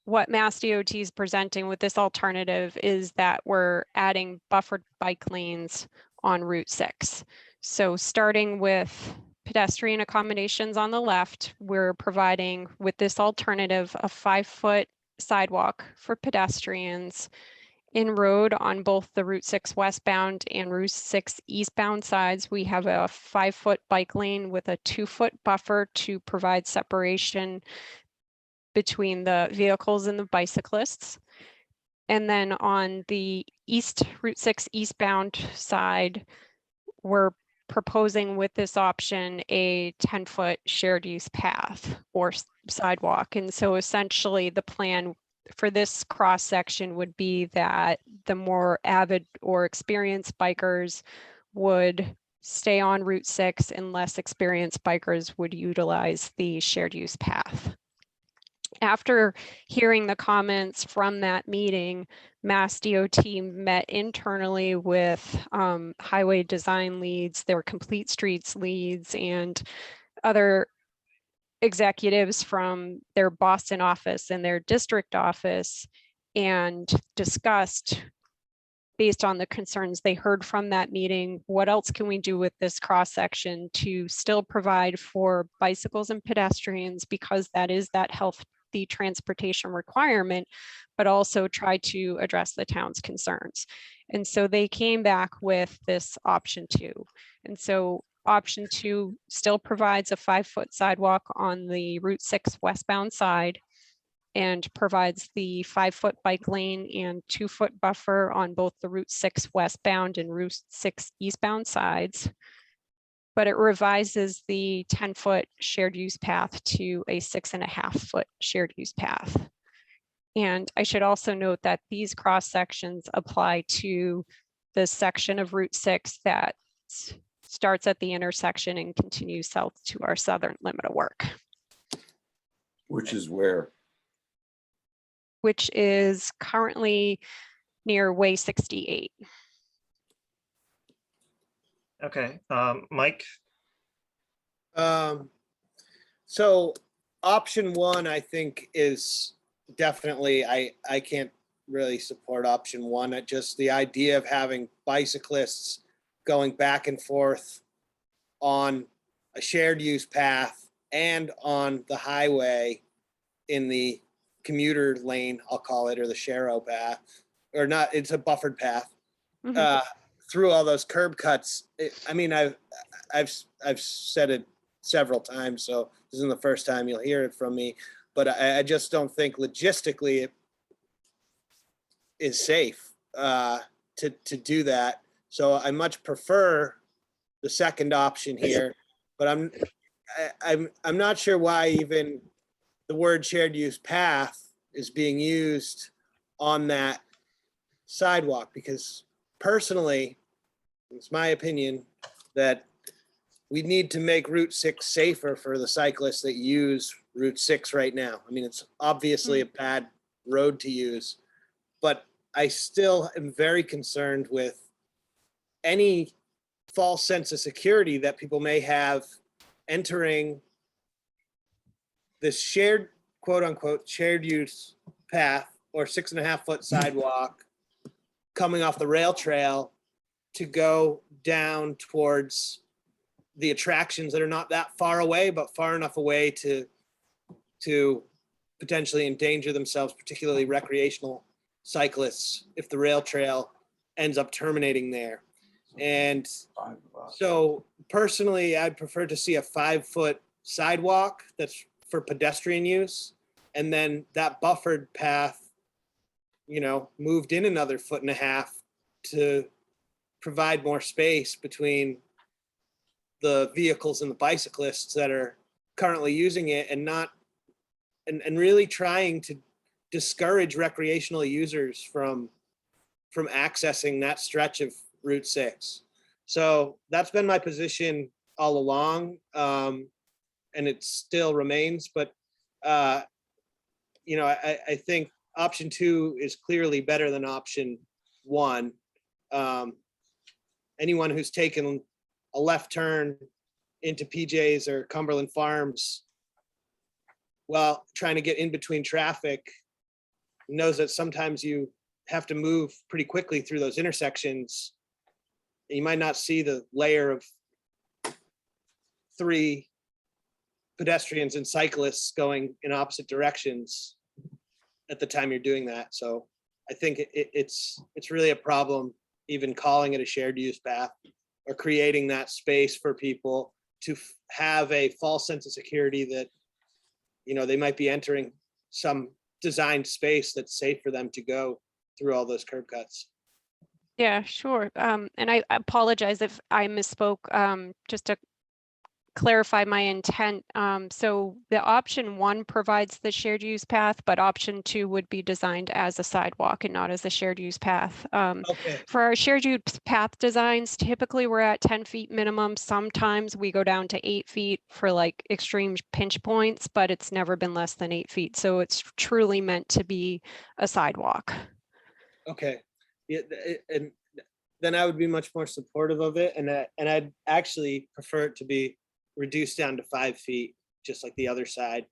what Mass DOT is presenting with this alternative is that we're adding buffered bike lanes on Route 6. So starting with pedestrian accommodations on the left, we're providing with this alternative a 5-foot sidewalk for pedestrians in road on both the Route 6 westbound and Route 6 eastbound sides. We have a 5-foot bike lane with a 2-foot buffer to provide separation between the vehicles and the bicyclists. And then on the Route 6 eastbound side, we're proposing with this option a 10-foot shared use path or sidewalk. And so essentially the plan for this cross section would be that the more avid or experienced bikers would stay on Route 6 and less experienced bikers would utilize the shared use path. After hearing the comments from that meeting, Mass DOT met internally with highway design leads, their complete streets leads, and other executives from their Boston office and their district office, and discussed, based on the concerns they heard from that meeting, what else can we do with this cross section to still provide for bicycles and pedestrians, because that is that healthy transportation requirement, but also try to address the town's concerns. And so they came back with this option 2. And so option 2 still provides a 5-foot sidewalk on the Route 6 westbound side and provides the 5-foot bike lane and 2-foot buffer on both the Route 6 westbound and Route 6 eastbound sides. But it revises the 10-foot shared use path to a 6.5-foot shared use path. And I should also note that these cross sections apply to the section of Route 6 that starts at the intersection and continues south to our southern limit of work. Which is where? Which is currently near Way 68. Okay, Mike? So option 1, I think, is definitely, I can't really support option 1. Just the idea of having bicyclists going back and forth on a shared use path and on the highway in the commuter lane, I'll call it, or the Sharrow path, or not, it's a buffered path. Through all those curb cuts. I mean, I've said it several times, so this isn't the first time you'll hear it from me, but I just don't think logistically it is safe to do that. So I much prefer the second option here, but I'm not sure why even the word shared use path is being used on that sidewalk, because personally, it's my opinion that we need to make Route 6 safer for the cyclists that use Route 6 right now. I mean, it's obviously a bad road to use, but I still am very concerned with any false sense of security that people may have entering this shared, quote unquote, shared use path or 6.5-foot sidewalk coming off the rail trail to go down towards the attractions that are not that far away, but far enough away to potentially endanger themselves, particularly recreational cyclists, if the rail trail ends up terminating there. And so personally, I'd prefer to see a 5-foot sidewalk that's for pedestrian use. And then that buffered path, you know, moved in another 1.5 feet to provide more space between the vehicles and the bicyclists that are currently using it, and not, and really trying to discourage recreational users from accessing that stretch of Route 6. So that's been my position all along, and it still remains. But you know, I think option 2 is clearly better than option 1. Anyone who's taken a left turn into PJ's or Cumberland Farms while trying to get in between traffic knows that sometimes you have to move pretty quickly through those intersections. You might not see the layer of 3 pedestrians and cyclists going in opposite directions at the time you're doing that. So I think it's really a problem even calling it a shared use path or creating that space for people to have a false sense of security that, you know, they might be entering some designed space that's safe for them to go through all those curb cuts. Yeah, sure. And I apologize if I misspoke, just to clarify my intent. So the option 1 provides the shared use path, but option 2 would be designed as a sidewalk and not as a shared use path. Okay. For our shared use path designs, typically we're at 10 feet minimum. Sometimes we go down to 8 feet for like extreme pinch points, but it's never been less than 8 feet. So it's truly meant to be a sidewalk. Okay. Yeah, and then I would be much more supportive of it, and I'd actually prefer it to be reduced down to 5 feet, just like the other side,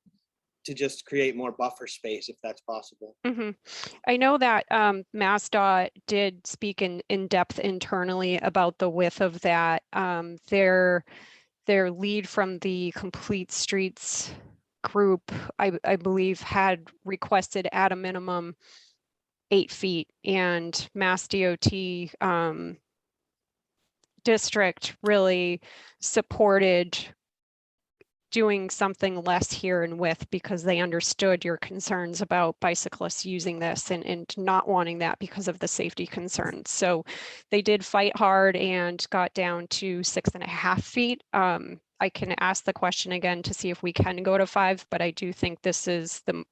to just create more buffer space if that's possible. I know that MassDOT did speak in depth internally about the width of that. Their lead from the Complete Streets group, I believe, had requested at a minimum 8 feet, and Mass DOT district really supported doing something less here in width because they understood your concerns about bicyclists using this and not wanting that because of the safety concerns. So they did fight hard and got down to 6.5 feet. I can ask the question again to see if we can go to 5, but I do think this is the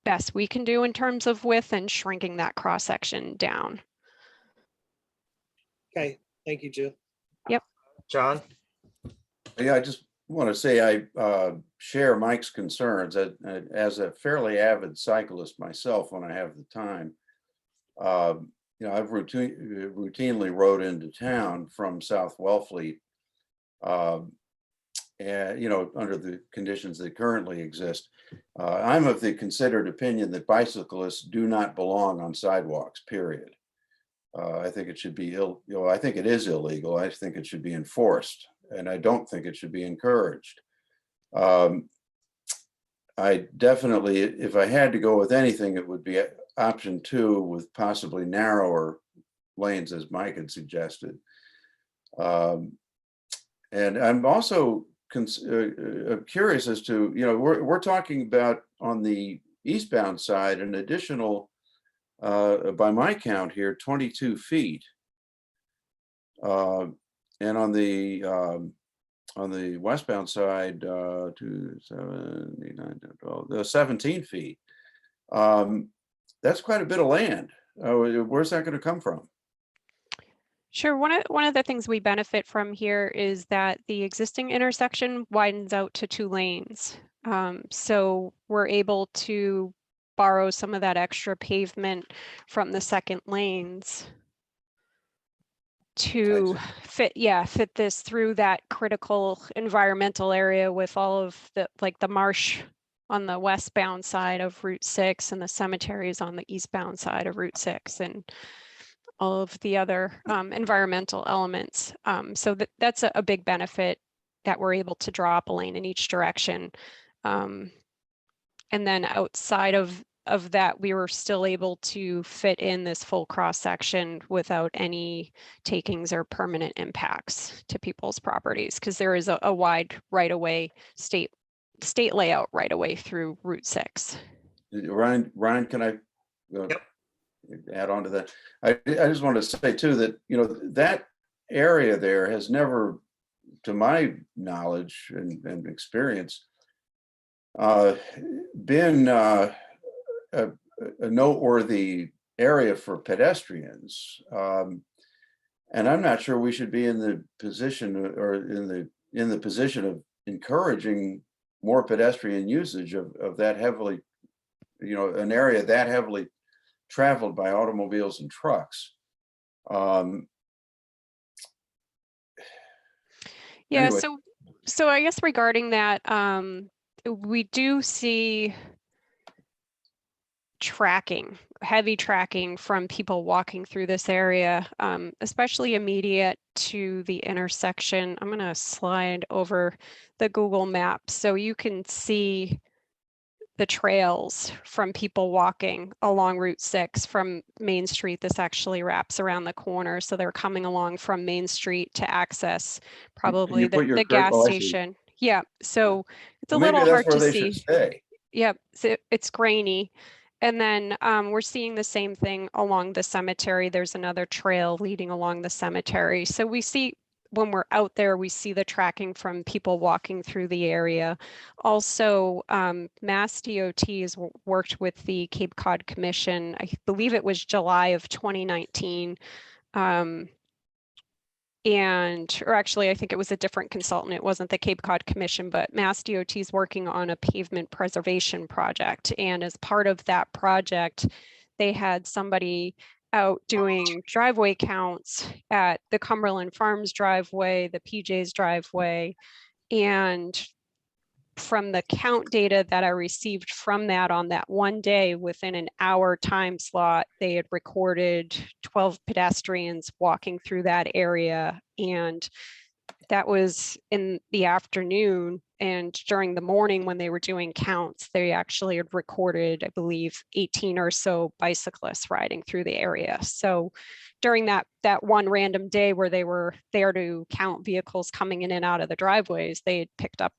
best we can do in terms of width and shrinking that cross section down. Okay, thank you, Jill. Yep. John? Yeah, I just want to say I share Mike's concerns as a fairly avid cyclist myself when I have the time. You know, I've routinely rode into town from South Wellfleet, and you know, under the conditions that currently exist. I'm of the considered opinion that bicyclists do not belong on sidewalks, period. I think it should be I think it is illegal. I think it should be enforced, and I don't think it should be encouraged. I definitely, if I had to go with anything, it would be option 2 with possibly narrower lanes, as Mike had suggested. And I'm also curious as to, you know, we're talking about on the eastbound side an additional, by my count here, 22 feet. And on the westbound side, 2, 7, 8, 9, 10, 12, 17 feet. that's quite a bit of land. Where's that going to come from? Sure. One of the things we benefit from here is that the existing intersection widens out to 2 lanes. So we're able to borrow some of that extra pavement from the second lanes to fit this through that critical environmental area with all of the, like the marsh on the westbound side of Route 6 and the cemeteries on the eastbound side of Route 6 and all of the other environmental elements. So that's a big benefit, that we're able to drop a lane in each direction. And then outside of that, we were still able to fit in this full cross section without any takings or permanent impacts to people's properties, because there is a wide right-of-way state layout right away through Route 6. Ryan, can I add on to that? I just want to say too that, you know, that area there has never, to my knowledge and experience, been a noteworthy area for pedestrians. And I'm not sure we should be in the position or in the position of encouraging more pedestrian usage of that heavily, you know, an area that heavily traveled by automobiles and trucks. Yeah, Anyway. so I guess regarding that, we do see heavy tracking from people walking through this area, especially immediate to the intersection. I'm going to slide over the Google Maps so you can see the trails from people walking along Route 6 from Main Street. This actually wraps around the corner. So they're coming along from Main Street to access probably the gas station. Yeah, so it's a little hard to see. Stay. Yep, so it's grainy. And then we're seeing the same thing along the cemetery. There's another trail leading along the cemetery. So we see, when we're out there, we see the tracking from people walking through the area. Also, Mass DOT has worked with the Cape Cod Commission. I believe it was July of 2019. Or actually, I think it was a different consultant. It wasn't the Cape Cod Commission, but Mass DOT is working on a pavement preservation project. And as part of that project, they had somebody out doing driveway counts at the Cumberland Farms driveway, the PJ's driveway, and from the count data that I received from that on that one day, within an hour time slot, they had recorded 12 pedestrians walking through that area. And that was in the afternoon. And during the morning when they were doing counts, they actually had recorded, I believe, 18 or so bicyclists riding through the area. So during that one random day where they were there to count vehicles coming in and out of the driveways, they had picked up,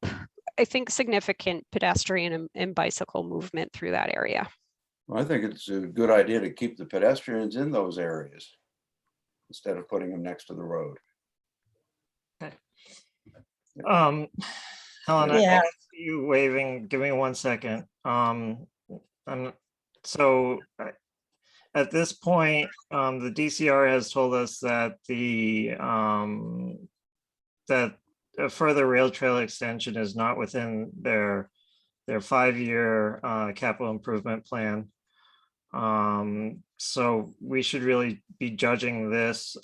I think, significant pedestrian and bicycle movement through that area. Well, I think it's a good idea to keep the pedestrians in those areas instead of putting them next to the road. Helen, Yeah. I see you waving. Give me 1 second. So at this point, the DCR has told us that that a further rail trail extension is not within their 5-year capital improvement plan. So we should really be judging this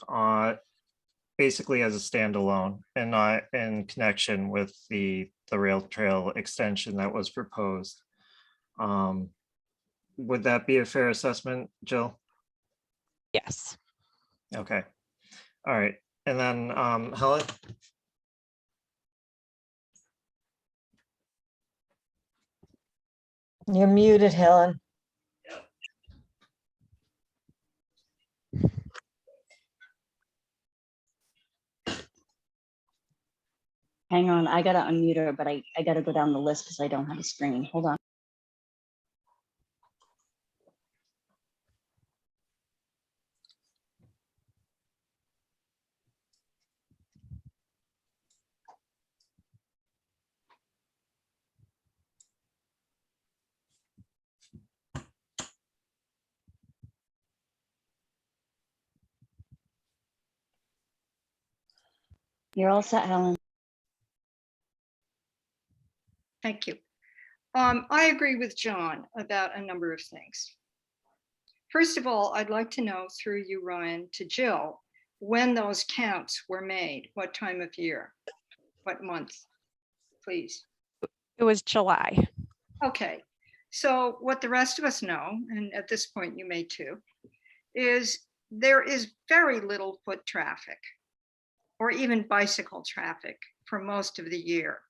basically as a standalone and not in connection with the rail trail extension that was proposed. Would that be a fair assessment, Jill? Yes. Okay. All right. And then Helen? You're muted, Helen. Hang on, I gotta unmute her, but I gotta go down the list because I don't have a screen. Hold on. You're all set, Helen. Thank you. I agree with John about a number of things. First of all, I'd like to know through you, Ryan, to Jill, when those counts were made, what time of year, what month, please. It was July. Okay, so what the rest of us know, and at this point you may too, is there is very little foot traffic or even bicycle traffic for most of the year.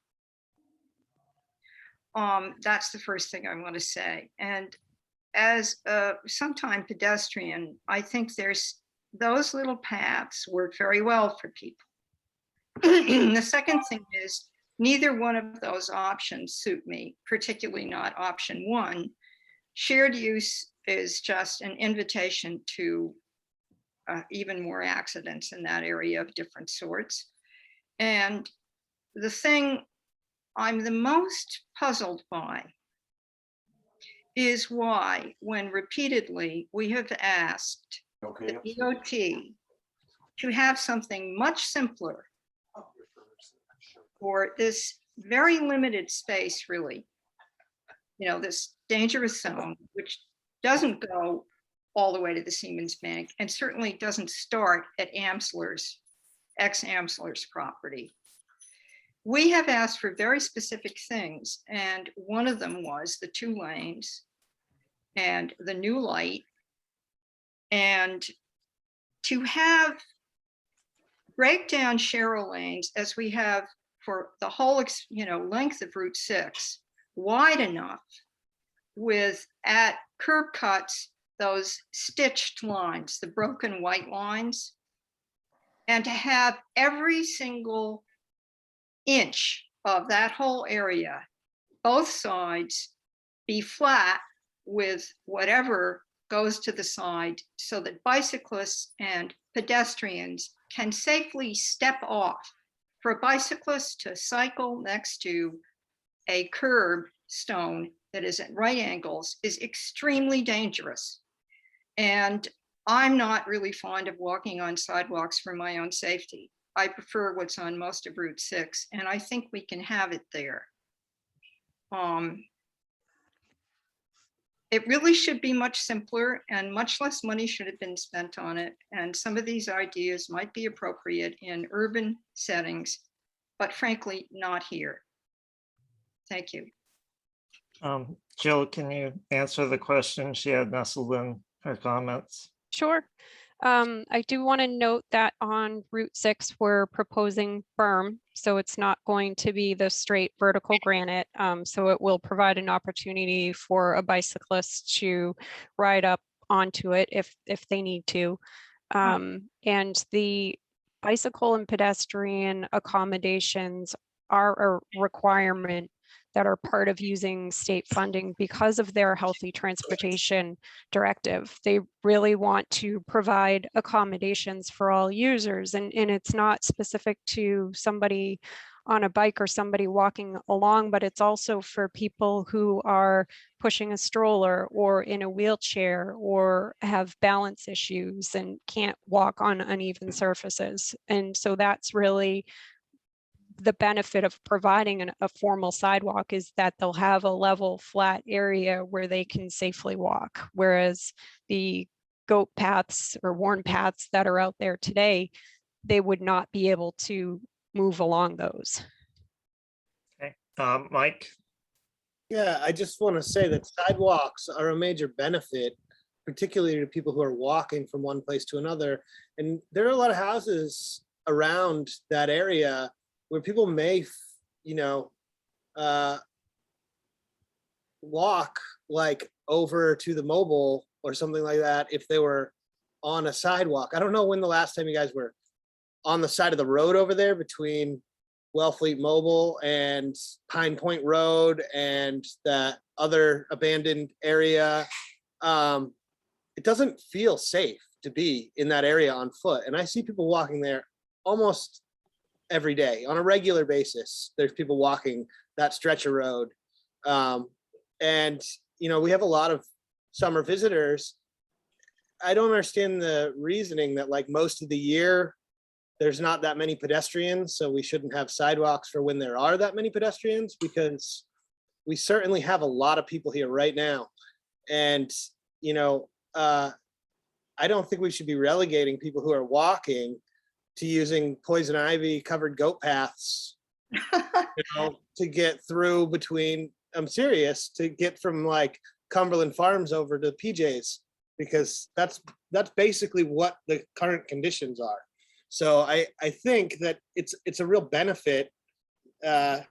That's the first thing I want to say. And as a sometime pedestrian, I think those little paths work very well for people. The second thing is neither one of those options suit me, particularly not option one. Shared use is just an invitation to even more accidents in that area of different sorts. And the thing I'm the most puzzled by is why, when repeatedly we have asked the DOT to have something much simpler for this very limited space, really, this dangerous zone, which doesn't go all the way to the Siemens Bank and certainly doesn't start at Amsler's, ex-Amsler's property. We have asked for very specific things, and one of them was the 2 lanes and the new light, and to have breakdown Cheryl lanes as we have for the whole length of Route 6, wide enough with at curb cuts those stitched lines, the broken white lines, and to have every single inch of that whole area, both sides, be flat with whatever goes to the side so that bicyclists and pedestrians can safely step off. For a bicyclist to cycle next to a curb stone that is at right angles is extremely dangerous. And I'm not really fond of walking on sidewalks for my own safety. I prefer what's on most of Route 6, and I think we can have it there. It really should be much simpler, and much less money should have been spent on it. And some of these ideas might be appropriate in urban settings, but frankly, not here. Thank you. Jill, can you answer the question she had nestled in her comments? Sure. I do want to note that on Route 6, we're proposing berm, so it's not going to be the straight vertical granite. So it will provide an opportunity for a bicyclist to ride up onto it if they need to. And the bicycle and pedestrian accommodations are a requirement that are part of using state funding because of their healthy transportation directive. They really want to provide accommodations for all users, and it's not specific to somebody on a bike or somebody walking along, but it's also for people who are pushing a stroller or in a wheelchair or have balance issues and can't walk on uneven surfaces. And so that's really the benefit of providing a formal sidewalk, is that they'll have a level flat area where they can safely walk. Whereas the goat paths or worn paths that are out there today, they would not be able to move along those. Okay, Mike? Yeah, I just want to say that sidewalks are a major benefit, particularly to people who are walking from one place to another. And there are a lot of houses around that area where people may, walk like over to the mobile or something like that if they were on a sidewalk. I don't know when the last time you guys were on the side of the road over there between Wellfleet Mobile and Pine Point Road and that other abandoned area. It doesn't feel safe to be in that area on foot. And I see people walking there almost every day on a regular basis. There's people walking that stretch of road. And, we have a lot of summer visitors. I don't understand the reasoning that like most of the year there's not that many pedestrians, so we shouldn't have sidewalks for when there are that many pedestrians, because we certainly have a lot of people here right now. And, you know, I don't think we should be relegating people who are walking to using poison ivy covered goat paths, you know, to get through between, I'm serious, to get from like Cumberland Farms over to PJ's, because that's basically what the current conditions are. So I think that it's a real benefit to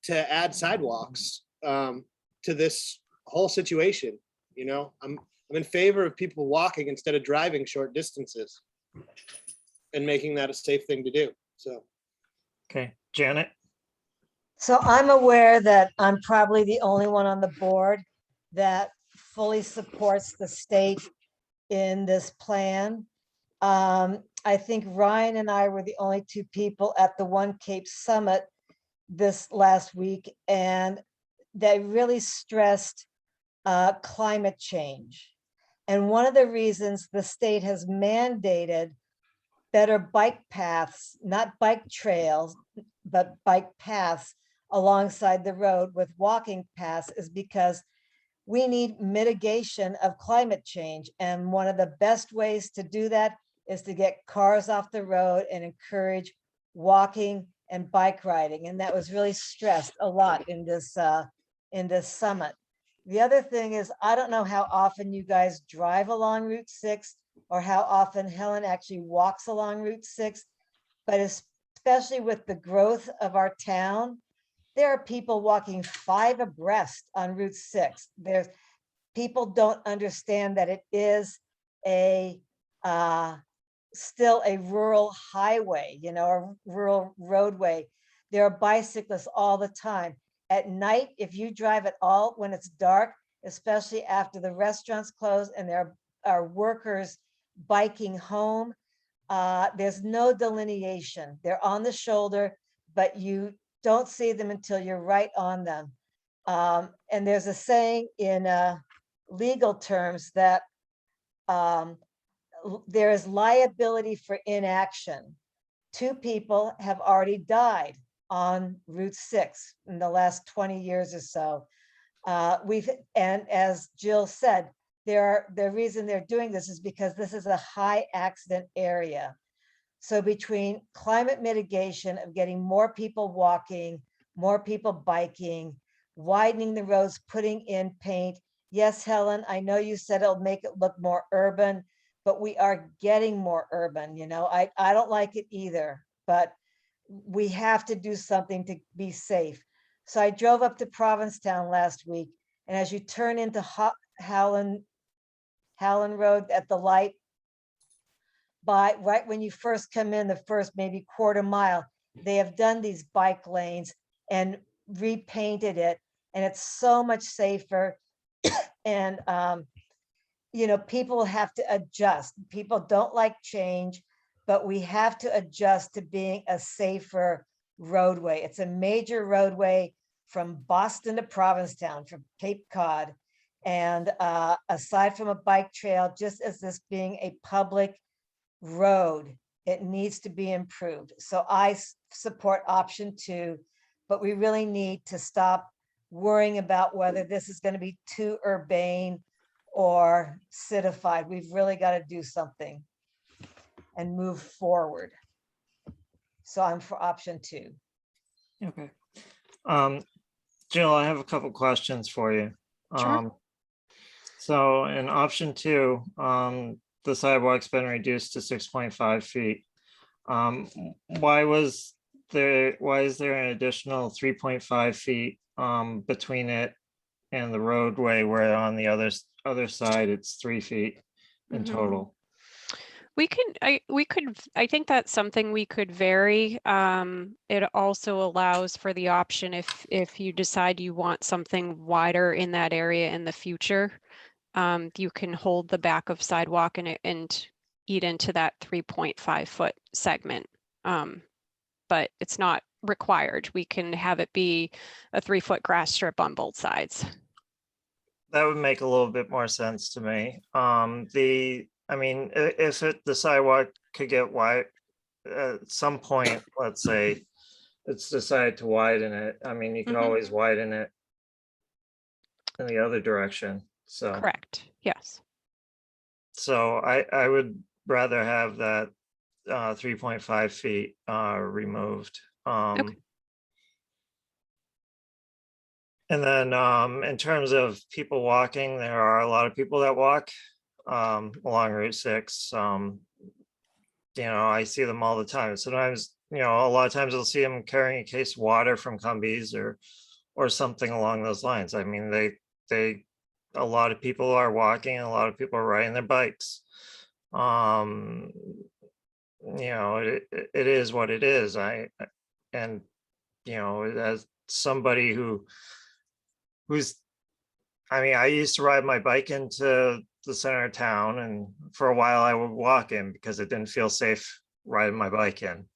add sidewalks to this whole situation. You know, I'm in favor of people walking instead of driving short distances and making that a safe thing to do. So. Okay, Janet? So I'm aware that I'm probably the only one on the board that fully supports the state in this plan. I think Ryan and I were the only two people at the One Cape Summit this last week, and they really stressed climate change. And one of the reasons the state has mandated better bike paths, not bike trails, but bike paths alongside the road with walking paths is because we need mitigation of climate change. And one of the best ways to do that is to get cars off the road and encourage walking and bike riding. And that was really stressed a lot in this summit. The other thing is, I don't know how often you guys drive along Route 6 or how often Helen actually walks along Route 6, but especially with the growth of our town, there are people walking 5 abreast on Route 6. There's people don't understand that it is a still a rural highway, you know, a rural roadway. There are bicyclists all the time. At night, if you drive at all when it's dark, especially after the restaurants close and there are workers biking home, there's no delineation. They're on the shoulder, but you don't see them until you're right on them. And there's a saying in legal terms that there is liability for inaction. 2 people have already died on Route 6 in the last 20 years or so. And as Jill said, the reason they're doing this is because this is a high accident area. So between climate mitigation of getting more people walking, more people biking, widening the roads, putting in paint. Yes, Helen, I know you said it'll make it look more urban, but we are getting more urban. You know, I don't like it either, but we have to do something to be safe. So I drove up to Provincetown last week, and as you turn into Howland Road at the light, right when you first come in, the first maybe quarter mile, they have done these bike lanes and repainted it, and it's so much safer. And you know, people have to adjust. People don't like change, but we have to adjust to being a safer roadway. It's a major roadway from Boston to Provincetown, from Cape Cod. And aside from a bike trail, just as this being a public road, it needs to be improved. So I support option 2, but we really need to stop worrying about whether this is going to be too urbane or citified. We've really got to do something and move forward. So I'm for option 2. Okay. Jill, I have a couple questions for you. Sure. So in option 2, the sidewalk's been reduced to 6.5 feet. Why is there an additional 3.5 feet between it and the roadway, where on the other side it's 3 feet in total? I think that's something we could vary. It also allows for the option if you decide you want something wider in that area in the future, you can hold the back of sidewalk and eat into that 3.5 foot segment. But it's not required. We can have it be a 3 foot grass strip on both sides. That would make a little bit more sense to me. I mean, if the sidewalk could get at some point, let's say it's decided to widen it, I mean, you can Mhm. always widen it in the other direction, so. Correct, yes. So I would rather have that 3.5 feet removed. And then in terms of people walking, there are a lot of people that walk along Route 6. I see them all the time. Sometimes, a lot of times I'll see them carrying a case of water from Cumbies or something along those lines. I mean, a lot of people are walking and a lot of people are riding their bikes. It is what it is. As somebody I used to ride my bike into the center of town, and for a while I would walk in because it didn't feel safe riding my bike in.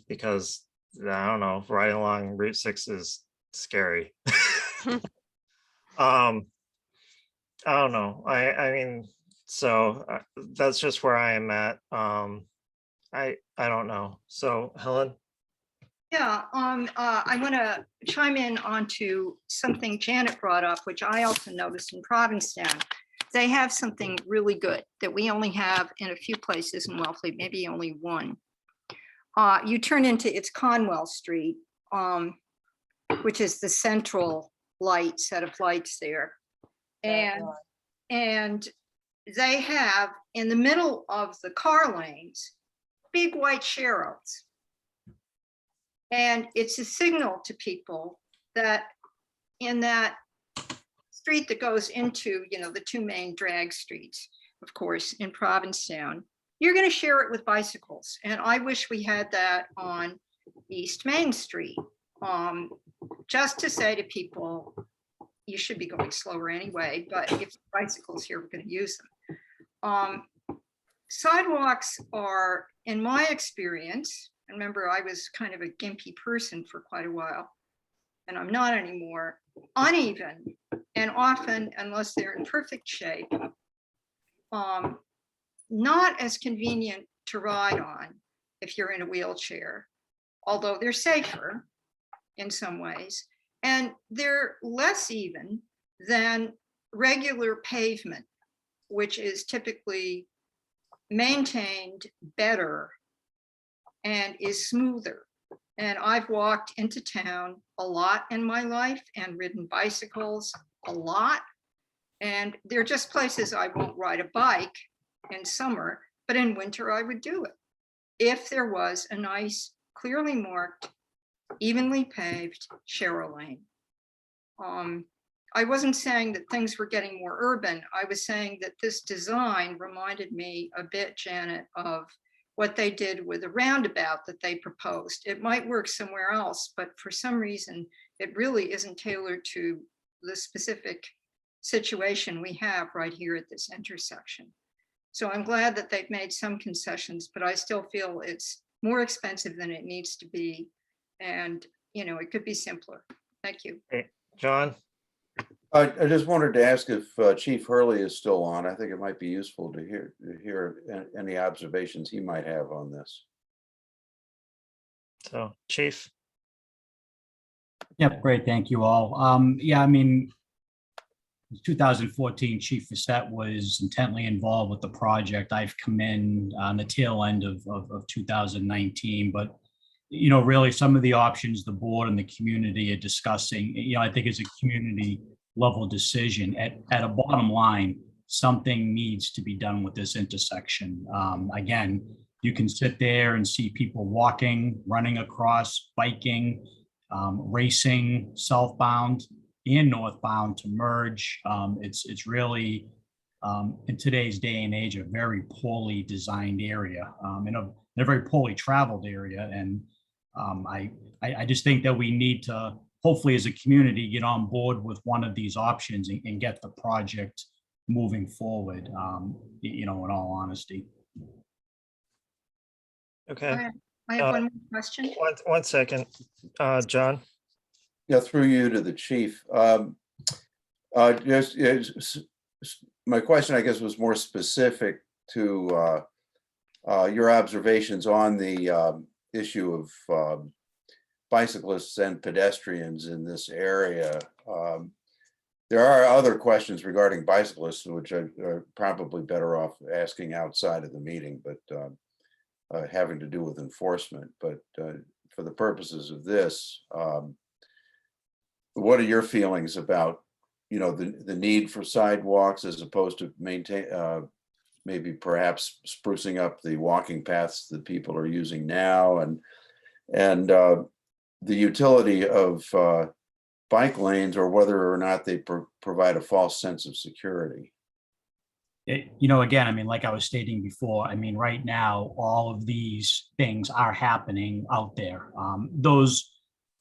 Because I don't know, riding along Route 6 is scary. I don't know. So that's just where I am at. I don't know. So Helen? Yeah, I want to chime in onto something Janet brought up, which I also noticed in Provincetown. They have something really good that we only have in a few places in Wellfleet, maybe only one. You turn into, it's Conwell Street, which is the central set of lights there. And they have, in the middle of the car lanes, big white sharrows. And it's a signal to people that in that street that goes into, the two main drag streets, of course, in Provincetown, you're going to share it with bicycles. And I wish we had that on East Main Street, just to say to people, you should be going slower anyway, but if bicycles here, we're going to use them. Sidewalks are, in my experience, remember I was kind of a gimpy person for quite a while, and I'm not anymore, uneven, and often, unless they're in perfect shape, not as convenient to ride on if you're in a wheelchair, although they're safer in some ways, and they're less even than regular pavement, which is typically maintained better and is smoother. And I've walked into town a lot in my life and ridden bicycles a lot. And they're just places I won't ride a bike in summer, but in winter I would do it if there was a nice, clearly marked, evenly paved Sharrow lane. I wasn't saying that things were getting more urban. I was saying that this design reminded me a bit, Janet, of what they did with a roundabout that they proposed. It might work somewhere else, but for some reason, it really isn't tailored to the specific situation we have right here at this intersection. So I'm glad that they've made some concessions, but I still feel it's more expensive than it needs to be. And, it could be simpler. Thank you. Hey, John? I just wanted to ask if Chief Hurley is still on. I think it might be useful to hear any observations he might have on this. So, Chief? Yep, great. Thank you all. 2014, Chief Facette was intently involved with the project. I've come in on the tail end of 2019, but really some of the options the board and the community are discussing, I think is a community level decision. At a bottom line, something needs to be done with this intersection. Again, you can sit there and see people walking, running across, biking, racing southbound and northbound to merge. It's really, in today's day and age, a very poorly designed area, and a very poorly traveled area. And I just think that we need to, hopefully as a community, get on board with one of these options and get the project moving forward, in all honesty. Okay. I have one more question. One second, John. Yeah, through you to the chief. My question, I guess, was more specific to your observations on the issue of bicyclists and pedestrians in this area. There are other questions regarding bicyclists, which are probably better off asking outside of the meeting, but having to do with enforcement. But for the purposes of this, what are your feelings about, the need for sidewalks as opposed to maintain, maybe perhaps sprucing up the walking paths that people are using now, and the utility of bike lanes, or whether or not they provide a false sense of security? Again, I mean, like I was stating before, I mean, right now, all of these things are happening out there. Those,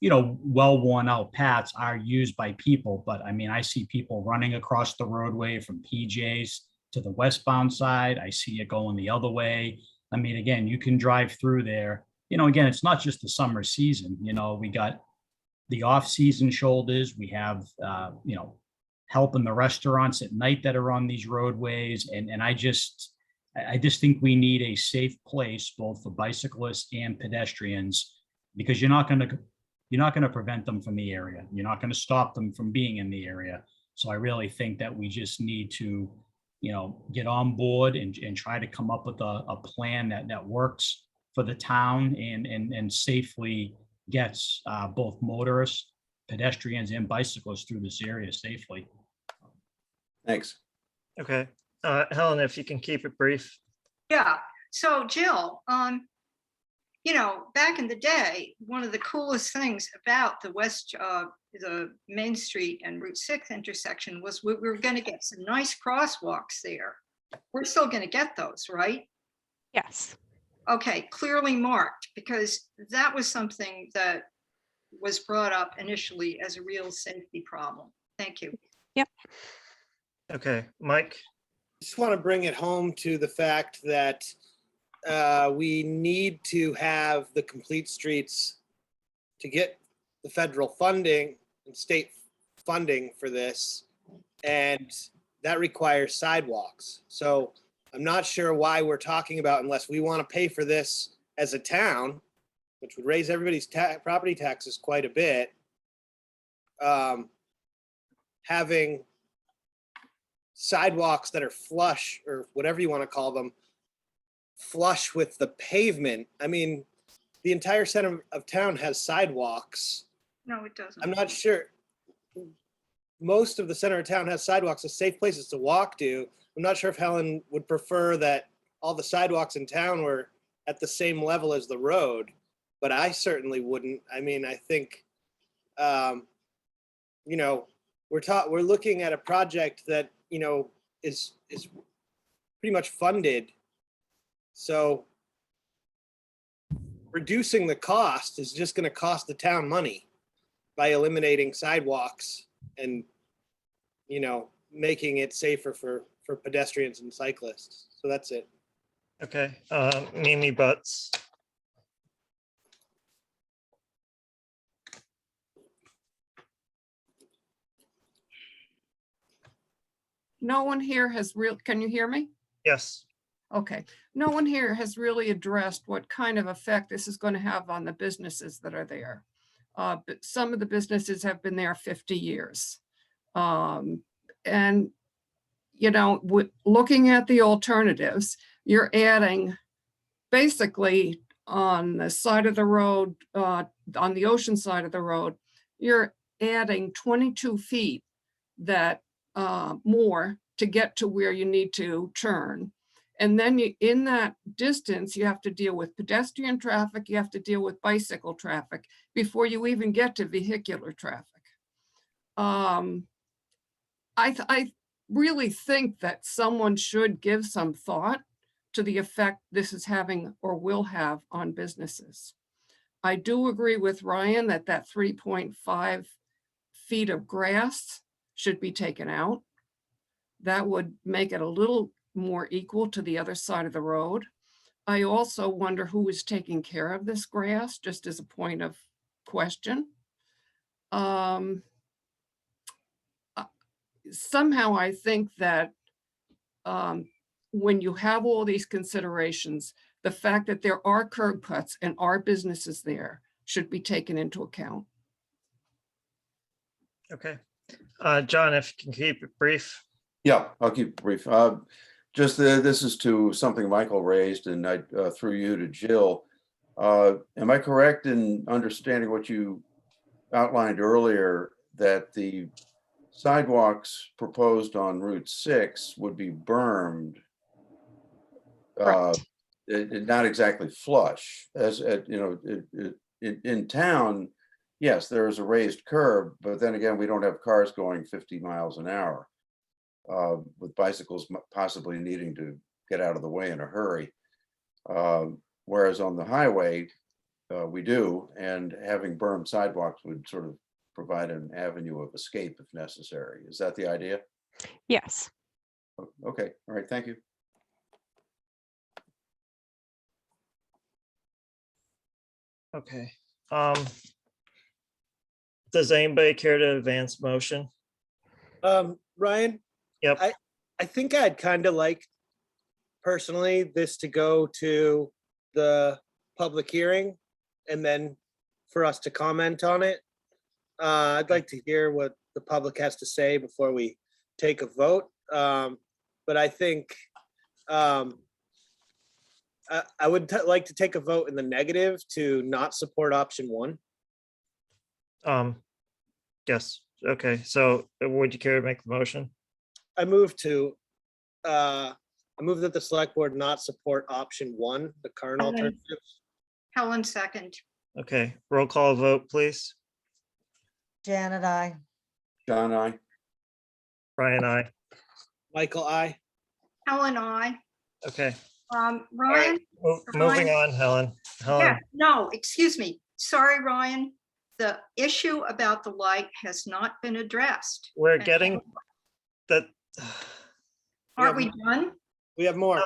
well worn out paths are used by people, but I mean, I see people running across the roadway from PJ's to the westbound side. I see it going the other way. I mean, again, you can drive through there. Again, it's not just the summer season. We got the off-season shoulders. We have, helping the restaurants at night that are on these roadways. And I just think we need a safe place both for bicyclists and pedestrians, because you're not going to prevent them from the area. You're not going to stop them from being in the area. So I really think that we just need to, get on board and try to come up with a plan that works for the town and safely gets both motorists, pedestrians, and bicyclists through this area safely. Thanks. Okay. Helen, if you can keep it brief. Yeah, so Jill, back in the day, one of the coolest things about the Main Street and Route 6 intersection was we were going to get some nice crosswalks there. We're still going to get those, right? Yes. Okay, clearly marked, because that was something that was brought up initially as a real safety problem. Thank you. Yep. Okay, Mike. Just want to bring it home to the fact that we need to have the complete streets to get the federal funding and state funding for this, and that requires sidewalks. So I'm not sure why we're talking about, unless we want to pay for this as a town, which would raise everybody's property taxes quite a bit, having sidewalks that are flush, or whatever you want to call them, flush with the pavement. I mean, the entire center of town has sidewalks. No, it doesn't. I'm not sure. Most of the center of town has sidewalks, as safe places to walk to. I'm not sure if Helen would prefer that all the sidewalks in town were at the same level as the road, but I certainly wouldn't. I mean, I think, we're looking at a project that, is pretty much funded. So reducing the cost is just going to cost the town money by eliminating sidewalks and, making it safer for pedestrians and cyclists. So that's it. Okay, Mimi Butts. No one here has can you hear me? Yes. Okay. No one here has really addressed what kind of effect this is going to have on the businesses that are there. But some of the businesses have been there 50 years. And, looking at the alternatives, you're adding basically on the side of the road, on the ocean side of the road, you're adding 22 feet that more to get to where you need to turn. And then in that distance, you have to deal with pedestrian traffic, you have to deal with bicycle traffic before you even get to vehicular traffic. I really think that someone should give some thought to the effect this is having or will have on businesses. I do agree with Ryan that 3.5 feet of grass should be taken out. That would make it a little more equal to the other side of the road. I also wonder who is taking care of this grass, just as a point of question. Somehow I think that when you have all these considerations, the fact that there are curb cuts and are businesses there should be taken into account. Okay. John, if you can keep it brief. Yeah, I'll keep it brief. Just this is to something Michael raised, and I through you to Jill. Am I correct in understanding what you outlined earlier, that the sidewalks proposed on Route 6 would be bermed? Not exactly flush, as you know, in town. Yes, there is a raised curb, but then again, we don't have cars going 50 miles an hour, with bicycles possibly needing to get out of the way in a hurry. Whereas on the highway, we do, and having bermed sidewalks would sort of provide an avenue of escape if necessary. Is that the idea? Yes. Okay, all right, thank you. Okay. Does anybody care to advance motion? Ryan? Yep. I think I'd kind of like personally this to go to the public hearing and then for us to comment on it. I'd like to hear what the public has to say before we take a vote. But I think I would like to take a vote in the negative to not support option 1. Yes. Okay. So would you care to make the motion? I move that the select board not support option 1, the current alternatives. Helen second. Okay. Roll call vote, please. Janet, I. John, I. Brian, I. Michael, I. Helen, I. Okay. Ryan? Moving on, Helen. Yeah, no, excuse me. Sorry, Ryan. The issue about the light has not been addressed. We're getting that. Aren't we done? We have more.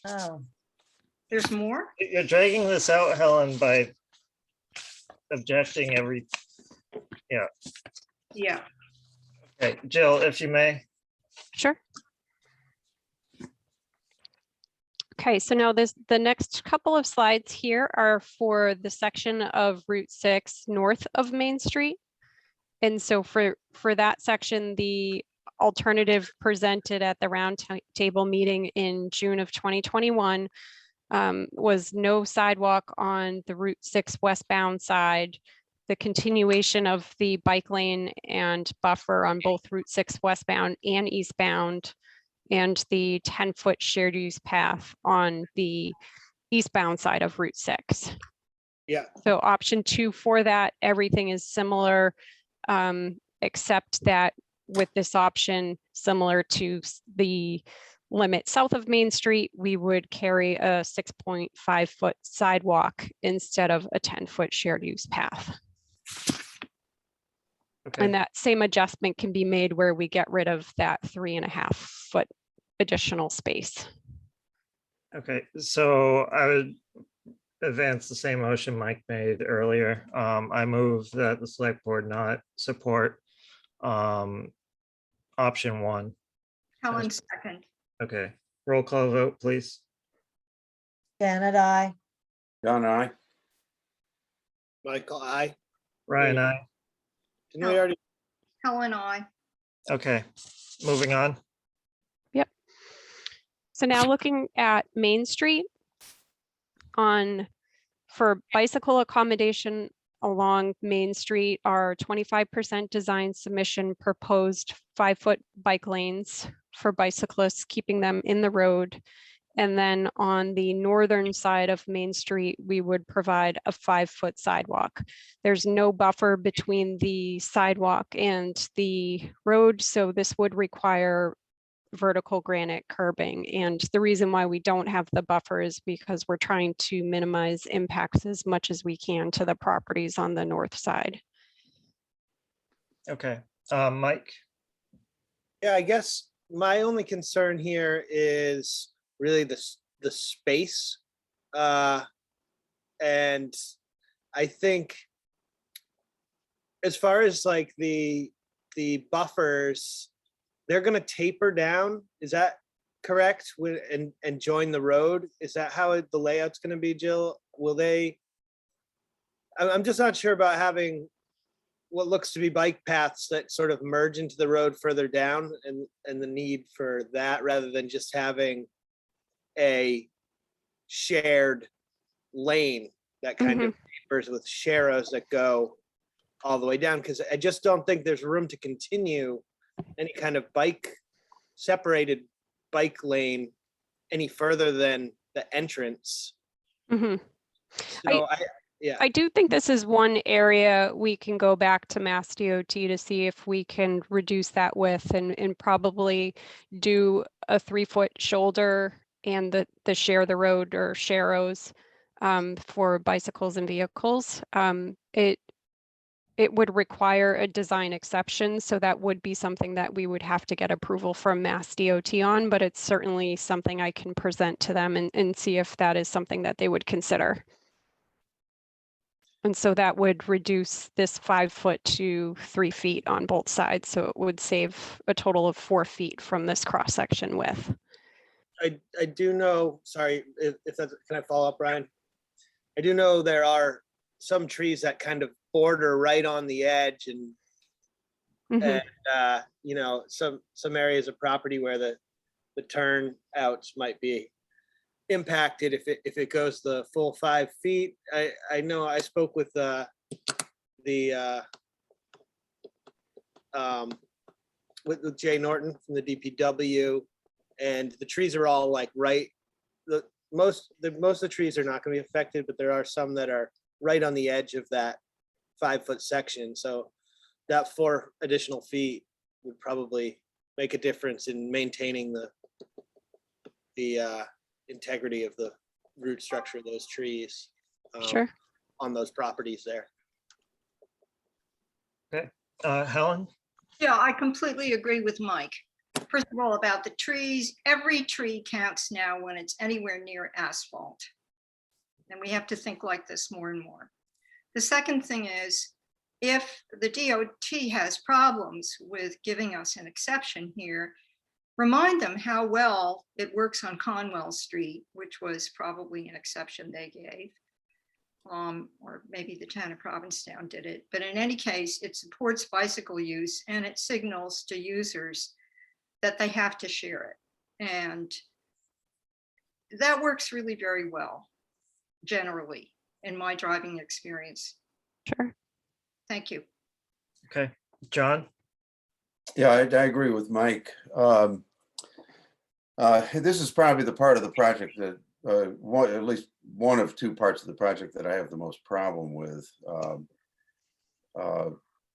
Oh. There's more? You're dragging this out, Helen, by objecting every, yeah. Yeah. Okay, Jill, if you may. Sure. Okay, so now the next couple of slides here are for the section of Route 6 north of Main Street. And so for that section, the alternative presented at the round table meeting in June of 2021 was no sidewalk on the Route 6 westbound side, the continuation of the bike lane and buffer on both Route 6 westbound and eastbound, and the 10-foot shared use path on the eastbound side of Route 6. Yeah. So option 2 for that, everything is similar, except that with this option, similar to the limit south of Main Street, we would carry a 6.5-foot sidewalk instead of a 10-foot shared use path. Okay. And that same adjustment can be made where we get rid of that 3.5-foot additional space. Okay, so I would advance the same motion Mike made earlier. I move that the select board not support option 1. Helen second. Okay, roll call vote, please. Janet, I. John, I. Michael, I. Ryan, I. Didn't we already? Helen, I. Okay, moving on. Yep. So now looking at Main Street for bicycle accommodation along Main Street, our 25% design submission proposed 5-foot bike lanes for bicyclists, keeping them in the road. And then on the northern side of Main Street, we would provide a 5-foot sidewalk. There's no buffer between the sidewalk and the road, so this would require vertical granite curbing. And the reason why we don't have the buffer is because we're trying to minimize impacts as much as we can to the properties on the north side. Okay, Mike. Yeah, I guess my only concern here is really the space. And I think as far as like the buffers, they're going to taper down. Is that correct? And join the road? Is that how the layout's gonna be, Jill? Will they? I'm just not sure about having what looks to be bike paths that sort of merge into the road further down and the need for that rather than just having a shared lane that kind of neighbors with sharrows that go all the way down. Because I just don't think there's room to continue any kind of separated bike lane any further than the entrance. So I do think this is one area we can go back to Mass DOT to see if we can reduce that width and probably do a 3-foot shoulder and the share the road or sharrows for bicycles and vehicles. It would require a design exception, so that would be something that we would have to get approval from Mass DOT on, but it's certainly something I can present to them and see if that is something that they would consider. And so that would reduce this 5 foot to 3 feet on both sides. So it would save a total of 4 feet from this cross section width. I do know, sorry, if that's, can I follow up, Brian? I do know there are some trees that kind of border right on the edge and you know, some areas of property where the turnouts might be impacted if it goes the full 5 feet. I know I spoke with with Jay Norton from the DPW, and the trees are all like most of the trees are not going to be affected, but there are some that are right on the edge of that 5 foot section. So that 4 additional feet would probably make a difference in maintaining the integrity of the root structure of those trees on those properties there. Okay, Helen? Yeah, I completely agree with Mike. First of all, about the trees, every tree counts now when it's anywhere near asphalt. And we have to think like this more and more. The second thing is, if the DOT has problems with giving us an exception here, remind them how well it works on Conwell Street, which was probably an exception they gave. Or maybe the town of Provincetown did it. But in any case, it supports bicycle use and it signals to users that they have to share it. And that works really very well, generally, in my driving experience. Sure. Thank you. Okay, John? Yeah, I agree with Mike. This is probably the part of the project that, at least one of 2 parts of the project that I have the most problem with.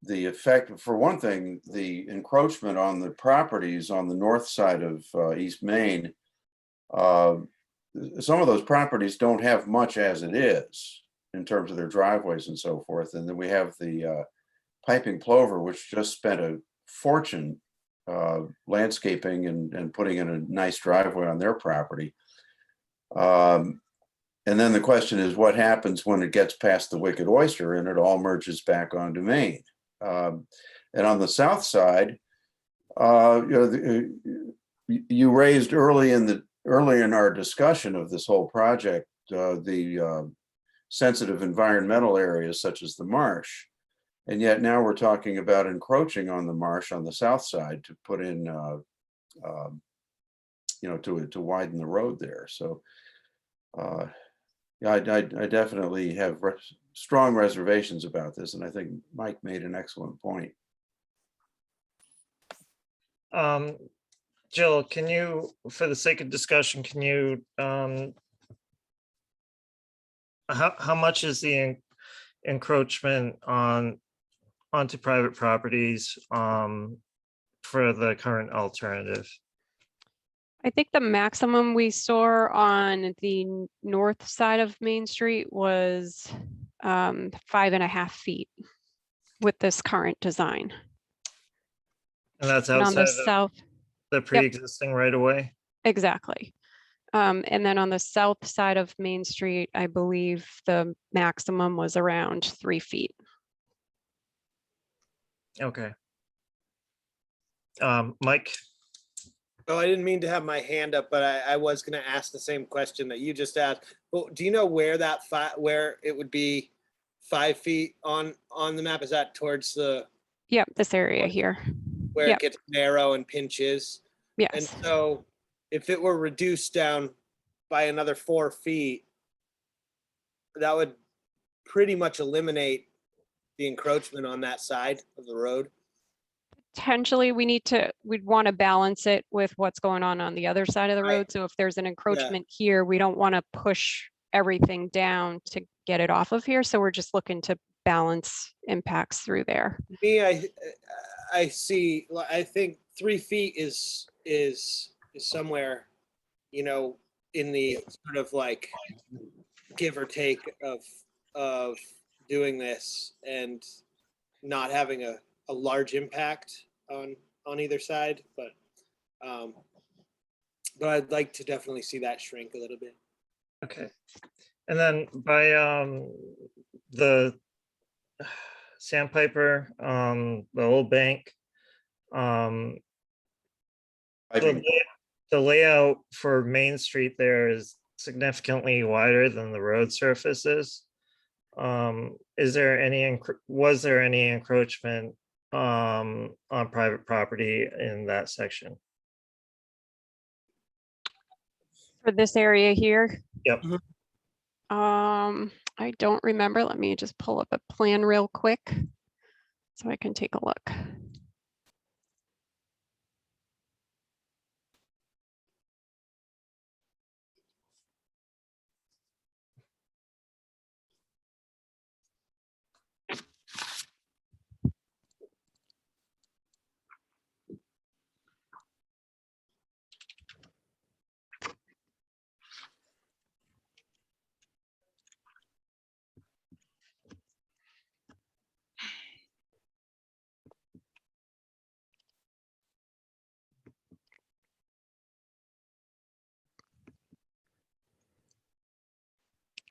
The effect, for one thing, the encroachment on the properties on the north side of East Main. Some of those properties don't have much as it is in terms of their driveways and so forth. And then we have the Piping Plover, which just spent a fortune landscaping and putting in a nice driveway on their property. And then the question is, what happens when it gets past the Wicked Oyster and it all merges back onto Main? And on the south side, you know, you raised early in our discussion of this whole project, the sensitive environmental areas such as the Marsh. And yet now we're talking about encroaching on the Marsh on the south side to put in, you know, to widen the road there. So yeah, I definitely have strong reservations about this. And I think Mike made an excellent point. Jill, can you, for the sake of discussion, can you, how much is the encroachment onto private properties for the current alternative? I think the maximum we saw on the north side of Main Street was 5.5 feet with this current design. And that's And on outside the of south, the pre-existing right of way? exactly. And then on the south side of Main Street, I believe the maximum was around 3 feet. Okay. Mike? Oh, I didn't mean to have my hand up, but I was gonna ask the same question that you just asked. Well, do you know where where it would be 5 feet on the map? Is that towards the, Yep, this area here. where Yep. it gets narrow and pinches? And Yes. so if it were reduced down by another 4 feet, that would pretty much eliminate the encroachment on that side of the road. Potentially, we'd want to balance it with what's going on the other side of the road. So if there's an encroachment here, we don't want to push everything down to get it off of here. So we're just looking to balance impacts through there. Me, I see, I think 3 feet is somewhere, you know, in the sort of like give or take of doing this and not having a large impact on either side, but I'd like to definitely see that shrink a little bit. Okay. And then by the Sandpiper, the old bank, the layout for Main Street there is significantly wider than the road surface is. Was there any encroachment on private property in that section? For this area here, Yep. I don't remember. Let me just pull up a plan real quick so I can take a look.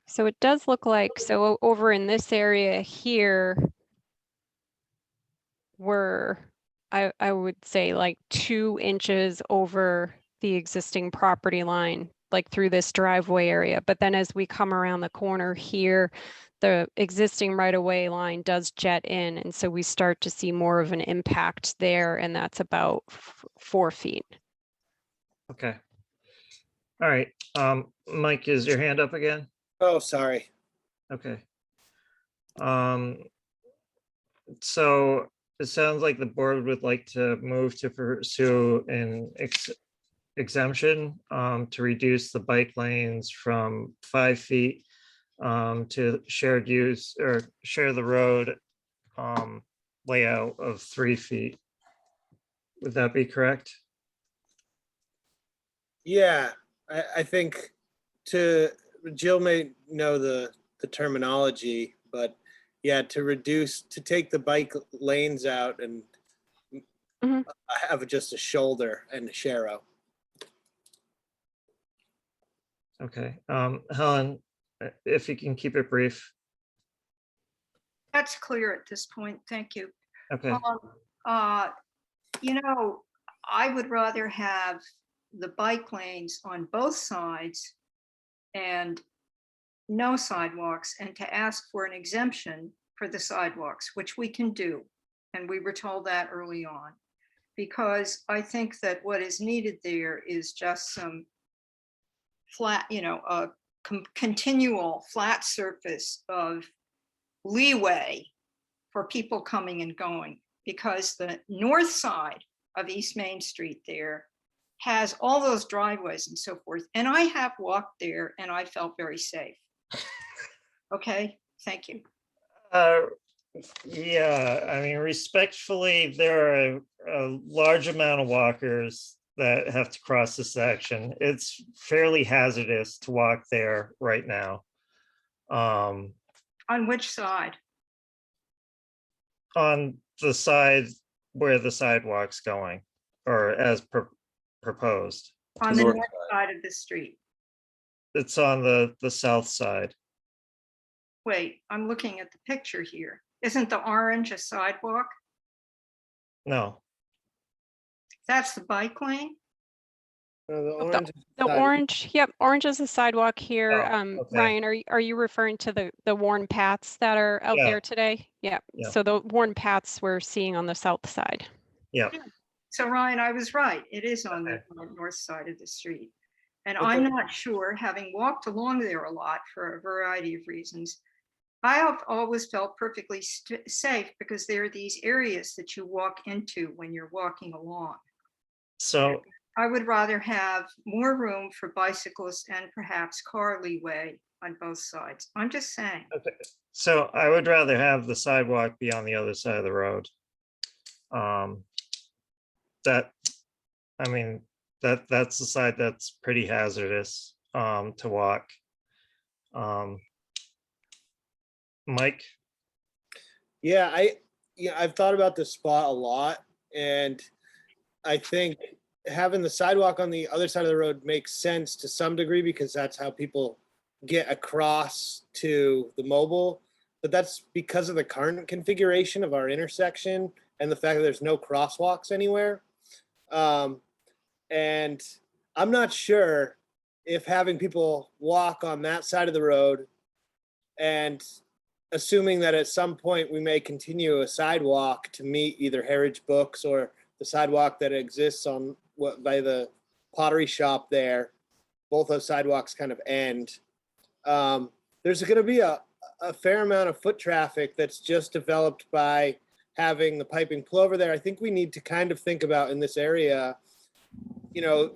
So it does look like, so over in this area here, I would say like 2 inches over the existing property line, like through this driveway area. But then as we come around the corner here, the existing right-of-way line does jet in. And so we start to see more of an impact there, and that's about 4 feet. Okay. All right. Mike, is your hand up again? Oh, sorry. Okay. So it sounds like the board would like to move to pursue an exemption to reduce the bike lanes from 5 feet to shared use or share the road layout of 3 feet. Would that be correct? Yeah, I think Jill may know the terminology, but yeah, to take the bike lanes out and have just a shoulder and a sharrow. Okay. Helen, if you can keep it brief. That's clear at this point. Thank you. Okay. You know, I would rather have the bike lanes on both sides and no sidewalks, and to ask for an exemption for the sidewalks, which we can do. And we were told that early on, because I think that what is needed there is just some flat, you know, a continual flat surface of leeway for people coming and going, because the north side of East Main Street there has all those driveways and so forth. And I have walked there and I felt very safe. Okay, thank you. Yeah, I mean, respectfully, there are a large amount of walkers that have to cross this section. It's fairly hazardous to walk there right now. On which side? On the side where the sidewalk's going, or as proposed. On the north side of the street. It's on the south side. Wait, I'm looking at the picture here. Isn't the orange a sidewalk? No, That's the bike lane? The The orange. the side- orange, yep, orange is the sidewalk here. okay. Ryan, are you referring to the worn paths that are out Yeah. there today? Yeah, Yeah. so the worn paths we're seeing on the south side. Yeah. So Ryan, I was right. It is on the north side of the street. And I'm not sure, having walked along there a lot for a variety of reasons, I have always felt perfectly safe because there are these areas that you walk into when you're walking along. So I would rather have more room for bicyclists and perhaps car leeway on both sides. I'm just saying. So I would rather have the sidewalk be on the other side of the road. That's the side that's pretty hazardous to walk. Mike? Yeah, I've thought about this spot a lot, and I think having the sidewalk on the other side of the road makes sense to some degree because that's how people get across to the mobile. But that's because of the current configuration of our intersection and the fact that there's no crosswalks anywhere. And I'm not sure if having people walk on that side of the road and assuming that at some point we may continue a sidewalk to meet either Heritage Books or the sidewalk that exists on by the pottery shop there, both those sidewalks kind of end. There's going to be a fair amount of foot traffic that's just developed by having the piping plover there. I think we need to kind of think about in this area,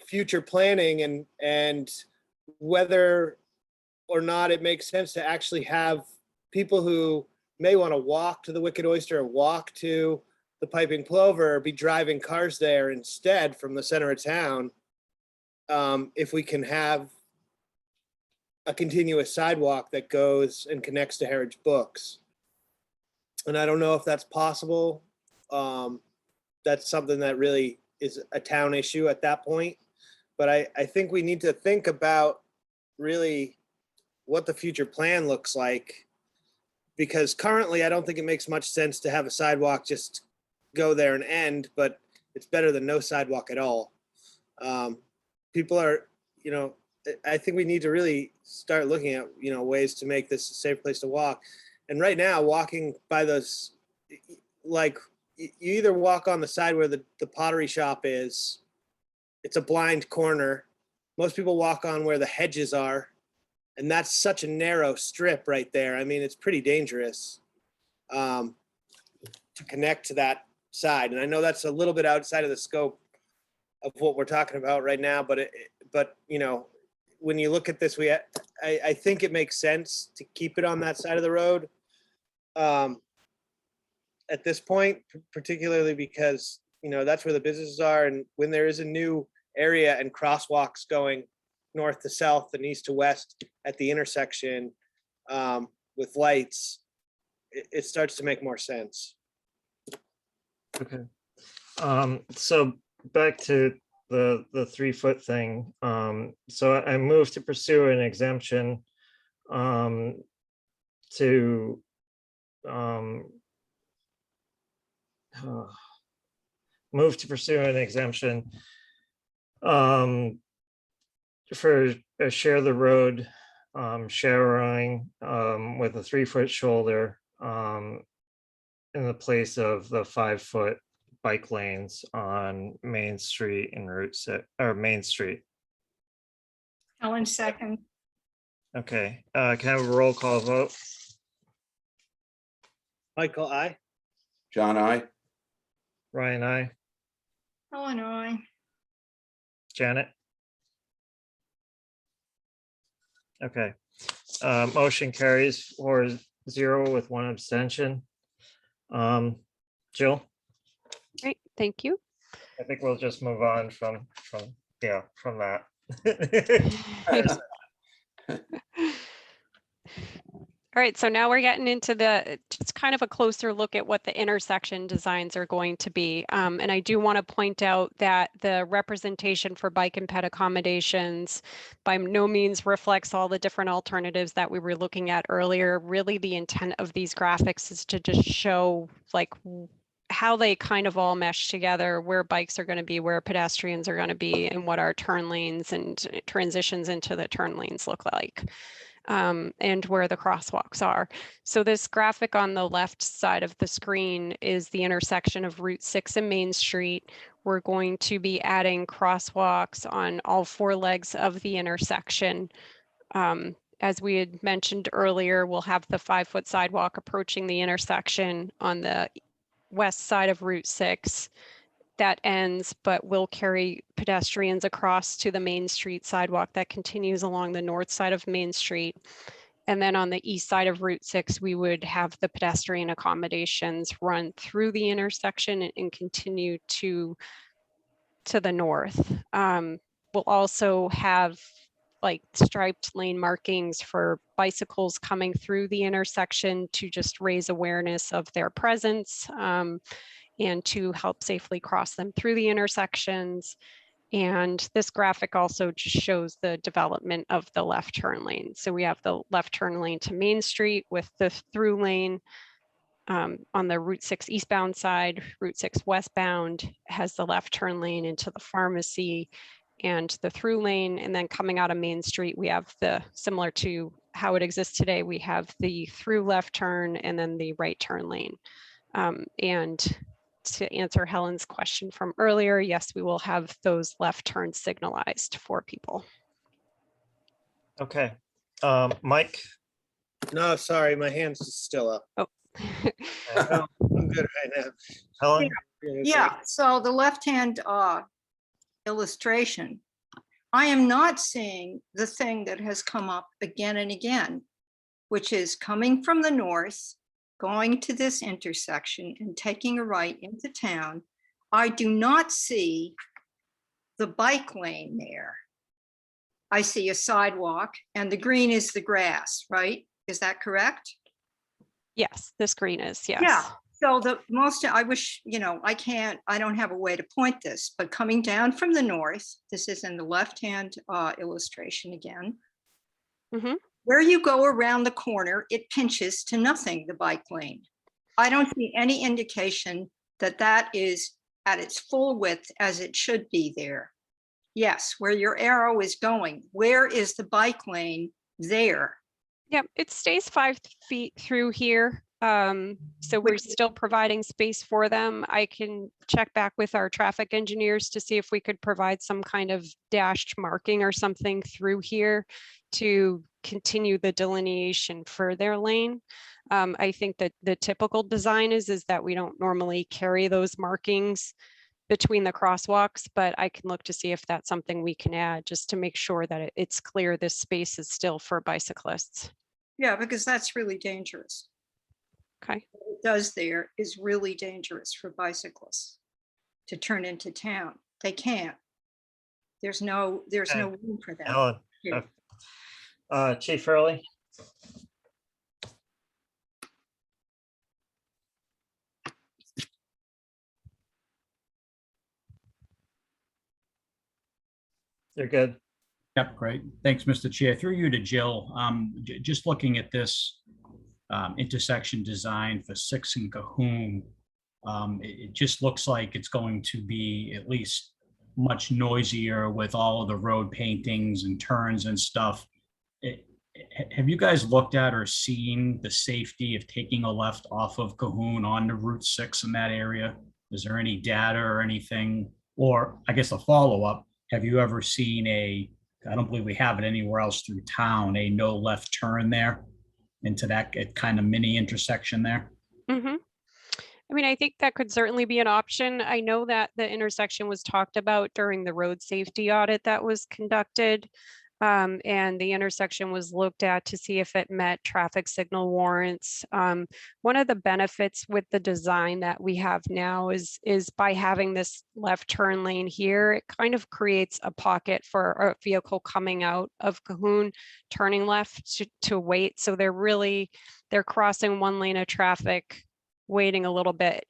future planning and whether or not it makes sense to actually have people who may want to walk to the Wicked Oyster or walk to the piping plover be driving cars there instead from the center of town. If we can have a continuous sidewalk that goes and connects to Heritage Books. And I don't know if that's possible. That's something that really is a town issue at that point. But I think we need to think about really what the future plan looks like. Because currently, I don't think it makes much sense to have a sidewalk just go there and end, but it's better than no sidewalk at all. People are, I think we need to really start looking at, ways to make this a safe place to walk. And right now, walking by those, like, you either walk on the side where the pottery shop is, it's a blind corner. Most people walk on where the hedges are. And that's such a narrow strip right there. I mean, it's pretty dangerous to connect to that side. And I know that's a little bit outside of the scope of what we're talking about right now. But when you look at this, I think it makes sense to keep it on that side of the road at this point, particularly because that's where the businesses are. And when there is a new area and crosswalks going north to south and east to west at the intersection with lights, it starts to make more sense. Okay. So back to the 3-foot thing. So I moved to pursue an exemption to move to pursue an exemption for a share the road shadowing with a 3-foot shoulder in the place of the 5-foot bike lanes on Main Street and Route 6 or Main Street. Ellen, second. Okay, can I have a roll call vote? Michael, aye. John, I. Ryan, I. Ellen, I. Janet? Okay, motion carries 4-0 with 1 abstention. Jill? Great, thank you. I think we'll just move on from that. All right, so now we're getting into just kind of a closer look at what the intersection designs are going to be. And I do want to point out that the representation for bike and ped accommodations by no means reflects all the different alternatives that we were looking at earlier. Really, the intent of these graphics is to just show like how they kind of all mesh together, where bikes are going to be, where pedestrians are going to be, and what our turn lanes and transitions into the turn lanes look like, and where the crosswalks are. So this graphic on the left side of the screen is the intersection of Route 6 and Main Street. We're going to be adding crosswalks on all 4 legs of the intersection. As we had mentioned earlier, we'll have the 5-foot sidewalk approaching the intersection on the west side of Route 6. That ends, but we'll carry pedestrians across to the Main Street sidewalk that continues along the north side of Main Street. And then on the east side of Route 6, we would have the pedestrian accommodations run through the intersection and continue to the north. We'll also have like striped lane markings for bicycles coming through the intersection to just raise awareness of their presence, and to help safely cross them through the intersections. And this graphic also just shows the development of the left turn lane. So we have the left turn lane to Main Street with the through lane on the Route 6 eastbound side. Route 6 westbound has the left turn lane into the pharmacy and the through lane. And then coming out of Main Street, we have the, similar to how it exists today, we have the through left turn and then the right turn lane. And to answer Helen's question from earlier, yes, we will have those left turns signalized for people. Okay. Mike? No, sorry, my hand's still up. Oh. No, I'm good right now. Helen? Yeah, so the left-hand illustration, I am not seeing the thing that has come up again and again, which is coming from the north, going to this intersection and taking a right into town. I do not see the bike lane there. I see a sidewalk and the green is the grass, right? Is that correct? Yes, this green is, yes. Yeah. So the most, I wish, I don't have a way to point this, but coming down from the north, this is in the left-hand illustration again. Mm-hmm. Where you go around the corner, it pinches to nothing, the bike lane. I don't see any indication that that is at its full width as it should be there. Yes, where your arrow is going, where is the bike lane there? Yep, it stays 5 feet through here. So we're still providing space for them. I can check back with our traffic engineers to see if we could provide some kind of dashed marking or something through here to continue the delineation for their lane. I think that the typical design is that we don't normally carry those markings between the crosswalks, but I can look to see if that's something we can add just to make sure that it's clear this space is still for bicyclists. Yeah, because that's really dangerous. Okay. What it does there is really dangerous for bicyclists to turn into town. They can't. There's no room for them. Helen? here. Chief Hurley? You're good. Yep, great. Thanks, Mr. Chair. Through you to Jill. Just looking at this intersection design for 6 and Cahoon, it just looks like it's going to be at least much noisier with all of the road paintings and turns and stuff. Have you guys looked at or seen the safety of taking a left off of Cahoon onto Route 6 in that area? Is there any data or anything? Or I guess a follow-up, have you ever seen I don't believe we have it anywhere else through town, a no left turn there into that kind of mini intersection there? Mm-hmm. I mean, I think that could certainly be an option. I know that the intersection was talked about during the road safety audit that was conducted. And the intersection was looked at to see if it met traffic signal warrants. One of the benefits with the design that we have now is by having this left turn lane here, it kind of creates a pocket for a vehicle coming out of Cahoon, turning left to wait. So they're crossing one lane of traffic, waiting a little bit.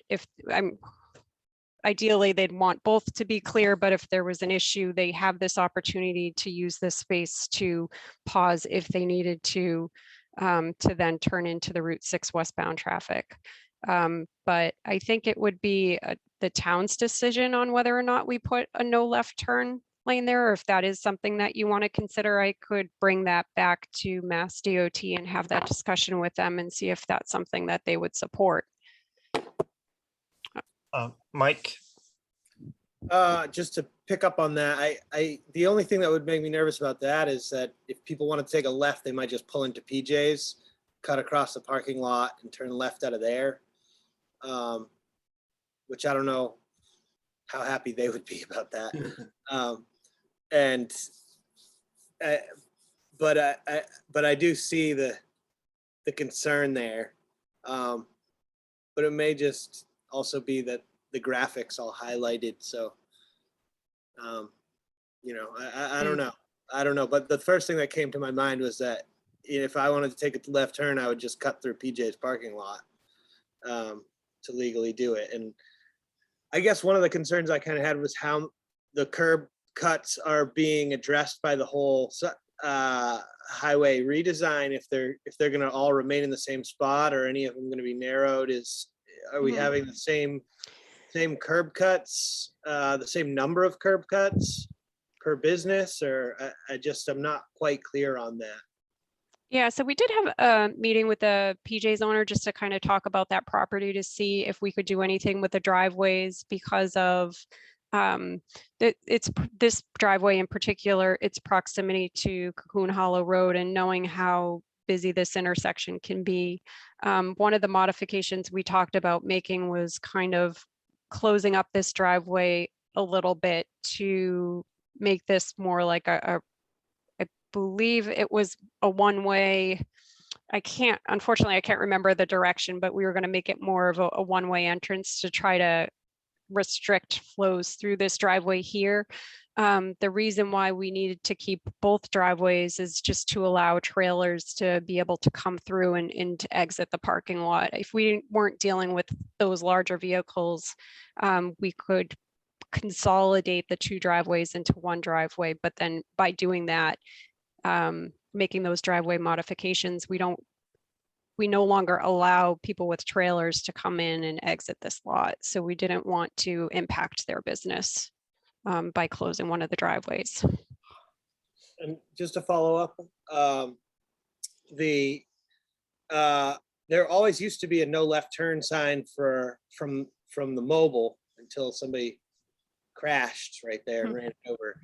Ideally, they'd want both to be clear, but if there was an issue, they have this opportunity to use this space to pause if they needed to then turn into the Route 6 westbound traffic. But I think it would be the town's decision on whether or not we put a no left turn lane there, or if that is something that you want to consider. I could bring that back to Mass DOT and have that discussion with them and see if that's something that they would support. Mike? Just to pick up on that, the only thing that would make me nervous about that is that if people want to take a left, they might just pull into PJ's, cut across the parking lot and turn left out of there. Which I don't know how happy they would be about that. But I do see the concern there. But it may just also be that the graphics all highlighted. So, you know, I don't know. I don't know. But the first thing that came to my mind was that if I wanted to take a left turn, I would just cut through PJ's parking lot to legally do it. And I guess one of the concerns I kind of had was how the curb cuts are being addressed by the whole highway redesign. If they're going to all remain in the same spot, or any of them going to be narrowed, are we having the same curb cuts, the same number of curb cuts per business, or I'm not quite clear on that. Yeah, so we did have a meeting with the PJ's owner just to kind of talk about that property to see if we could do anything with the driveways because of this driveway in particular, its proximity to Cocoon Hollow Road, and knowing how busy this intersection can be. One of the modifications we talked about making was kind of closing up this driveway a little bit to make this more like I believe it was a one-way. Unfortunately, I can't remember the direction, but we were going to make it more of a one-way entrance to try to restrict flows through this driveway here. The reason why we needed to keep both driveways is just to allow trailers to be able to come through and to exit the parking lot. If we weren't dealing with those larger vehicles, we could consolidate the two driveways into one driveway. But then by doing that, making those driveway modifications, we no longer allow people with trailers to come in and exit this lot. So we didn't want to impact their business by closing one of the driveways. And just to follow up, there always used to be a no left turn sign from the mobile until somebody crashed right there and ran it over.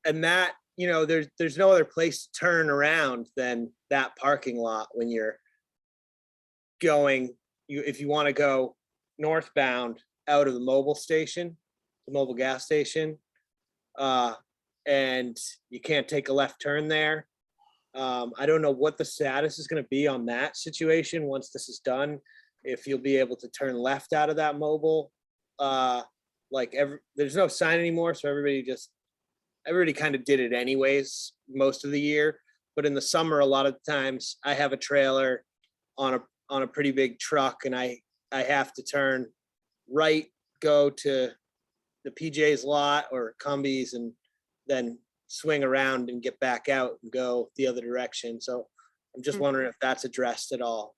And that, you know, there's no other place to turn around than that parking lot when you're going, if you want to go northbound out of the mobile station, the mobile gas station, and you can't take a left turn there. I don't know what the status is going to be on that situation once this is done, if you'll be able to turn left out of that mobile. There's no sign anymore, so everybody kind of did it anyways most of the year. But in the summer, a lot of times I have a trailer on a pretty big truck, and I have to turn right, go to the PJ's lot or Cumbies, and then swing around and get back out and go the other direction. So I'm just wondering if that's addressed at all.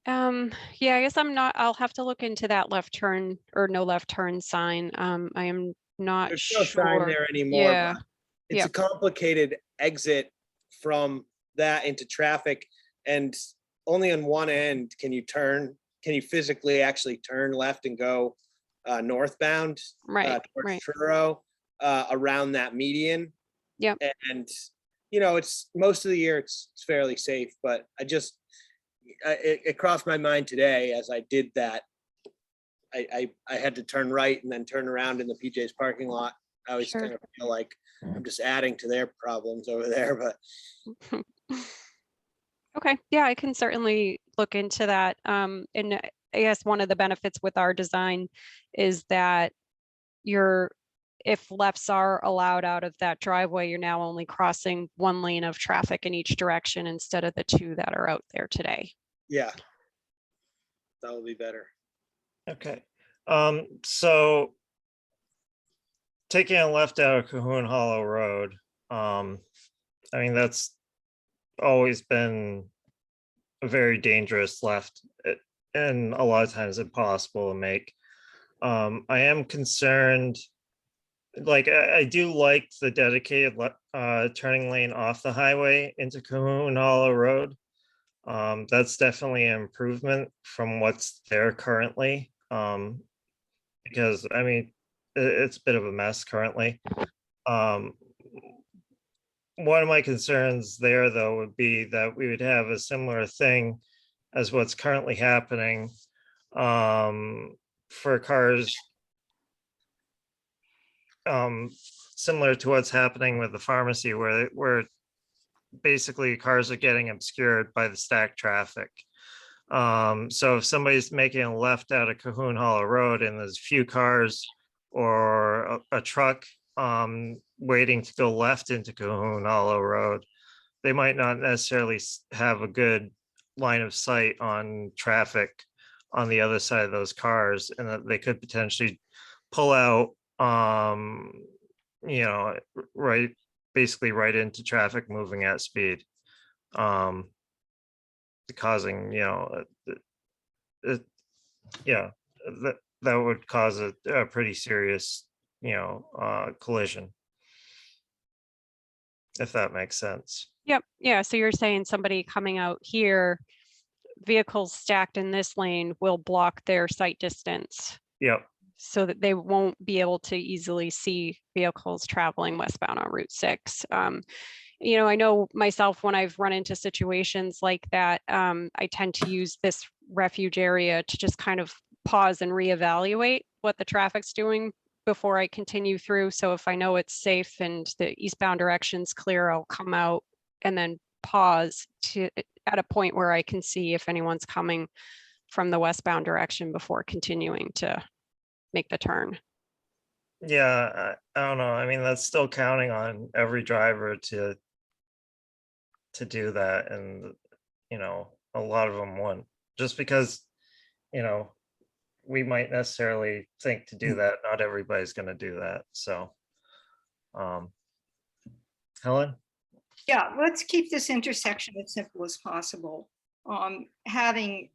Yeah, I guess I'll have to look into that left turn or no left turn sign. I am not There's sure. no sign there anymore. Yeah. But it's a complicated exit from that into traffic, and only on one end can you physically actually turn left and go northbound, towards Truro, around that median. Yep. And you know, it's most of the year it's fairly safe, but it crossed my mind today as I did that. I had to turn right and then turn around in the PJ's parking lot. I always kind of feel like I'm just adding to their problems over there, but. Okay, yeah, I can certainly look into that. And I guess one of the benefits with our design is that if lefts are allowed out of that driveway, you're now only crossing one lane of traffic in each direction instead of the two that are out there today. Yeah, that will be better. Okay, so taking a left out of Cahoon Hollow Road, I mean, that's always been a very dangerous left, and a lot of times impossible to make. I am concerned, like, I do like the dedicated turning lane off the highway into Cahoon Hollow Road. That's definitely an improvement from what's there currently. Because I mean, it's a bit of a mess currently. One of my concerns there, though, would be that we would have a similar thing as what's currently happening for cars, similar to what's happening with the pharmacy, where basically cars are getting obscured by the stacked traffic. So if somebody's making a left out of Cahoon Hollow Road and there's few cars or a truck waiting to go left into Cahoon Hollow Road, they might not necessarily have a good line of sight on traffic on the other side of those cars, and that they could potentially pull out, you know, basically right into traffic moving at speed, causing, you know, yeah, that would cause a pretty serious, you know, collision, if that makes sense. Yep. Yeah. So you're saying somebody coming out here, vehicles stacked in this lane will block their sight distance. Yep. So that they won't be able to easily see vehicles traveling westbound on Route 6. You know, I know myself, when I've run into situations like that, I tend to use this refuge area to just kind of pause and reevaluate what the traffic's doing before I continue through. So if I know it's safe and the eastbound direction's clear, I'll come out and then pause at a point where I can see if anyone's coming from the westbound direction before continuing to make the turn. Yeah, I don't know. I mean, that's still counting on every driver to do that, and you know, a lot of them won't, just because, you know, we might necessarily think to do that. Not everybody's going to do that. So, Helen? Yeah, let's keep this intersection as simple as possible. Having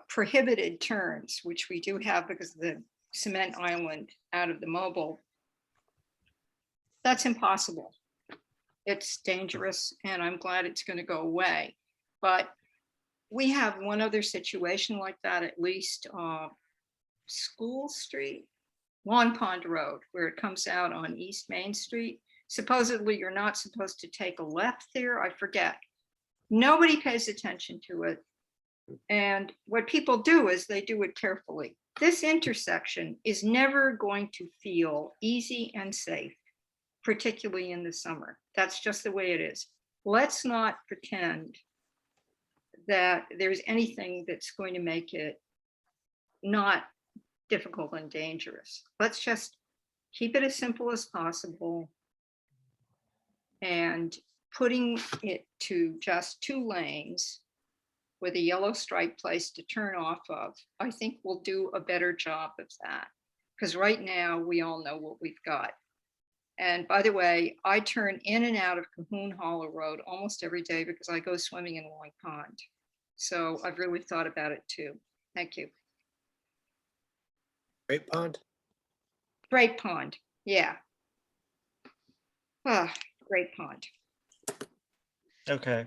prohibited turns, which we do have because of the cement island out of the mobile, that's impossible. It's dangerous, and I'm glad it's going to go away. But we have one other situation like that, at least, School Street, Long Pond Road, where it comes out on East Main Street. Supposedly you're not supposed to take a left there. I forget. Nobody pays attention to it. And what people do is they do it carefully. This intersection is never going to feel easy and safe, particularly in the summer. That's just the way it is. Let's not pretend that there's anything that's going to make it not difficult and dangerous. Let's just keep it as simple as possible, and putting it to just 2 lanes with a yellow stripe place to turn off of, I think we'll do a better job of that. Because right now we all know what we've got. And by the way, I turn in and out of Cahoon Hollow Road almost every day because I go swimming in Long Pond. So I've really thought about it too. Thank you. Great Pond? Great Pond, yeah. Ah, Great Pond. Okay.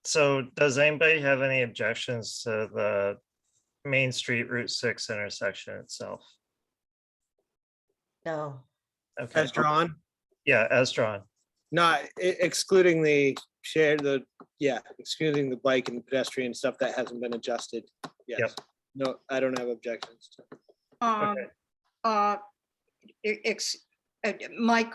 So does anybody have any objections to the Main Street Route 6 intersection itself? No. Okay. As drawn? Yeah, as drawn. Not excluding the excluding the bike and the pedestrian stuff that hasn't been adjusted. Yes. Yep. No, I don't have objections. Mike,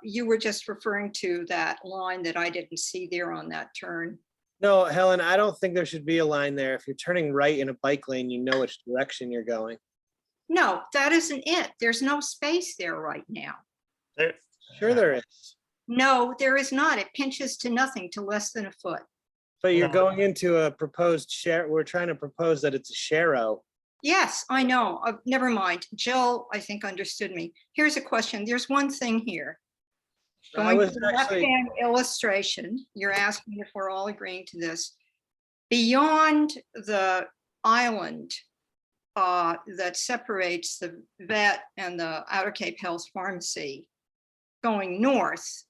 you were just referring to that line that I didn't see there on that turn. No, Helen, I don't think there should be a line there. If you're turning right in a bike lane, you know which direction you're going. No, that isn't it. There's no space there right now. Sure there is. No, there is not. It pinches to nothing, to less than a foot. But you're going into a proposed share. We're trying to propose that it's a sharrow. Yes, I know. Never mind. Jill, I think, understood me. Here's a question. There's one thing here. Going was to the actually- left-hand illustration, you're asking if we're all agreeing to this. Beyond the island that separates the vet and the Outer Cape Health Pharmacy going north,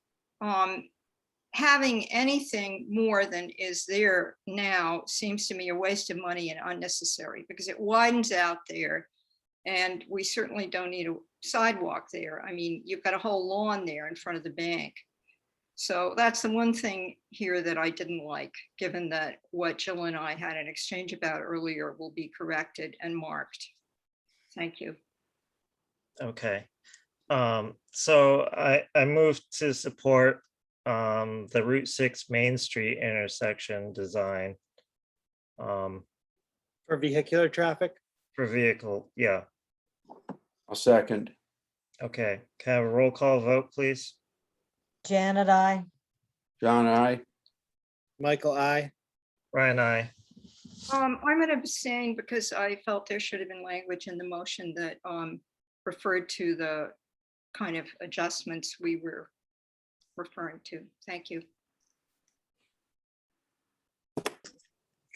having anything more than is there now seems to me a waste of money and unnecessary because it widens out there. And we certainly don't need a sidewalk there. I mean, you've got a whole lawn there in front of the bank. So that's the one thing here that I didn't like, given that what Jill and I had an exchange about earlier will be corrected and marked. Thank you. Okay. So I moved to support the Route 6 Main Street intersection design. For vehicular traffic? For vehicle, yeah. I'll second. Okay, can I have a roll call vote, please? Janet, I. John, I. Michael, I. Ryan, I. I'm going to abstain because I felt there should have been language in the motion that referred to the kind of adjustments we were referring to. Thank you.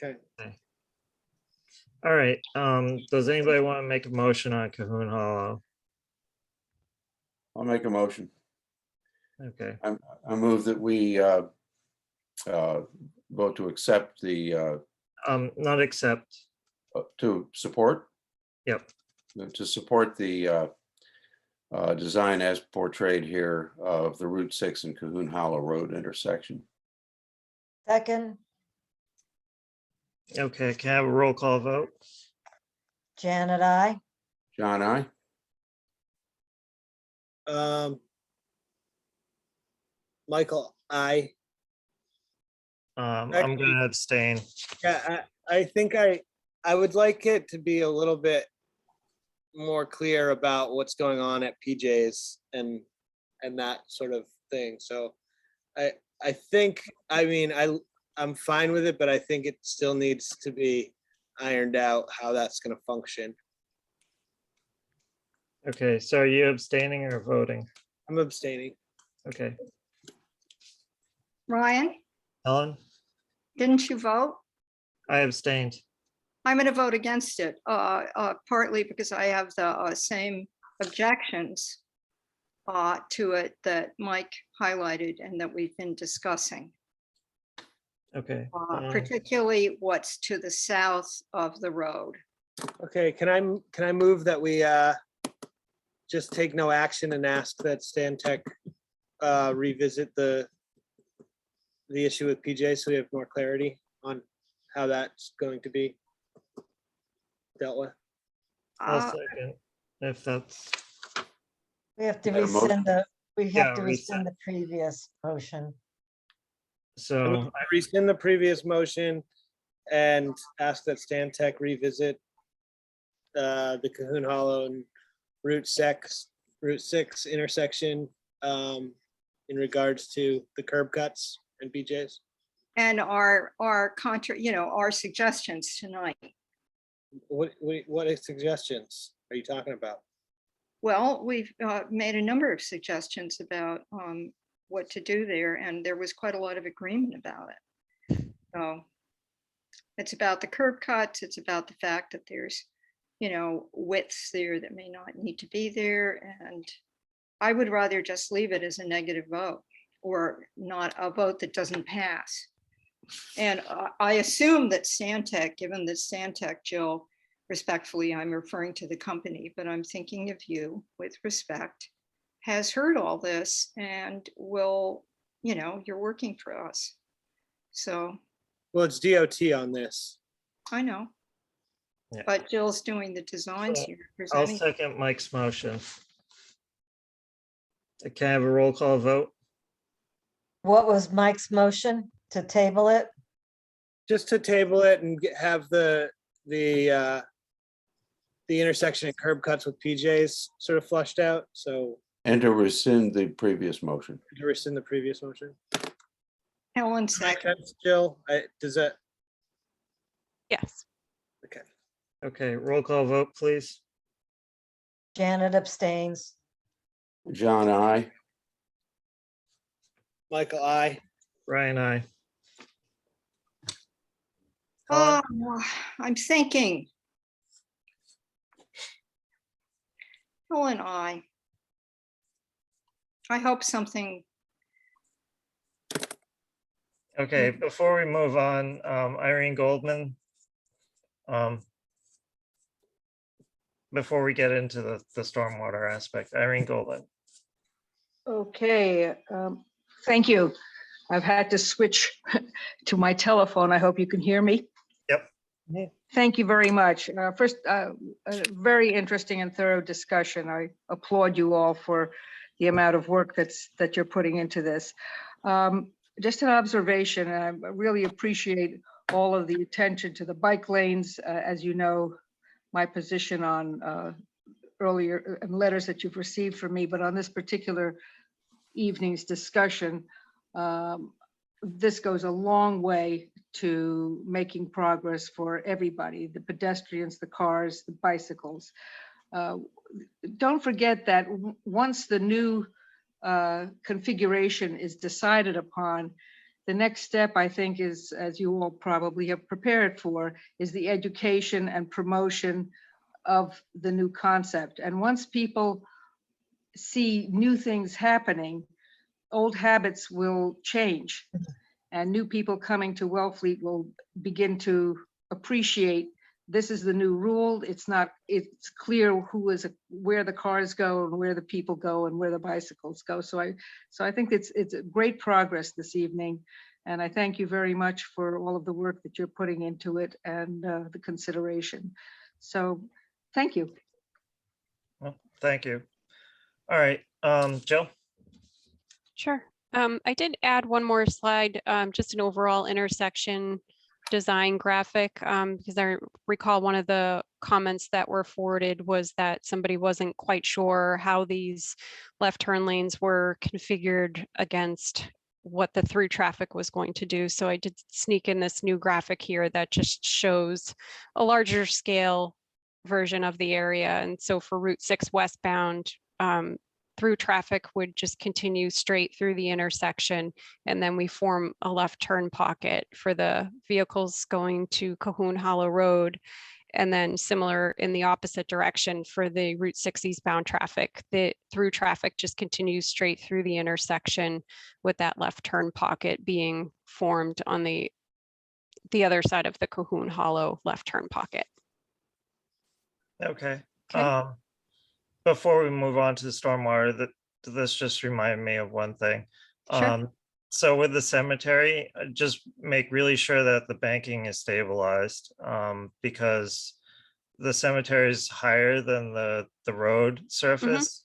Okay. All right, does anybody want to make a motion on Cahoon Hollow? I'll make a motion. Okay, I move that we vote to accept the, not accept. to support, Yep, to support the design as portrayed here of the Route 6 and Cahoon Hollow Road intersection. Second, okay, can I have a roll call vote? Janet, I. John, I. Michael, I. I'm Actually- gonna abstain. Yeah, I think I would like it to be a little bit more clear about what's going on at PJ's and that sort of thing. So I think, I mean, I'm fine with it, but I think it still needs to be ironed out how that's gonna function. Okay, so are you abstaining or voting? I'm abstaining. Okay, Ryan, Helen, didn't you vote? I abstained. I'm going to vote against it, partly because I have the same objections to it that Mike highlighted and that we've been discussing, Okay. particularly what's to the south of the road. Okay, can I move that we just take no action and ask that Stan Tech revisit the issue with PJ so we have more clarity on how that's going to be dealt with? I'll second, if that's, We have to Is that a motion? rescind the, we Yeah, have to rescind. rescind the previous motion. so, I rescind the previous motion and ask that Stan Tech revisit the Cahoon Hollow and Route 6 intersection in regards to the curb cuts and BJ's. And our our suggestions tonight. What suggestions are you talking about? Well, we've made a number of suggestions about what to do there, and there was quite a lot of agreement about it. So it's about the curb cuts. It's about the fact that there's, widths there that may not need to be there. And I would rather just leave it as a negative vote or not a vote that doesn't pass. And I assume that Stantec, given that Stantec, Jill, respectfully, I'm referring to the company, but I'm thinking of you with respect, has heard all this and will, you're working for us. So Well, it's DOT on this. I know. Yeah. But Jill's doing the designs So, here. I'll presenting. second Mike's motion. Can I have a roll call vote? What was Mike's motion? To table it? Just to table it and have the intersection and curb cuts with PJ's sort of flushed out. So And to rescind the previous motion. to rescind the previous motion. Helen Make second. sense, Jill? Does that? Yes. Okay. Okay, roll call vote, please. Janet abstains. John, I. Michael, I. Brian, I. Oh, I'm thinking. Helen, I hope something. Okay, before we move on, Irene Goldman. Before we get into the stormwater aspect, Irene Goldman. Okay, thank you. I've had to switch to my telephone. I hope you can hear me. Yep. Thank you very much. First, a very interesting and thorough discussion. I applaud you all for the amount of work that you're putting into this. Just an observation, I really appreciate all of the attention to the bike lanes. As you know, my position on earlier letters that you've received from me, but on this particular evening's discussion, this goes a long way to making progress for everybody, the pedestrians, the cars, the bicycles. Don't forget that once the new configuration is decided upon, the next step, I think, is, as you all probably have prepared for, is the education and promotion of the new concept. And once people see new things happening, old habits will change, and new people coming to Wellfleet will begin to appreciate this is the new rule. It's clear where the cars go and where the people go and where the bicycles go. So I think it's a great progress this evening, and I thank you very much for all of the work that you're putting into it and the consideration. So thank you. Well, thank you. All right, Jill. Sure. I did add one more slide, just an overall intersection design graphic, because I recall one of the comments that were forwarded was that somebody wasn't quite sure how these left turn lanes were configured against what the through traffic was going to do. So I did sneak in this new graphic here that just shows a larger scale version of the area. And so for Route 6 westbound, through traffic would just continue straight through the intersection. And then we form a left turn pocket for the vehicles going to Cahoon Hollow Road. And then similar in the opposite direction for the Route 6 eastbound traffic, the through traffic just continues straight through the intersection with that left turn pocket being formed on the other side of the Cahoon Hollow left turn pocket. Okay. Before we move on to the stormwater, this just reminded me of one thing. Sure. So with the cemetery, just make really sure that the banking is stabilized, because the cemetery is higher than the road surface.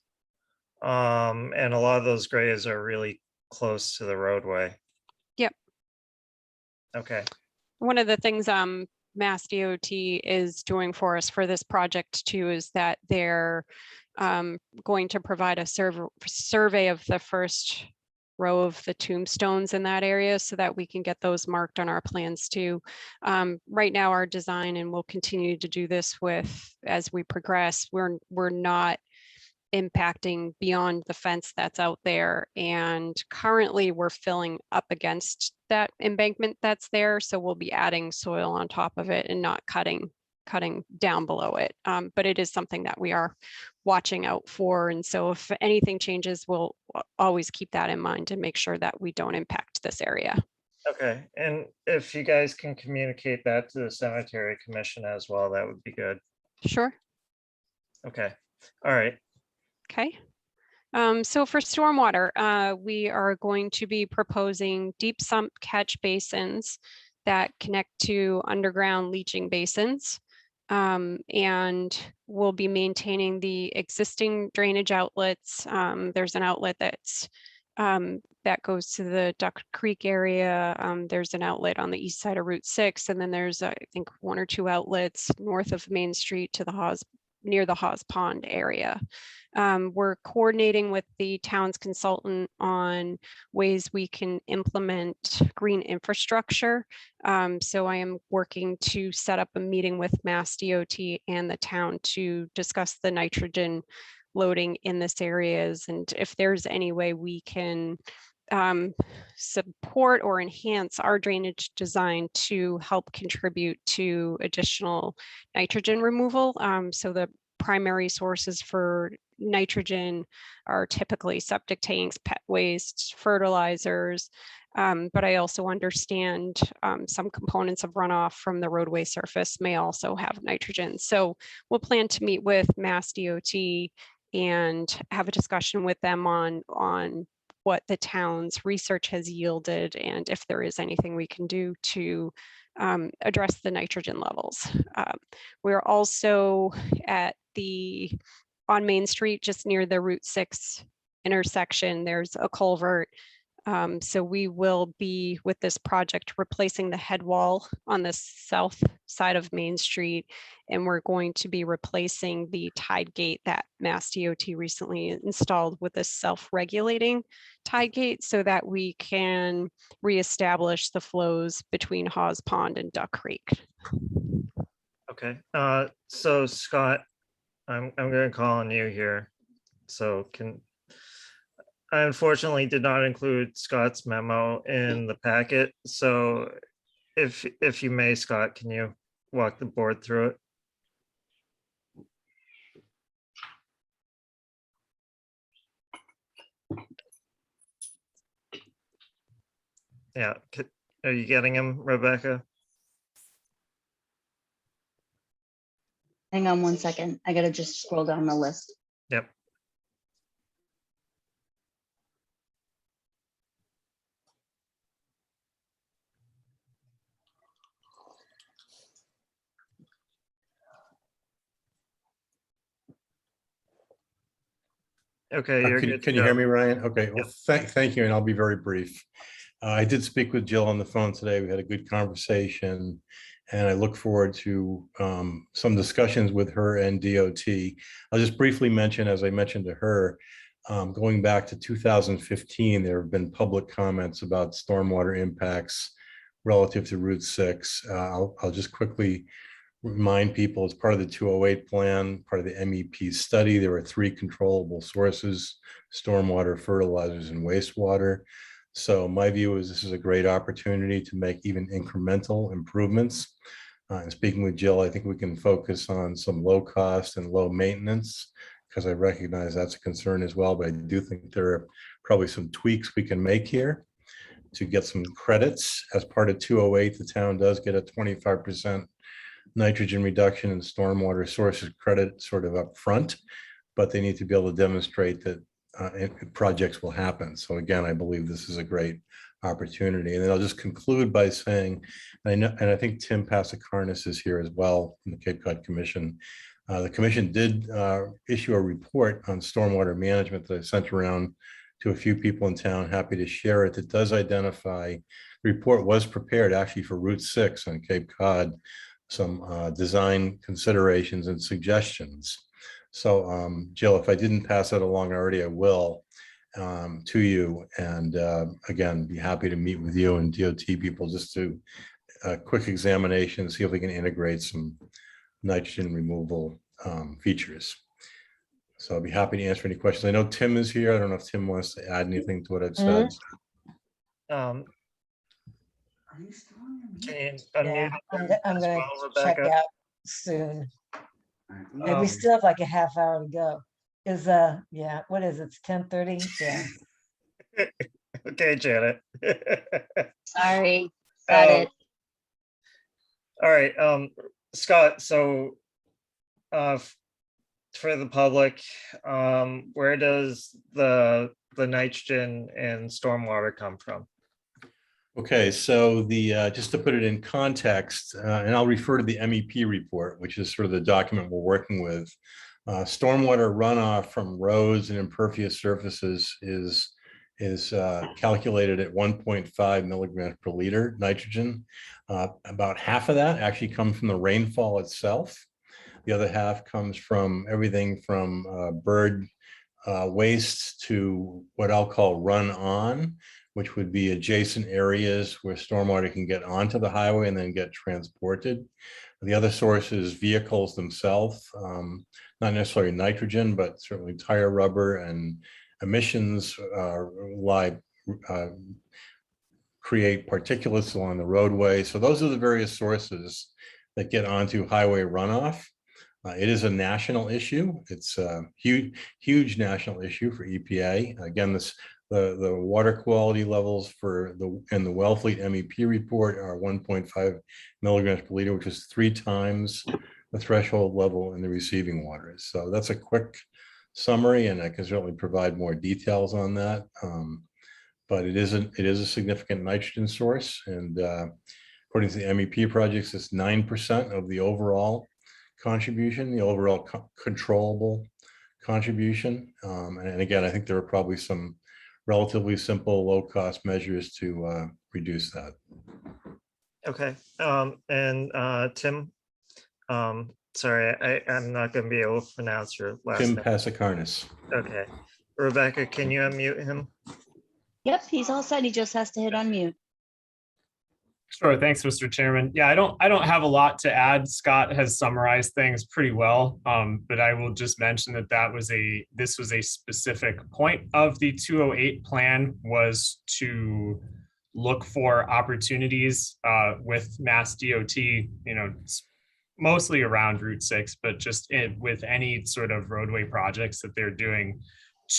And a lot of those graves are really close to the roadway. Yep. Okay. One of the things Mass DOT is doing for us for this project too is that they're going to provide a survey of the first row of the tombstones in that area so that we can get those marked on our plans too. Right now, our design, and we'll continue to do this as we progress, we're not impacting beyond the fence that's out there. And currently we're filling up against that embankment that's there. So we'll be adding soil on top of it and not cutting down below it. But it is something that we are watching out for. And so if anything changes, we'll always keep that in mind and make sure that we don't impact this area. Okay. And if you guys can communicate that to the cemetery commission as well, that would be good. Sure. Okay. All right. Okay. So for stormwater, we are going to be proposing deep sump catch basins that connect to underground leaching basins. And we'll be maintaining the existing drainage outlets. There's an outlet that goes to the Duck Creek area. There's an outlet on the east side of Route 6, and then there's I think 1 or 2 outlets north of Main Street to near the Hawes Pond area. We're coordinating with the town's consultant on ways we can implement green infrastructure. So I am working to set up a meeting with Mass DOT and the town to discuss the nitrogen loading in this areas, and if there's any way we can support or enhance our drainage design to help contribute to additional nitrogen removal. So the primary sources for nitrogen are typically septic tanks, pet waste, fertilizers. But I also understand some components of runoff from the roadway surface may also have nitrogen. So we'll plan to meet with Mass DOT and have a discussion with them on what the town's research has yielded and if there is anything we can do to address the nitrogen levels. We're also on Main Street, just near the Route 6 intersection, there's a culvert. So we will be, with this project, replacing the head wall on the south side of Main Street. And we're going to be replacing the tide gate that Mass DOT recently installed with a self-regulating tide gate so that we can reestablish the flows between Hawes Pond and Duck Creek. Okay, so Scott, I'm gonna call on you here. So I unfortunately did not include Scott's memo in the packet. So if you may, Scott, can you walk the board through it? Yeah, are you getting him, Rebecca? Hang on one second. I gotta just scroll down the list. Yep. Okay, you're good to Can you go. hear me, Ryan? Okay, well, thank you, and I'll be very brief. I did speak with Jill on the phone today. We had a good conversation, and I look forward to some discussions with her and DOT. I'll just briefly mention, as I mentioned to her, going back to 2015, there have been public comments about stormwater impacts relative to Route 6. I'll just quickly remind people, as part of the 208 plan, part of the MEP study, there are 3 controllable sources: stormwater, fertilizers, and wastewater. So my view is this is a great opportunity to make even incremental improvements. And speaking with Jill, I think we can focus on some low cost and low maintenance, because I recognize that's a concern as well. But I do think there are probably some tweaks we can make here to get some credits. As part of 208, the town does get a 25% nitrogen reduction in stormwater sources credit sort of up front, but they need to be able to demonstrate that projects will happen. So again, I believe this is a great opportunity. And then I'll just conclude by saying, and I think Tim Passakarnis is here as well from the Cape Cod Commission. The commission did issue a report on stormwater management that I sent around to a few people in town. Happy to share it. It does identify, the report was prepared actually for Route 6 on Cape Cod, some design considerations and suggestions. So Jill, if I didn't pass that along already, I will to you. And again, be happy to meet with you and DOT people just to a quick examination, see if we can integrate some nitrogen removal features. So I'll be happy to answer any questions. I know Tim is here. I don't know if Tim wants to add anything to what I've said. Can you Yeah, unmute I'm as gonna well, check Rebecca? out soon. And we still have like a half hour to go. Yeah, what is it? It's 10:30? Yeah. Okay, Janet. Sorry, got it. All right, Scott, so for the public, where does the nitrogen and stormwater come from? Okay, so just to put it in context, and I'll refer to the MEP report, which is sort of the document we're working with. Stormwater runoff from roads and impervious surfaces is calculated at 1.5 milligrams per liter nitrogen. About half of that actually comes from the rainfall itself. The other half comes from everything from bird waste to what I'll call run on, which would be adjacent areas where stormwater can get onto the highway and then get transported. The other source is vehicles themselves, not necessarily nitrogen, but certainly tire rubber, and emissions lie create particulates along the roadway. So those are the various sources that get onto highway runoff. It is a national issue. It's a huge national issue for EPA. Again, the water quality levels for in the Wellfleet MEP report are 1.5 milligrams per liter, which is 3 times the threshold level in the receiving waters. So that's a quick summary, and I can certainly provide more details on that. But it is a significant nitrogen source, and according to the MEP projects, it's 9% of the overall contribution, the overall controllable contribution. And again, I think there are probably some relatively simple, low-cost measures to reduce that. Okay, and Tim, sorry, I'm not going to be able to pronounce your last Tim name. Pasikarnis. Okay, Rebecca, can you unmute him? Yep, he's all set. He just has to hit unmute. Sure. Thanks, Mr. Chairman. Yeah, I don't have a lot to add. Scott has summarized things pretty well, but I will just mention that this was a specific point of the 208 plan, was to look for opportunities with Mass DOT, mostly around Route 6, but just with any sort of roadway projects that they're doing,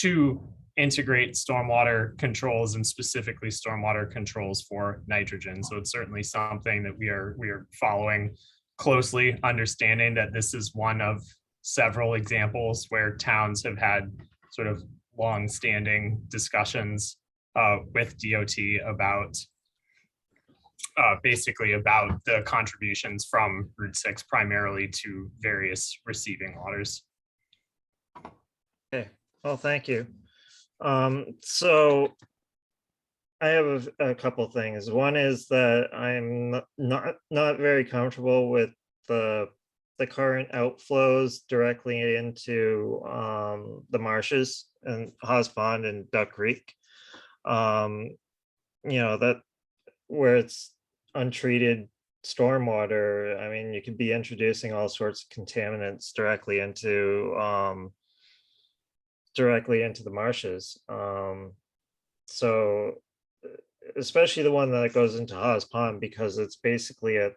to integrate stormwater controls, and specifically stormwater controls for nitrogen. So it's certainly something that we are following closely, understanding that this is one of several examples where towns have had sort of long-standing discussions with DOT about basically about the contributions from Route 6 primarily to various receiving waters. Okay, well, thank you. So I have a couple things. One is that I'm not very comfortable with the current outflows directly into the marshes and Haas Pond and Duck Creek. That where it's untreated stormwater. I mean, you could be introducing all sorts of contaminants directly into the marshes. So especially the one that goes into Haas Pond, because it's basically I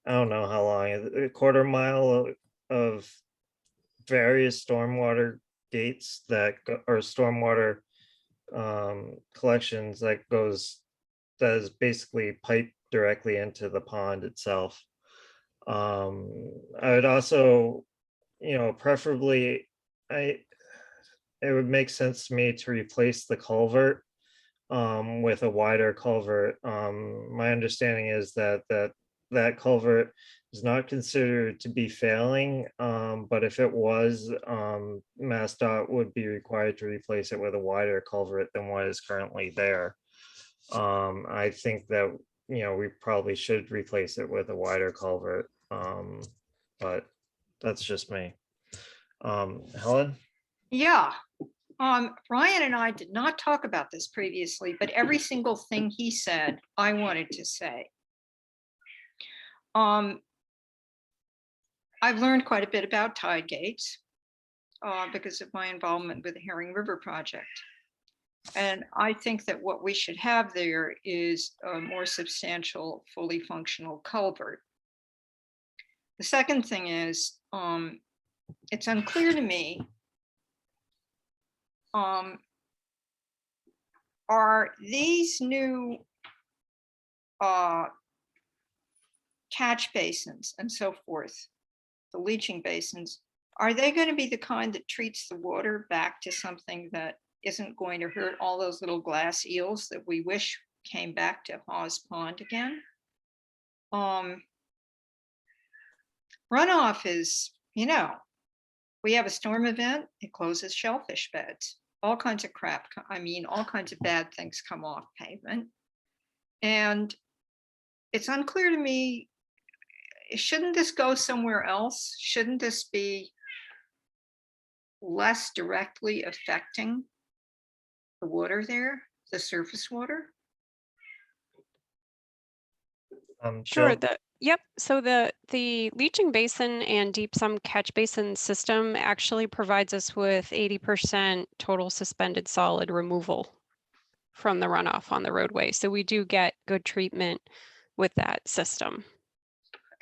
don't know how long, a quarter mile of various stormwater gates or stormwater collections that is basically piped directly into the pond itself. I would also, preferably, it would make sense to me to replace the culvert with a wider culvert. My understanding is that culvert is not considered to be failing, but if it was, MassDOT would be required to replace it with a wider culvert than what is currently there. I think that we probably should replace it with a wider culvert, but that's just me. Helen? Yeah. Ryan and I did not talk about this previously, but every single thing he said, I wanted to say. I've learned quite a bit about tide gates because of my involvement with the Herring River project. And I think that what we should have there is a more substantial, fully functional culvert. The second thing is, it's unclear to me, are these new catch basins and so forth, the leaching basins, are they going to be the kind that treats the water back to something that isn't going to hurt all those little glass eels that we wish came back to Haas Pond again? Runoff is, we have a storm event, it closes shellfish beds, all kinds of crap. All kinds of bad things come off pavement. And it's unclear to me, shouldn't this go somewhere else? Shouldn't this be less directly affecting the water there, the surface water? Sure. Yep. So the leaching basin and deep sump catch basin system actually provides us with 80% total suspended solid removal from the runoff on the roadway. So we do get good treatment with that system.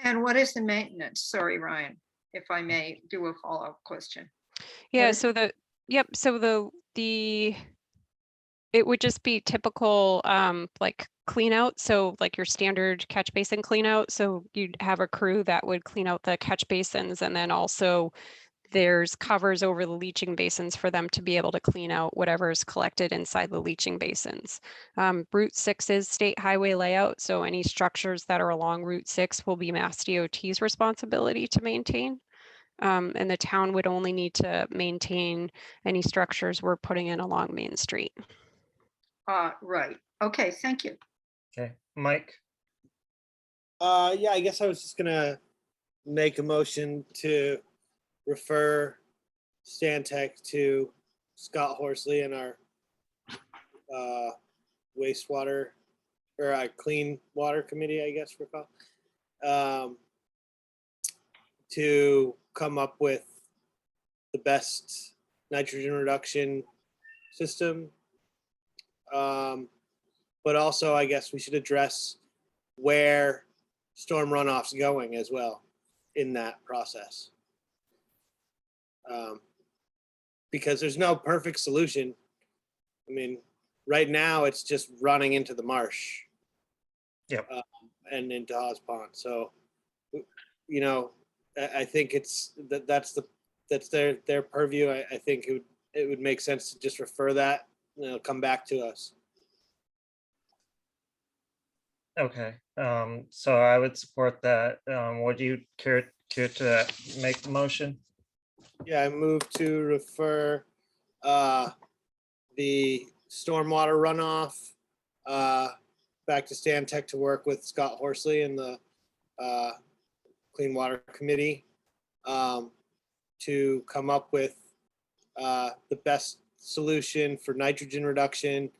And what is the maintenance? Sorry, Ryan, if I may do a follow-up question. Yeah, is- so it would just be typical like clean out. So like your standard catch basin clean out. So you'd have a crew that would clean out the catch basins, and then also there's covers over the leaching basins for them to be able to clean out whatever is collected inside the leaching basins. Route 6 is state highway layout, so any structures that are along Route 6 will be Mass DOT's responsibility to maintain. And the town would only need to maintain any structures we're putting in along Main Street. Right. Okay, thank you. Okay, Mike, Yeah, I guess I was just gonna make a motion to refer Stantec to Scott Horsley and our wastewater or clean water committee, I guess we're called, to come up with the best nitrogen reduction system. But also, I guess we should address where storm runoff's going as well in that process. Because there's no perfect solution. I mean, right now it's just running into the marsh. Yep. And into Hawes Pond. So, you know, I think that's their purview. I think it would make sense to just refer that, you know, come back to us. okay, so I would support that. Would you care to make the motion? Yeah, I move to refer the stormwater runoff back to Stantec to work with Scott Horsley and the Clean Water Committee to come up with the best solution for nitrogen reduction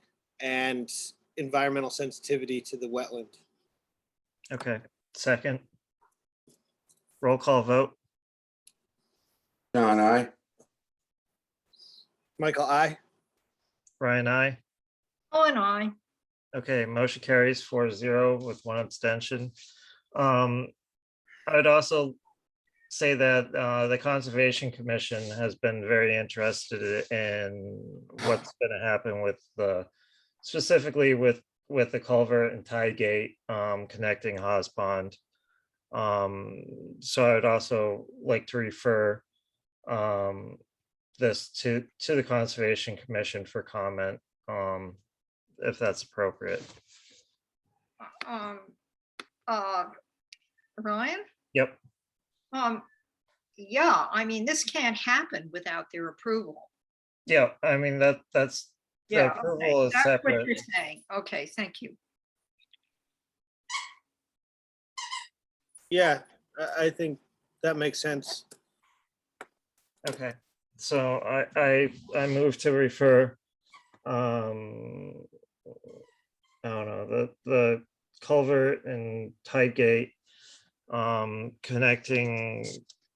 and environmental sensitivity to the wetland. Okay, second. Roll call vote. John, I. Michael, I. Brian, I. Oh, and I. Okay, motion carries 4-0 with one abstention. I'd also say that the Conservation Commission has been very interested in what's going to happen with specifically with the culvert and tide gate connecting Hawes Pond. So I'd also like to refer this to the Conservation Commission for comment, if that's appropriate. Ryan? Yep. Yeah, I mean, this can't happen without their approval. Yeah, I mean, that's the Yeah, approval okay, is that's what separate. you're saying. Okay, thank you. Yeah, I think that makes sense. Okay, so I move to refer I don't know, the culvert and tide gate connecting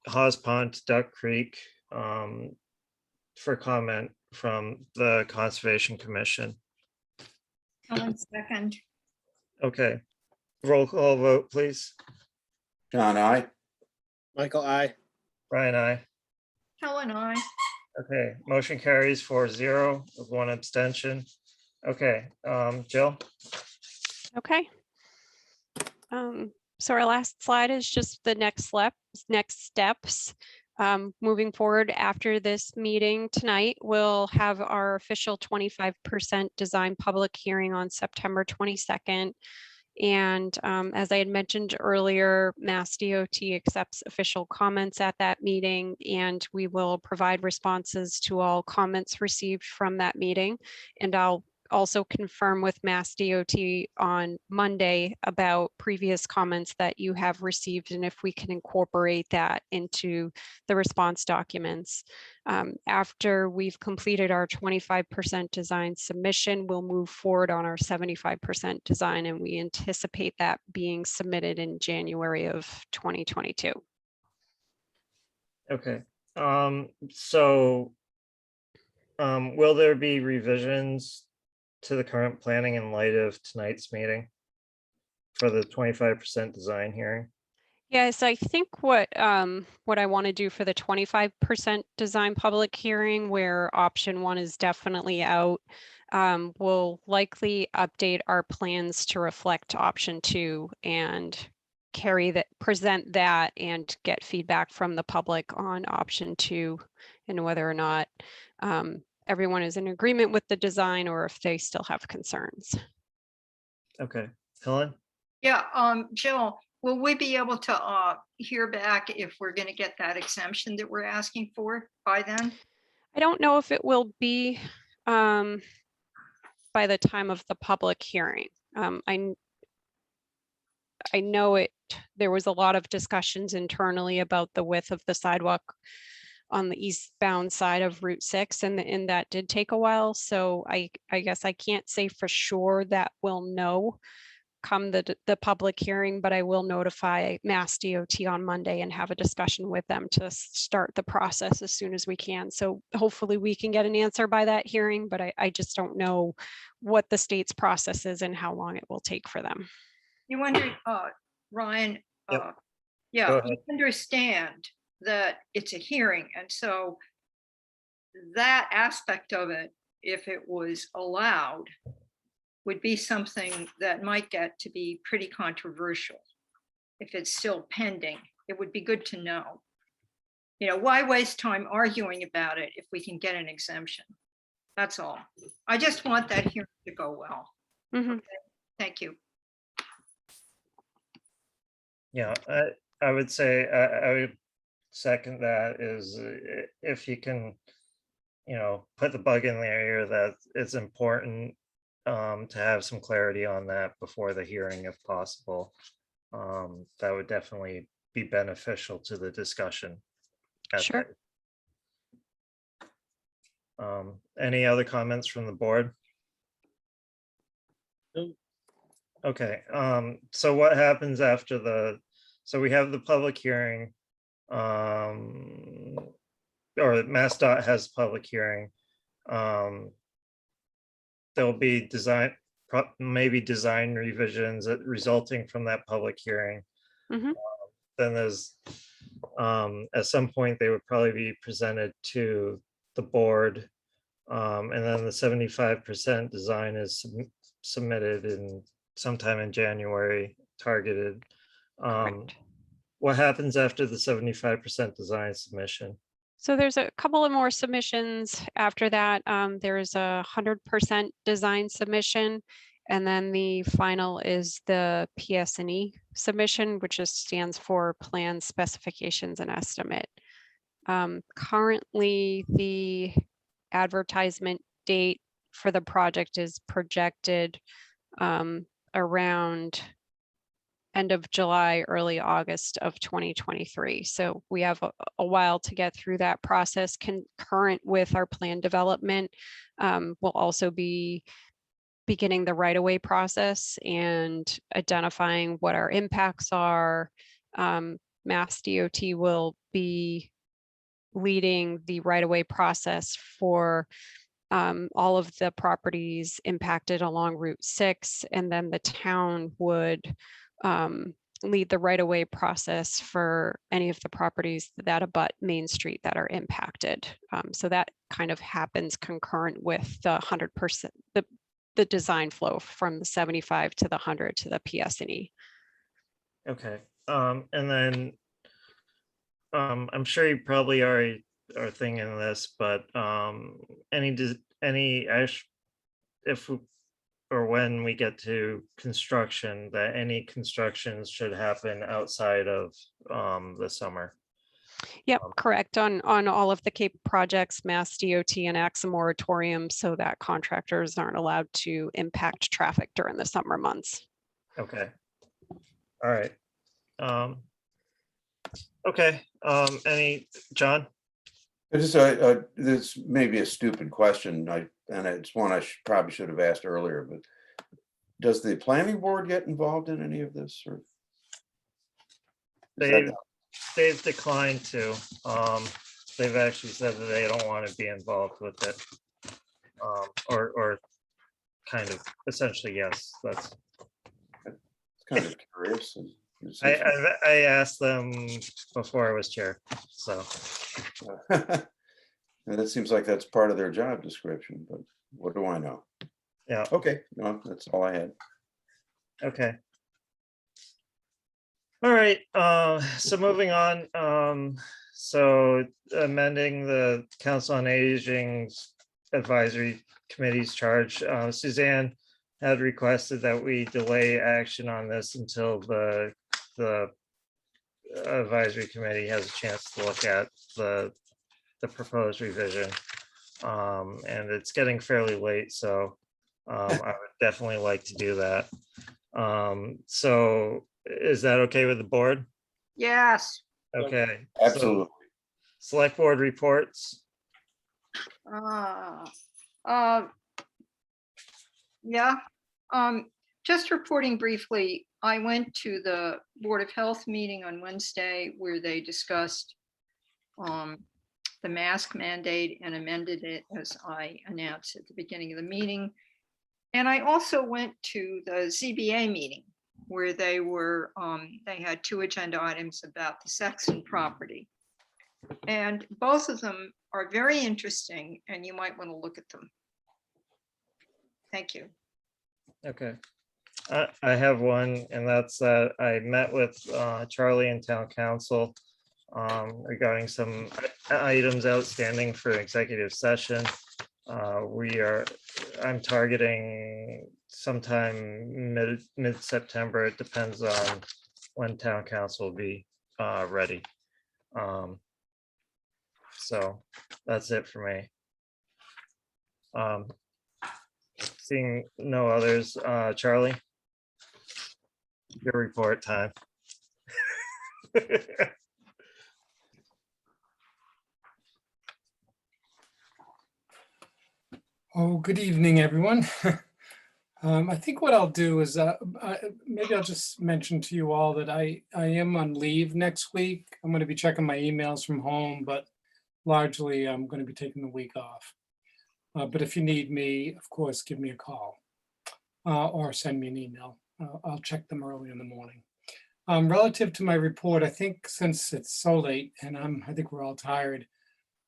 Hawes Pond to Duck Creek for comment from the Conservation Commission. One second. Okay, roll call vote, please. John, I. Michael, I. Brian, I. Helen, I. Okay, motion carries 4-0 with one abstention. Okay, Jill? Okay. So our last slide is just the next steps. Moving forward after this meeting tonight, we'll have our official 25% design public hearing on September 22nd. And as I had mentioned earlier, Mass DOT accepts official comments at that meeting, and we will provide responses to all comments received from that meeting. And I'll also confirm with Mass DOT on Monday about previous comments that you have received and if we can incorporate that into the response documents. After we've completed our 25% design submission, we'll move forward on our 75% design, and we anticipate that being submitted in January of 2022. Okay, so will there be revisions to the current planning in light of tonight's meeting for the 25% design hearing? Yes, I think what I want to do for the 25% design public hearing, where option 1 is definitely out, we'll likely update our plans to reflect option 2 and present that and get feedback from the public on option 2 and whether or not everyone is in agreement with the design or if they still have concerns. Okay, Helen? Yeah, Jill, will we be able to hear back if we're going to get that exemption that we're asking for by then? I don't know if it will be by the time of the public hearing. I know there was a lot of discussions internally about the width of the sidewalk on the eastbound side of Route 6, and that did take a while. So I guess I can't say for sure that we'll know come the public hearing, but I will notify Mass DOT on Monday and have a discussion with them to start the process as soon as we can. So hopefully we can get an answer by that hearing, but I just don't know what the state's process is and how long it will take for them. You wonder, Ryan, Go yeah, ahead. you understand that it's a hearing. And so that aspect of it, if it was allowed, would be something that might get to be pretty controversial. If it's still pending, it would be good to know. You know, why waste time arguing about it if we can get an exemption? That's all. I just want that hearing to go well. Okay. Thank you. Yeah, I would say I would second that is if you can, put the bug in the ear that it's important to have some clarity on that before the hearing if possible. That would definitely be beneficial to the discussion. Sure. Any other comments from the board? Okay, so what happens after so we have the public hearing, or MassDOT has public hearing. There'll be maybe design revisions resulting from that public hearing. Then there's, at some point, they would probably be presented to the board. And then the 75% design is submitted in sometime in January, targeted. What happens after the 75% design submission? So there's a couple of more submissions after that. There's 100% design submission, and then the final is the PS&E submission, which just stands for Plan Specifications and Estimate. Currently, the advertisement date for the project is projected around end of July, early August of 2023. So we have a while to get through that process. Concurrent with our plan development, we'll also be beginning the right-of-way process and identifying what our impacts are. Mass DOT will be leading the right-of-way process for all of the properties impacted along Route 6, and then the town would lead the right-of-way process for any of the properties that abut Main Street that are impacted. So that kind of happens concurrent with the 100%, the design flow from the 75 to the 100 to the PS&E. Okay, and then I'm sure you probably already are thinking this, but if or when we get to construction, that any constructions should happen outside of the summer. Yep, correct. On all of the Cape projects, Mass DOT enacts a moratorium so that contractors aren't allowed to impact traffic during the summer months. Okay. All right. Okay. John? This may be a stupid question, and it's one I probably should have asked earlier, but does the planning board get involved in any of this? Or They've declined to. They've actually said that they don't want to be involved with it, or kind of essentially, yes, that's, Kind of curious. I asked them before I was chair, so. And it seems like that's part of their job description, but what do I know? Yeah. Okay, no, that's all I had. Okay. All right, so moving on, so amending the Council on Aging's Advisory Committee's charge, Suzanne had requested that we delay action on this until the advisory committee has a chance to look at the proposed revision. And it's getting fairly late, so I would definitely like to do that. So is that okay with the board? Yes. Okay. Absolutely. So, Select board reports. Yeah, just reporting briefly, I went to the Board of Health meeting on Wednesday where they discussed the mask mandate and amended it as I announced at the beginning of the meeting. And I also went to the ZBA meeting where they were, they had 2 agenda items about the Sexton property. And both of them are very interesting and you might want to look at them. Thank you. Okay. I have one, and that's that I met with Charlie and Town Council regarding some items outstanding for executive session. I'm targeting sometime mid-September. It depends on when Town Council will be ready. So that's it for me. Seeing no others, Charlie, your report time. Oh, good evening, everyone. I think what I'll do is maybe I'll just mention to you all that I am on leave next week. I'm going to be checking my emails from home, but largely I'm going to be taking the week off. But if you need me, of course, give me a call or send me an email. I'll check them early in the morning. Relative to my report, I think since it's so late and I think we're all tired,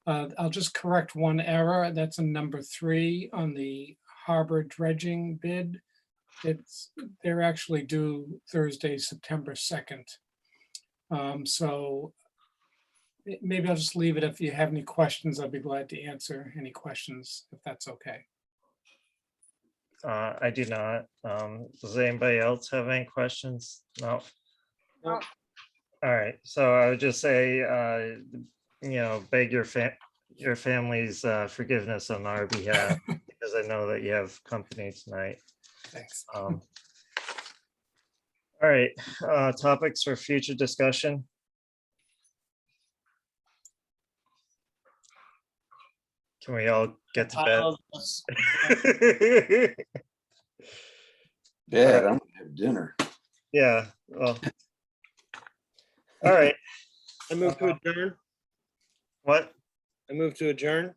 I'll just correct one error. That's in number 3 on the harbor dredging bid. They're actually due Thursday, September 2nd. So maybe I'll just leave it. If you have any questions, I'll be glad to answer any questions, if that's okay. I do not. Does anybody else have any questions? No. No. All right. So I would just say, beg your family's forgiveness on our behalf because I know that you have company tonight. Thanks. All right. Topics for future discussion. Can we all get to bed? Dad, I'm gonna have dinner. Yeah. Well. All right. I move to adjourn. What? I move to adjourn.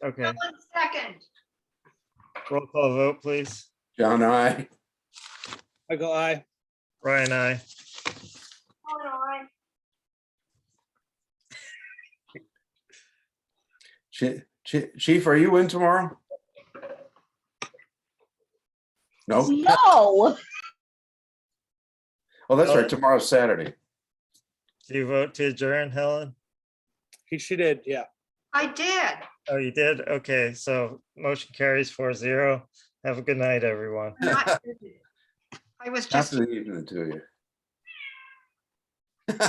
Okay. 1 second. Roll call vote, please. John, I. I go aye. Ryan, aye. Hold on. Chief, are you in tomorrow? No? No. Oh, that's right. Tomorrow's Saturday. Do you vote to adjourn, Helen? She did, yeah. I did. Oh, you did? Okay, so motion carries 4-0. Have a good night, everyone. I was just. After the evening to you.